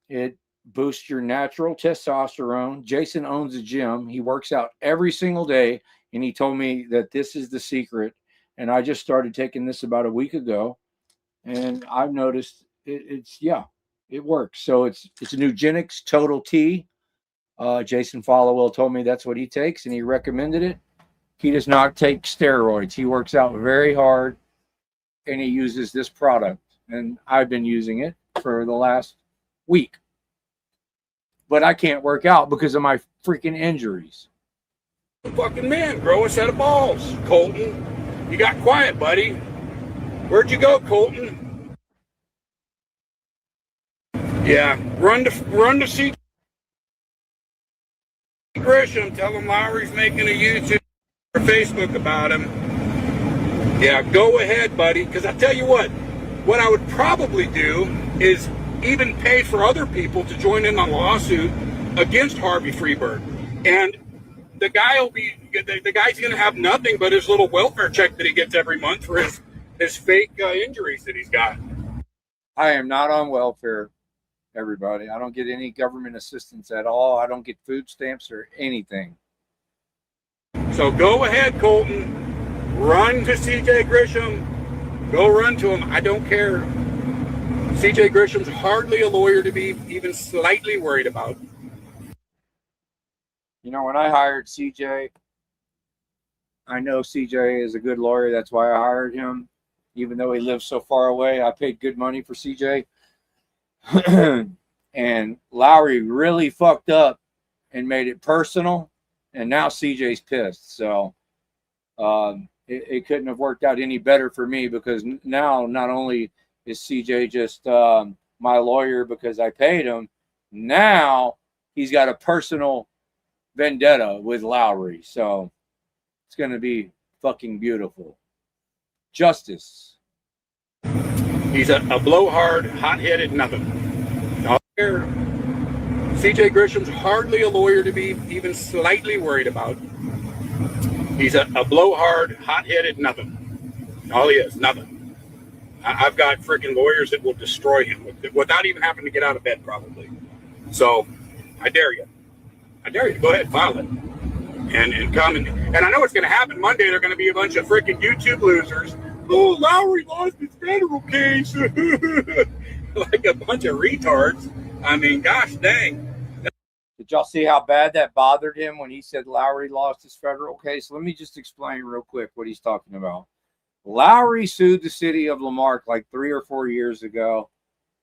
S18: It boosts your natural testosterone. Jason owns a gym. He works out every single day, and he told me that this is the secret. And I just started taking this about a week ago, and I've noticed it works. So it's a Nugenix Total T. Jason Falwell told me that's what he takes, and he recommended it. He does not take steroids. He works out very hard, and he uses this product. And I've been using it for the last week. But I can't work out because of my freaking injuries.
S21: Fucking man, grow a set of balls. Colton, you got quiet, buddy. Where'd you go, Colton? Yeah, run to see Grisham. Tell him Lowry's making a YouTube or Facebook about him. Yeah, go ahead, buddy. Because I tell you what I would probably do is even pay for other people to join in on a lawsuit against Harvey Freebird. And the guy's going to have nothing but his little welfare check that he gets every month for his fake injuries that he's got.
S18: I am not on welfare, everybody. I don't get any government assistance at all. I don't get food stamps or anything.
S21: So go ahead, Colton. Run to CJ Grisham. Go run to him. I don't care. CJ Grisham's hardly a lawyer to be even slightly worried about.
S18: You know, when I hired CJ, I know CJ is a good lawyer. That's why I hired him. Even though he lives so far away, I paid good money for CJ. And Lowry really fucked up and made it personal. And now CJ's pissed. So it couldn't have worked out any better for me, because now not only is CJ just my lawyer because I paid him, now he's got a personal vendetta with Lowry. So it's going to be fucking beautiful. Justice.
S21: He's a blowhard, hot-headed nothing. CJ Grisham's hardly a lawyer to be even slightly worried about. He's a blowhard, hot-headed nothing. All he is, nothing. I've got freaking lawyers that will destroy him without even having to get out of bed, probably. So, I dare you. I dare you to go ahead and file it. And come and I know what's going to happen Monday. They're going to be a bunch of freaking YouTube losers. Oh, Lowry lost his federal case. Like a bunch of retards. I mean, gosh dang.
S1: Did y'all see how bad that bothered him when he said Lowry lost his federal case? Let me just explain real quick what he's talking about. Lowry sued the city of Lamarck like 3 or 4 years ago.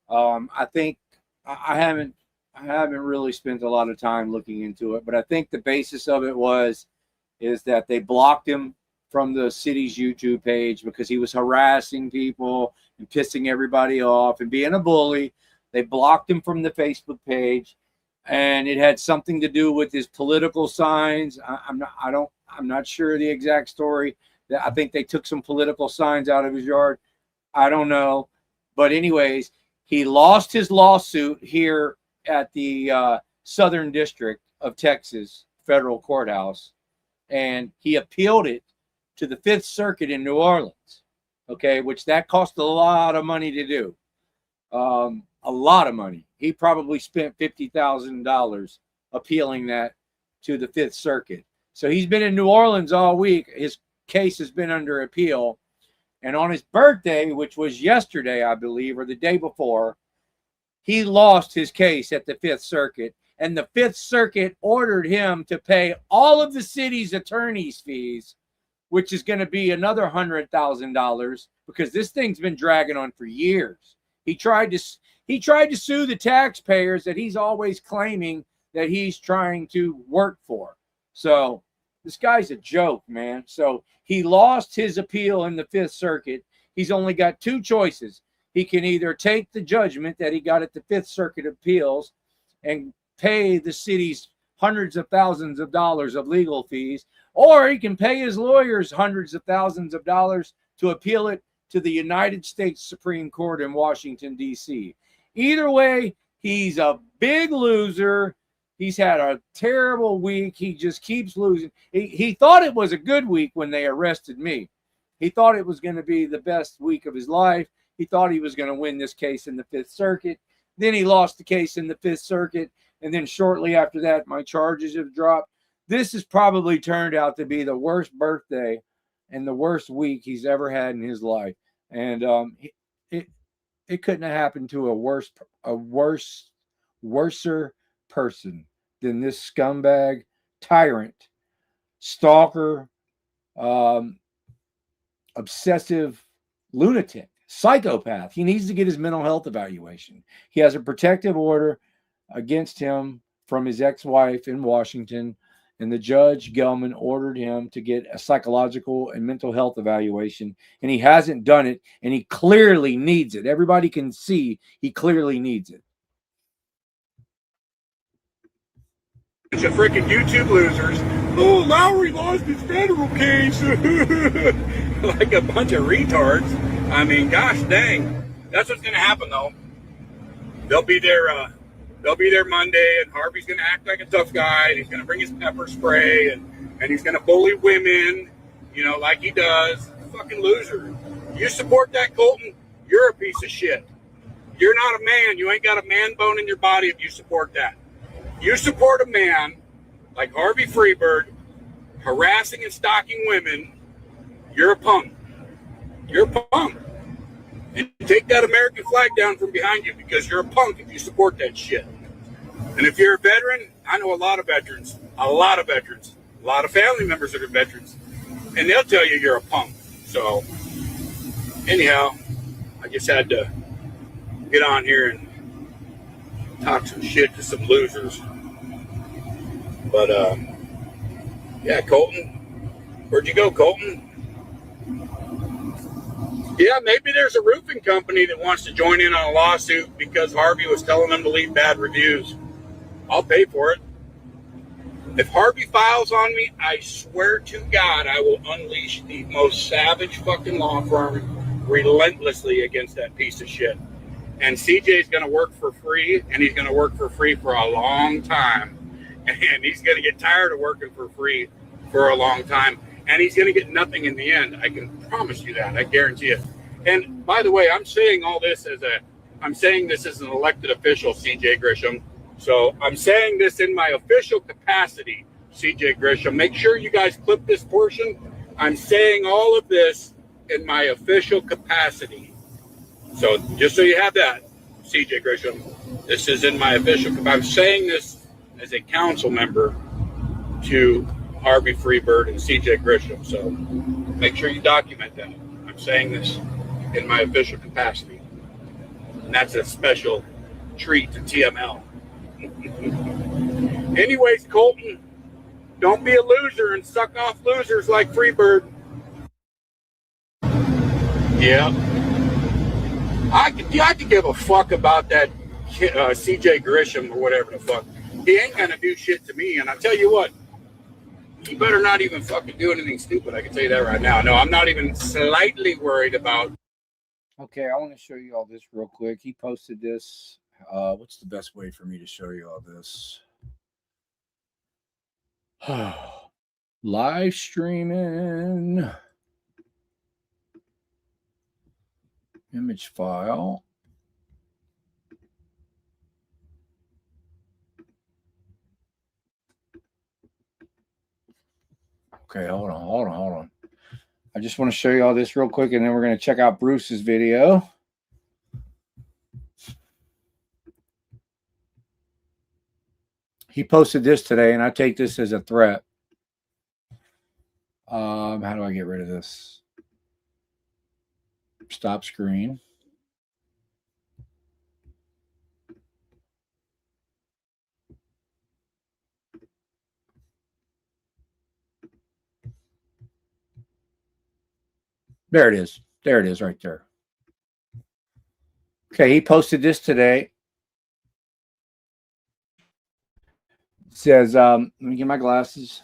S1: I think I haven't really spent a lot of time looking into it, but I think the basis of it is that they blocked him from the city's YouTube page because he was harassing people and pissing everybody off and being a bully. They blocked him from the Facebook page, and it had something to do with his political signs. I'm not sure the exact story. I think they took some political signs out of his yard. I don't know, but anyways, he lost his lawsuit here at the Southern District of Texas Federal Courthouse, and he appealed it to the Fifth Circuit in New Orleans, okay, which that cost a lot of money to do, a lot of money. He probably spent $50,000 appealing that to the Fifth Circuit. So he's been in New Orleans all week. His case has been under appeal, and on his birthday, which was yesterday, I believe, or the day before, he lost his case at the Fifth Circuit, and the Fifth Circuit ordered him to pay all of the city's attorney's fees, which is going to be another $100,000 because this thing's been dragging on for years. He tried to sue the taxpayers that he's always claiming that he's trying to work for. So this guy's a joke, man. So he lost his appeal in the Fifth Circuit. He's only got two choices. He can either take the judgment that he got at the Fifth Circuit Appeals and pay the city's hundreds of thousands of dollars of legal fees, or he can pay his lawyers hundreds of thousands of dollars to appeal it to the United States Supreme Court in Washington, D.C. Either way, he's a big loser. He's had a terrible week. He just keeps losing. He thought it was a good week when they arrested me. He thought it was going to be the best week of his life. He thought he was going to win this case in the Fifth Circuit. Then he lost the case in the Fifth Circuit. And then shortly after that, my charges have dropped. This has probably turned out to be the worst birthday and the worst week he's ever had in his life. And it couldn't have happened to a worser person than this scumbag, tyrant, stalker, obsessive lunatic, psychopath. He needs to get his mental health evaluation. He has a protective order against him from his ex-wife in Washington, and the judge, Gelman, ordered him to get a psychological and mental health evaluation, and he hasn't done it, and he clearly needs it. Everybody can see he clearly needs it.
S21: Bunch of freaking YouTube losers. Oh, Lowry lost his federal case. Like a bunch of retards. I mean, gosh dang. That's what's going to happen, though. They'll be there Monday, and Harvey's going to act like a tough guy, and he's going to bring his pepper spray, and he's going to bully women, like he does. Fucking loser. You support that, Colton? You're a piece of shit. You're not a man. You ain't got a man bone in your body if you support that. You support a man like Harvey Freebird harassing and stalking women, you're a punk. You're a punk. And take that American flag down from behind you because you're a punk if you support that shit. And if you're a veteran, I know a lot of veterans, a lot of family members that are veterans, and they'll tell you you're a punk. So, anyhow, I just had to get on here and talk some shit to some losers. But, yeah, Colton. Where'd you go, Colton? Yeah, maybe there's a roofing company that wants to join in on a lawsuit because Harvey was telling them to leave bad reviews. I'll pay for it. If Harvey files on me, I swear to God, I will unleash the most savage fucking law firm relentlessly against that piece of shit. And CJ's going to work for free, and he's going to work for free for a long time. And he's going to get tired of working for free for a long time. And he's going to get nothing in the end. I can promise you that. I guarantee it. And by the way, I'm saying this as an elected official, CJ Grisham. So I'm saying this in my official capacity, CJ Grisham. Make sure you guys clip this portion. I'm saying all of this in my official capacity. So just so you have that, CJ Grisham, this is in my official capacity. I'm saying this as a council member to Harvey Freebird and CJ Grisham. So make sure you document that. I'm saying this in my official capacity. And that's a special treat to TML. Anyways, Colton, don't be a loser and suck off losers like Freebird. Yeah. I could give a fuck about that CJ Grisham or whatever the fuck. He ain't gonna do shit to me. And I tell you what, he better not even fucking do anything stupid. I can tell you that right now. No, I'm not even slightly worried about.
S18: Okay, I want to show you all this real quick. He posted this. What's the best way for me to show you all this? Live streaming. Image file. Okay, hold on. I just want to show you all this real quick, and then we're going to check out Bruce's video. He posted this today, and I take this as a threat. How do I get rid of this? Stop screen. There it is. There it is right there. Okay, he posted this today. It says, let me get my glasses.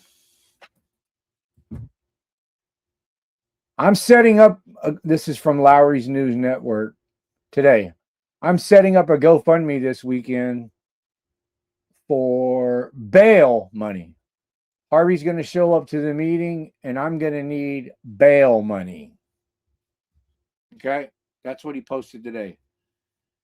S18: I'm setting up, this is from Lowry's News Network today. I'm setting up a GoFundMe this weekend for bail money. Harvey's going to show up to the meeting, and I'm going to need bail money. Okay, that's what he posted today.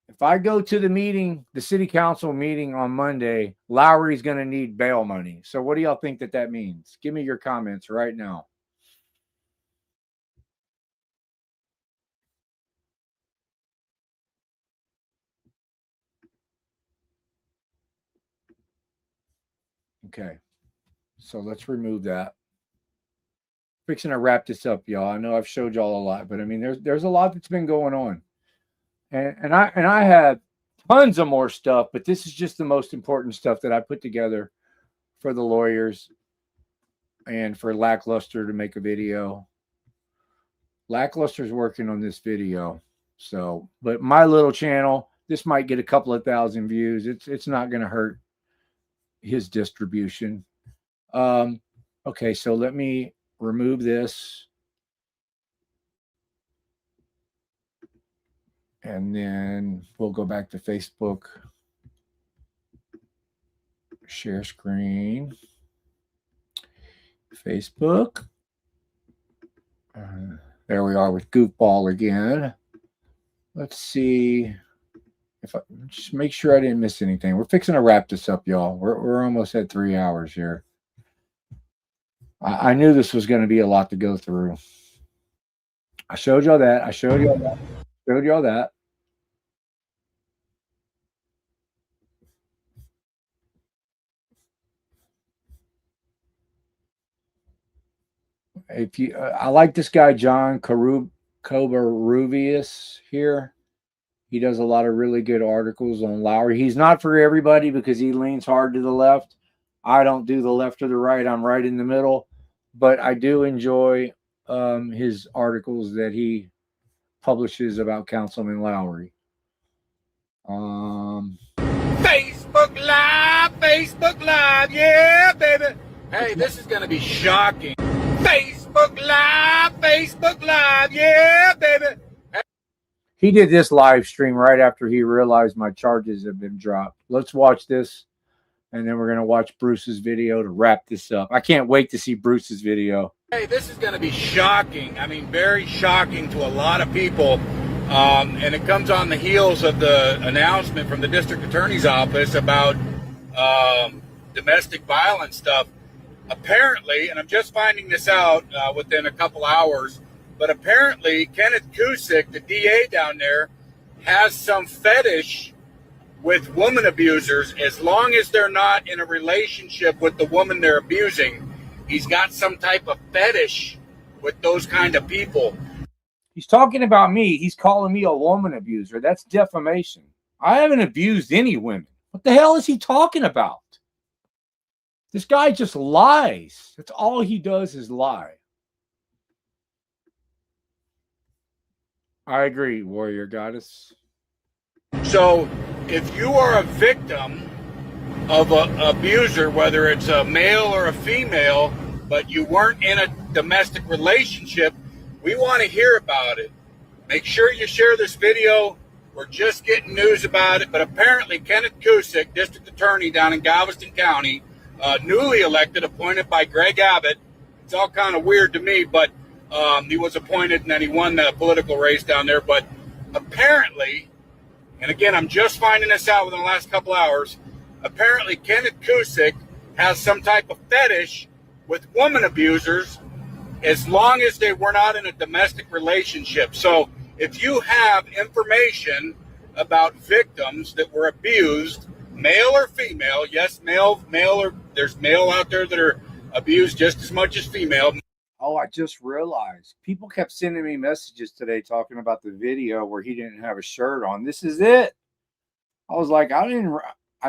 S18: If I go to the meeting, the city council meeting on Monday, Lowry's going to need bail money. So what do y'all think that means? Give me your comments right now. Okay, so let's remove that. Fixing to wrap this up, y'all. I know I've showed y'all a lot, but I mean, there's a lot that's been going on, and I have tons of more stuff, but this is just the most important stuff that I put together for the lawyers and for Lackluster to make a video. Lackluster's working on this video, so but my little channel, this might get a couple of thousand views. It's not going to hurt his distribution. Okay, so let me remove this, and then we'll go back to Facebook. Share screen. Facebook. There we are with Goofball again. Let's see if I just make sure I didn't miss anything. We're fixing to wrap this up, y'all. We're almost at 3 hours here. I knew this was going to be a lot to go through. I showed y'all that. I showed y'all that. Showed y'all that. If you, I like this guy John Covarrubias here. He does a lot of really good articles on Lowry. He's not for everybody because he leans hard to the left. I don't do the left or the right. I'm right in the middle. But I do enjoy his articles that he publishes about Councilman Lowry.
S21: Facebook Live, yeah, baby. Hey, this is going to be shocking. Facebook Live, yeah, baby.
S18: He did this live stream right after he realized my charges have been dropped. Let's watch this, and then we're going to watch Bruce's video to wrap this up. I can't wait to see Bruce's video.
S21: Hey, this is going to be shocking. I mean, very shocking to a lot of people. And it comes on the heels of the announcement from the district attorney's office about domestic violence stuff. Apparently, and I'm just finding this out within a couple hours, but apparently Kenneth Cusick, the DA down there, has some fetish with woman abusers as long as they're not in a relationship with the woman they're abusing. He's got some type of fetish with those kind of people.
S18: He's talking about me. He's calling me a woman abuser. That's defamation. I haven't abused any women. What the hell is he talking about? This guy just lies. That's all he does is lie. I agree, warrior goddess.
S21: So if you are a victim of an abuser, whether it's a male or a female, but you weren't in a domestic relationship, we want to hear about it. Make sure you share this video. We're just getting news about it, but apparently Kenneth Cusick, district attorney down in Galveston County, newly elected, appointed by Greg Abbott. It's all kind of weird to me, but he was appointed and then he won the political race down there. But apparently, and again, I'm just finding this out within the last couple hours, apparently Kenneth Cusick has some type of fetish with woman abusers as long as they were not in a domestic relationship. So if you have information about victims that were abused, male or female, yes, male, or there's male out there that are abused just as much as female.
S18: Oh, I just realized people kept sending me messages today talking about the video where he didn't have a shirt on. This is it. I was like, I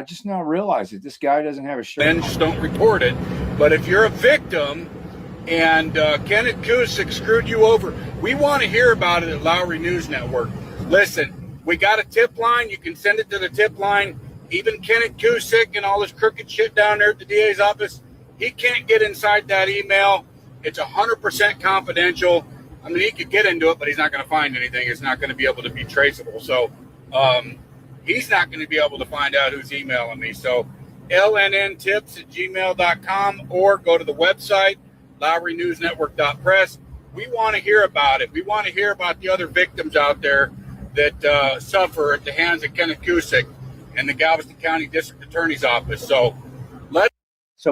S18: just now realized it. This guy doesn't have a shirt on.
S21: Then just don't report it. But if you're a victim and Kenneth Cusick screwed you over, we want to hear about it at Lowry News Network. Listen, we got a tip line. You can send it to the tip line. Even Kenneth Cusick and all this crooked shit down there at the DA's office, he can't get inside that email. It's 100% confidential. I mean, he could get into it, but he's not going to find anything. It's not going to be able to be traceable. So he's not going to be able to find out who's emailing me. So lnntips@gmail.com or go to the website, LowryNewsNetwork.press. We want to hear about it. We want to hear about the other victims out there that suffer at the hands of Kenneth Cusick and the Galveston County District Attorney's Office. So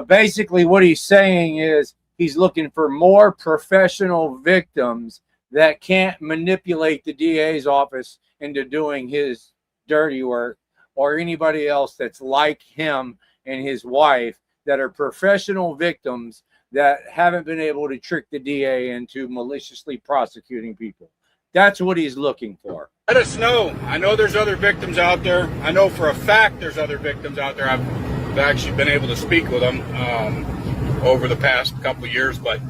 S18: basically what he's saying is he's looking for more professional victims that can't manipulate the DA's office into doing his dirty work, or anybody else that's like him and his wife that are professional victims that haven't been able to trick the DA into maliciously prosecuting people. That's what he's looking for.
S21: let us know. I know there's other victims out there. I know for a fact there's other victims out there. I've actually been able to speak with them over the past couple of years, but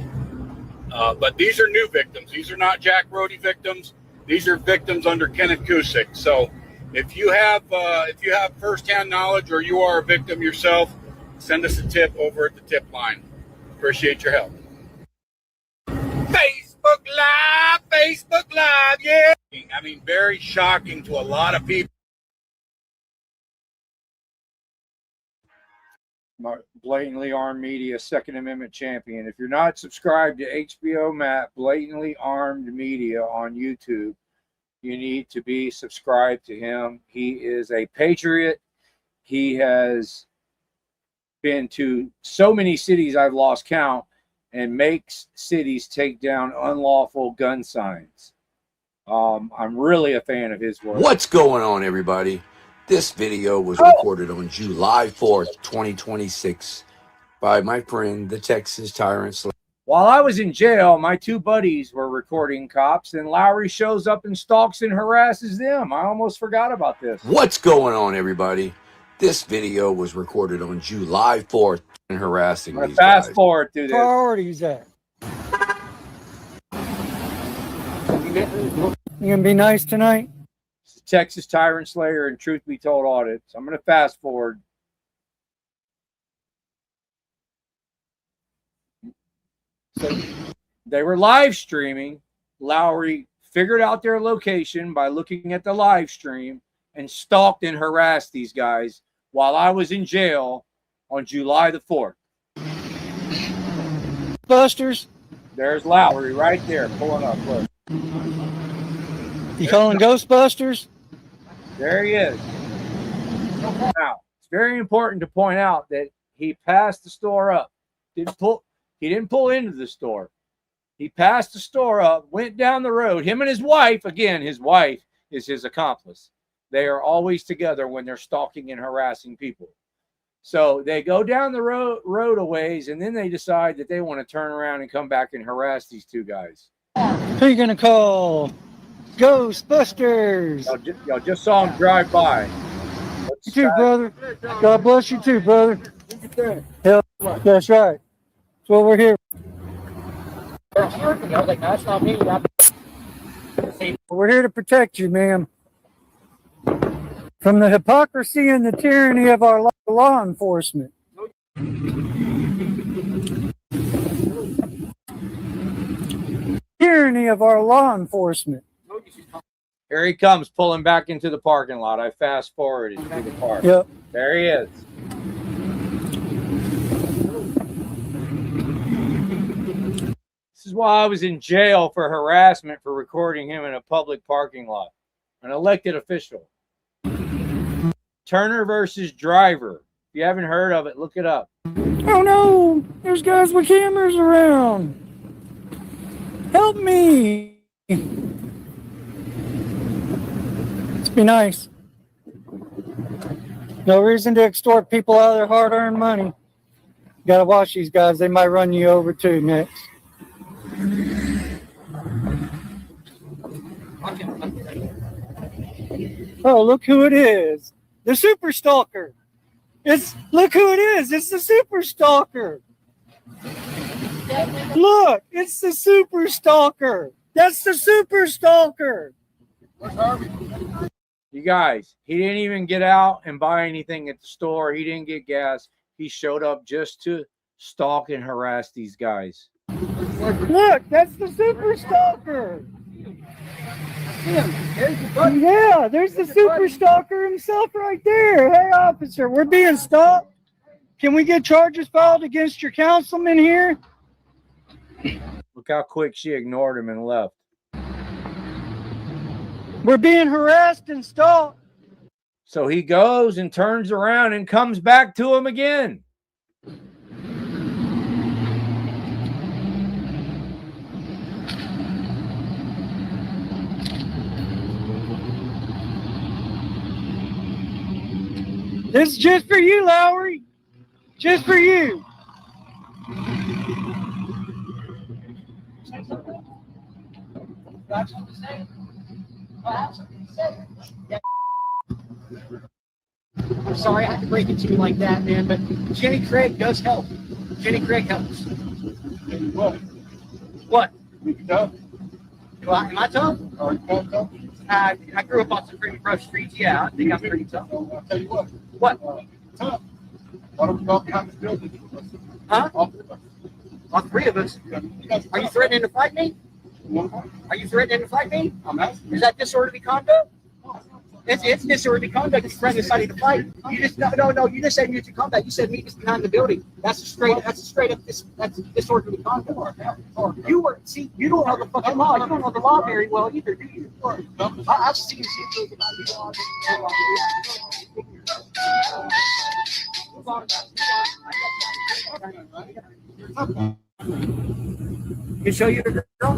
S21: these are new victims. These are not Jack Brody victims. These are victims under Kenneth Cusick. So if you have firsthand knowledge or you are a victim yourself, send us a tip over at the tip line. Appreciate your help. Facebook Live, yeah. I mean, very shocking to a lot of people.
S18: Blatantly Armed Media, Second Amendment champion. If you're not subscribed to HBO Matt, Blatantly Armed Media on YouTube, you need to be subscribed to him. He is a patriot. He has been to so many cities I've lost count and makes cities take down unlawful gun signs. I'm really a fan of his work.
S20: What's going on, everybody? This video was recorded on July 4th, 2026 by my friend, the Texas Tyrant Slayer.
S18: While I was in jail, my two buddies were recording cops, and Lowry shows up and stalks and harasses them. I almost forgot about this.
S20: What's going on, everybody? This video was recorded on July 4th and harassing these guys.
S18: Fast forward through this.
S3: Priorities at. You gonna be nice tonight?
S18: It's the Texas Tyrant Slayer and Truth Be Told audits. I'm going to fast forward. So they were live streaming. Lowry
S1: figured out their location by looking at the live stream and stalked and harassed these guys while I was in jail on July the 4th.
S3: Busters.
S1: There's Lowry right there pulling up. Look.
S3: You calling Ghostbusters?
S1: There he is. Now, it's very important to point out that he passed the store up. He didn't pull into the store. He passed the store up, went down the road. Him and his wife, again, his wife is his accomplice. They are always together when they're stalking and harassing people. So they go down the road a ways, and then they decide that they want to turn around and come back and harass these two guys.
S3: Who are you going to call? Ghostbusters.
S1: Y'all just saw him drive by.
S3: You too, brother. God bless you too, brother. Hell, that's right. That's what we're here.
S4: I was like, that's not me.
S3: We're here to protect you, ma'am. From the hypocrisy and the tyranny of our law enforcement. Tyranny of our law enforcement.
S1: Here he comes, pulling back into the parking lot. I fast forwarded to the park.
S3: Yep.
S1: There he is. This is why I was in jail for harassment for recording him in a public parking lot. An elected official. Turner versus Driver. If you haven't heard of it, look it up.
S3: Oh no! There's guys with cameras around. Help me! Let's be nice. No reason to extort people out of their hard-earned money. Gotta watch these guys. They might run you over too next. Oh, look who it is. The Super Stalker. Look who it is. It's the Super Stalker. Look, it's the Super Stalker. That's the Super Stalker.
S1: You guys, he didn't even get out and buy anything at the store. He didn't get gas. He showed up just to stalk and harass these guys.
S3: Look, that's the Super Stalker. Yeah, there's the Super Stalker himself right there. Hey, officer, we're being stopped. Can we get charges filed against your councilman here?
S1: Look how quick she ignored him and left.
S3: We're being harassed and stalked.
S1: So he goes and turns around and comes back to him again.
S3: This is just for you, Lowry. Just for you.
S4: I'm sorry I have to break it to you like that, man, but Jenny Craig does help. Jenny Craig helps. What? Am I tough? I grew up on some pretty rough streets. Yeah, I think I'm pretty tough.
S16: I'll tell you what.
S4: What?
S16: Tough. Why don't we go behind this building?
S4: Huh? All three of us? Are you threatening to fight me? Are you threatening to fight me? Is that disorderly conduct? It's disorderly conduct. It's threatening somebody to fight. You just no. You just said mutual combat. You said meet us behind the building. That's straight up disorderly conduct. You don't know the fucking law. You don't know the law very well either, do you? I've seen you. Can show you the girl.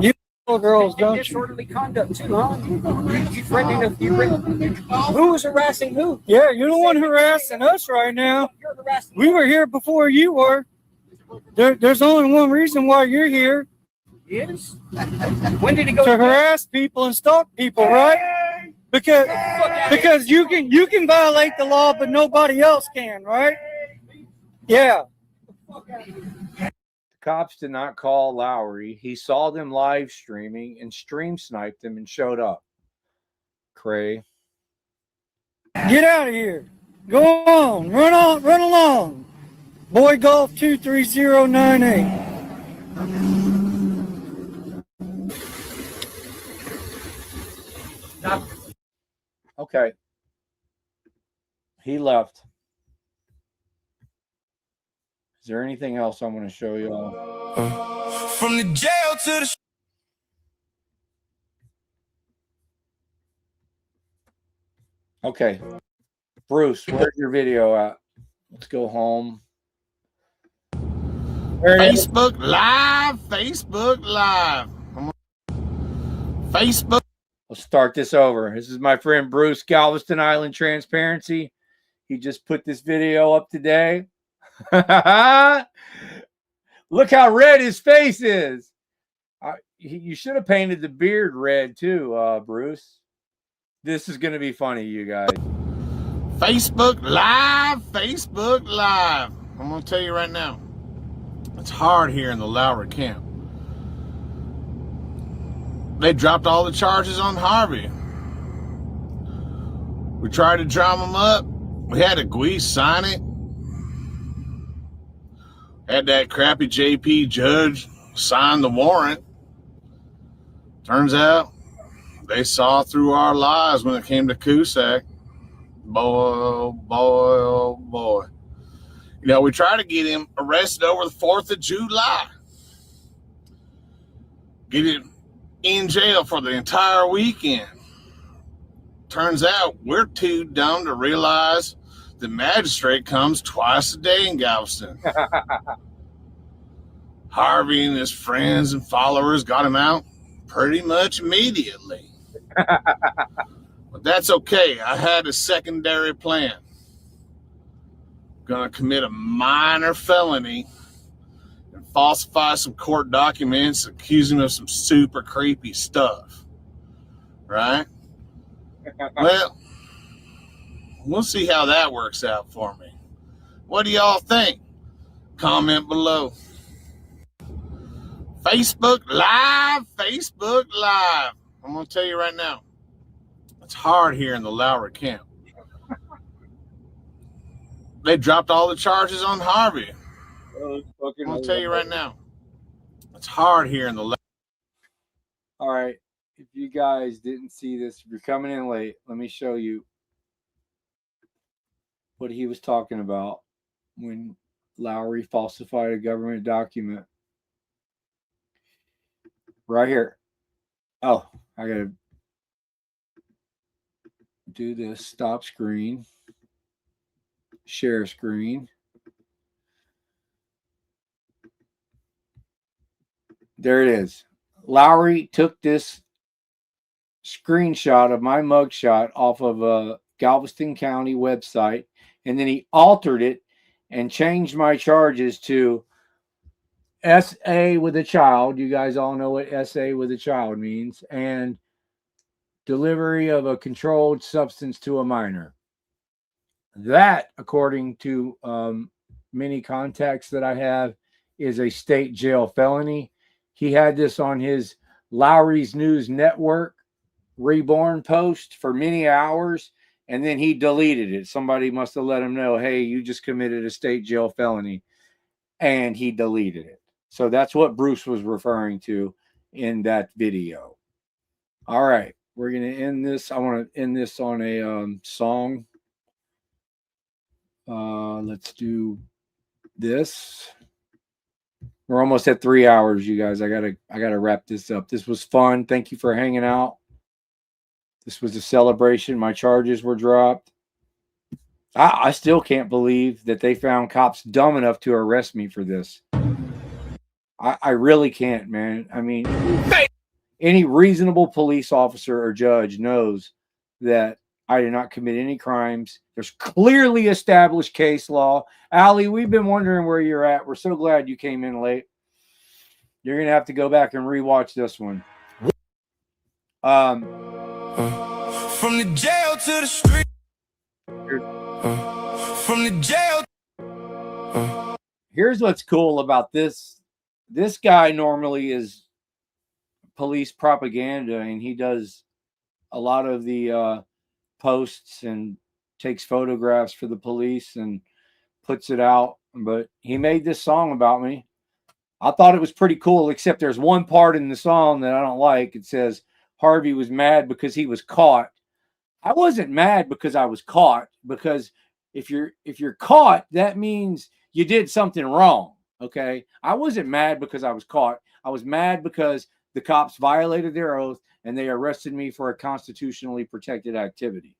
S3: You girls, don't you?
S4: Disorderly conduct too, huh? You threatening to who is harassing who?
S3: Yeah, you're the one harassing us right now. We were here before you were. There's only one reason why you're here.
S4: Yes. When did it go?
S3: To harass people and stalk people, right? Because you can violate the law, but nobody else can, right? Yeah.
S1: The cops did not call Lowry. He saw them live streaming and stream sniped them and showed up. Cray.
S3: Get out of here. Go on. Run along. Boy Golf 23098.
S18: Okay. He left. Is there anything else I'm going to show you all?
S5: From the jail to the.
S18: Okay. Bruce, where's your video at? Let's go home.
S2: Facebook Live. Facebook Live. Facebook.
S18: Let's start this over. This is my friend Bruce, Galveston Island Transparency. He just put this video up today. Look how red his face is. You should have painted the beard red too, Bruce. This is going to be funny, you guys.
S2: Facebook Live. Facebook Live. I'm going to tell you right now. It's hard here in the Lowry camp. They dropped all the charges on Harvey. We tried to drum him up. We had a Guise sign it. Had that crappy JP judge sign the warrant. Turns out they saw through our lies when it came to Cusack. Boy, oh boy, oh boy. You know, we tried to get him arrested over the 4th of July. Get him in jail for the entire weekend. Turns out we're too dumb to realize the magistrate comes twice a day in Galveston. Harvey and his friends and followers got him out pretty much immediately. But that's okay. I had a secondary plan. Gonna commit a minor felony and falsify some court documents, accuse him of some super creepy stuff. Right? Well, we'll see how that works out for me. What do y'all think? Comment below. Facebook Live. Facebook Live. I'm going to tell you right now. It's hard here in the Lowry camp. They dropped all the charges on Harvey. I'm going to tell you right now. It's hard here in the Lowry.
S18: All right. If you guys didn't see this, if you're coming in late, let me show you what he was talking about when Lowry falsified a government document. Right here. Oh, I got to do this. Stop screen. Share screen. There it is. Lowry took this screenshot of my mugshot off of a Galveston County website, and then he altered it and changed my charges to SA with a child. You guys all know what SA with a child means, and delivery of a controlled substance to a minor. That, according to many contacts that I have, is a state jail felony. He had this on his Lowry's News Network Reborn post for many hours, and then he deleted it. Somebody must have let him know, hey, you just committed a state jail felony, and he deleted it. So that's what Bruce was referring to in that video. All right, we're going to end this. I want to end this on a song. Let's do this. We're almost at 3 hours, you guys. I gotta wrap this up. This was fun. Thank you for hanging out. This was a celebration. My charges were dropped. I still can't believe that they found cops dumb enough to arrest me for this. I really can't, man. I mean, any reasonable police officer or judge knows that I did not commit any crimes. There's clearly established case law. Allie, we've been wondering where you're at. We're so glad you came in late. You're going to have to go back and rewatch this one. From
S5: the jail to the street. From the jail.
S18: Here's what's cool about this. This guy normally is police propaganda, and he does a lot of the posts and takes photographs for the police and puts it out. But he made this song about me. I thought it was pretty cool, except there's one part in the song that I don't like. It says, Harvey was mad because he was caught. I wasn't mad because I was caught, because if you're caught, that means you did something wrong. Okay. I wasn't mad because I was caught. I was mad because the cops violated their oath and they arrested me for a constitutionally protected activity.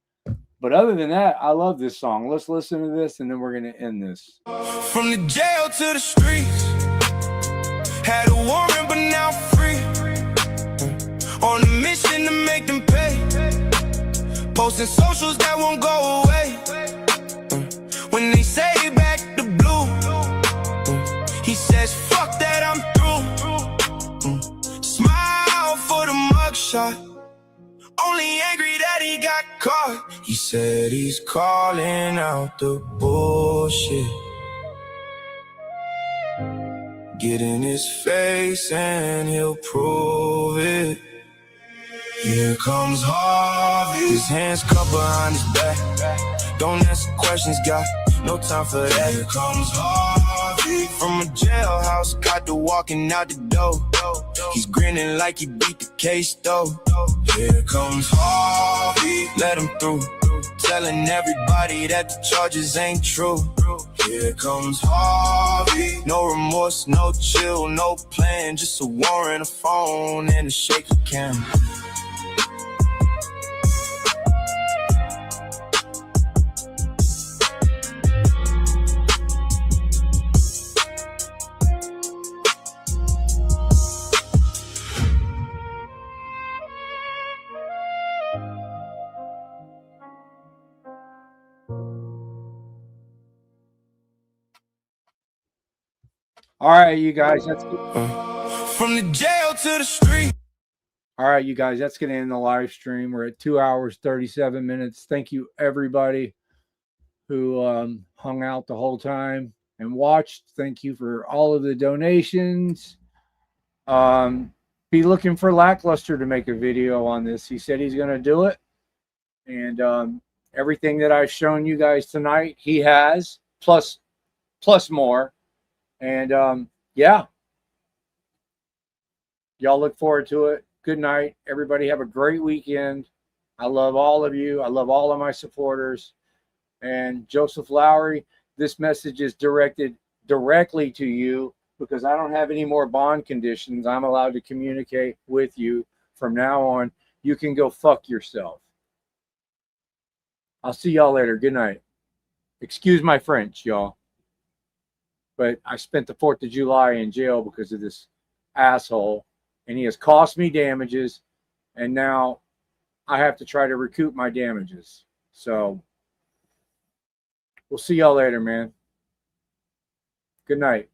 S18: But other than that, I love this song. Let's listen to this and then we're going to end this.
S5: From the jail to the streets, had a warrant but now free, on a mission to make them pay, posting socials that won't go away, when they say back the blue, he says fuck that, I'm through, smile for the mugshot, only angry that he got caught. He said he's calling out the bullshit, get in his face and he'll prove it. Here comes Harvey, his hands cupped behind his back, don't answer questions, got no time for that. Here comes Harvey, from a jailhouse, got to walking out the door, he's grinning like he beat the case though. Here comes Harvey, let him through, telling everybody that the charges ain't true. Here comes Harvey, no remorse, no chill, no plan, just a warrant, a phone, and a shaky camera.
S18: All right, you guys. That's
S5: from the jail to the street.
S18: All right, you guys. That's going to end the live stream. We're at 2 hours, 37 minutes. Thank you, everybody who hung out the whole time and watched. Thank you for all of the donations. Be looking for Lackluster to make a video on this. He said he's going to do it. And everything that I've shown you guys tonight, he has, plus more. And yeah, y'all look forward to it. Good night. Everybody have a great weekend. I love all of you. I love all of my supporters. And Joseph Lowry, this message is directed directly to you because I don't have any more bond conditions. I'm allowed to communicate with you from now on. You can go fuck yourself. I'll see y'all later. Good night. Excuse my French, y'all. But I spent the 4th of July in jail because of this asshole. And he has cost me damages. And now I have to try to recoup my damages. So we'll see y'all later, man. Good night.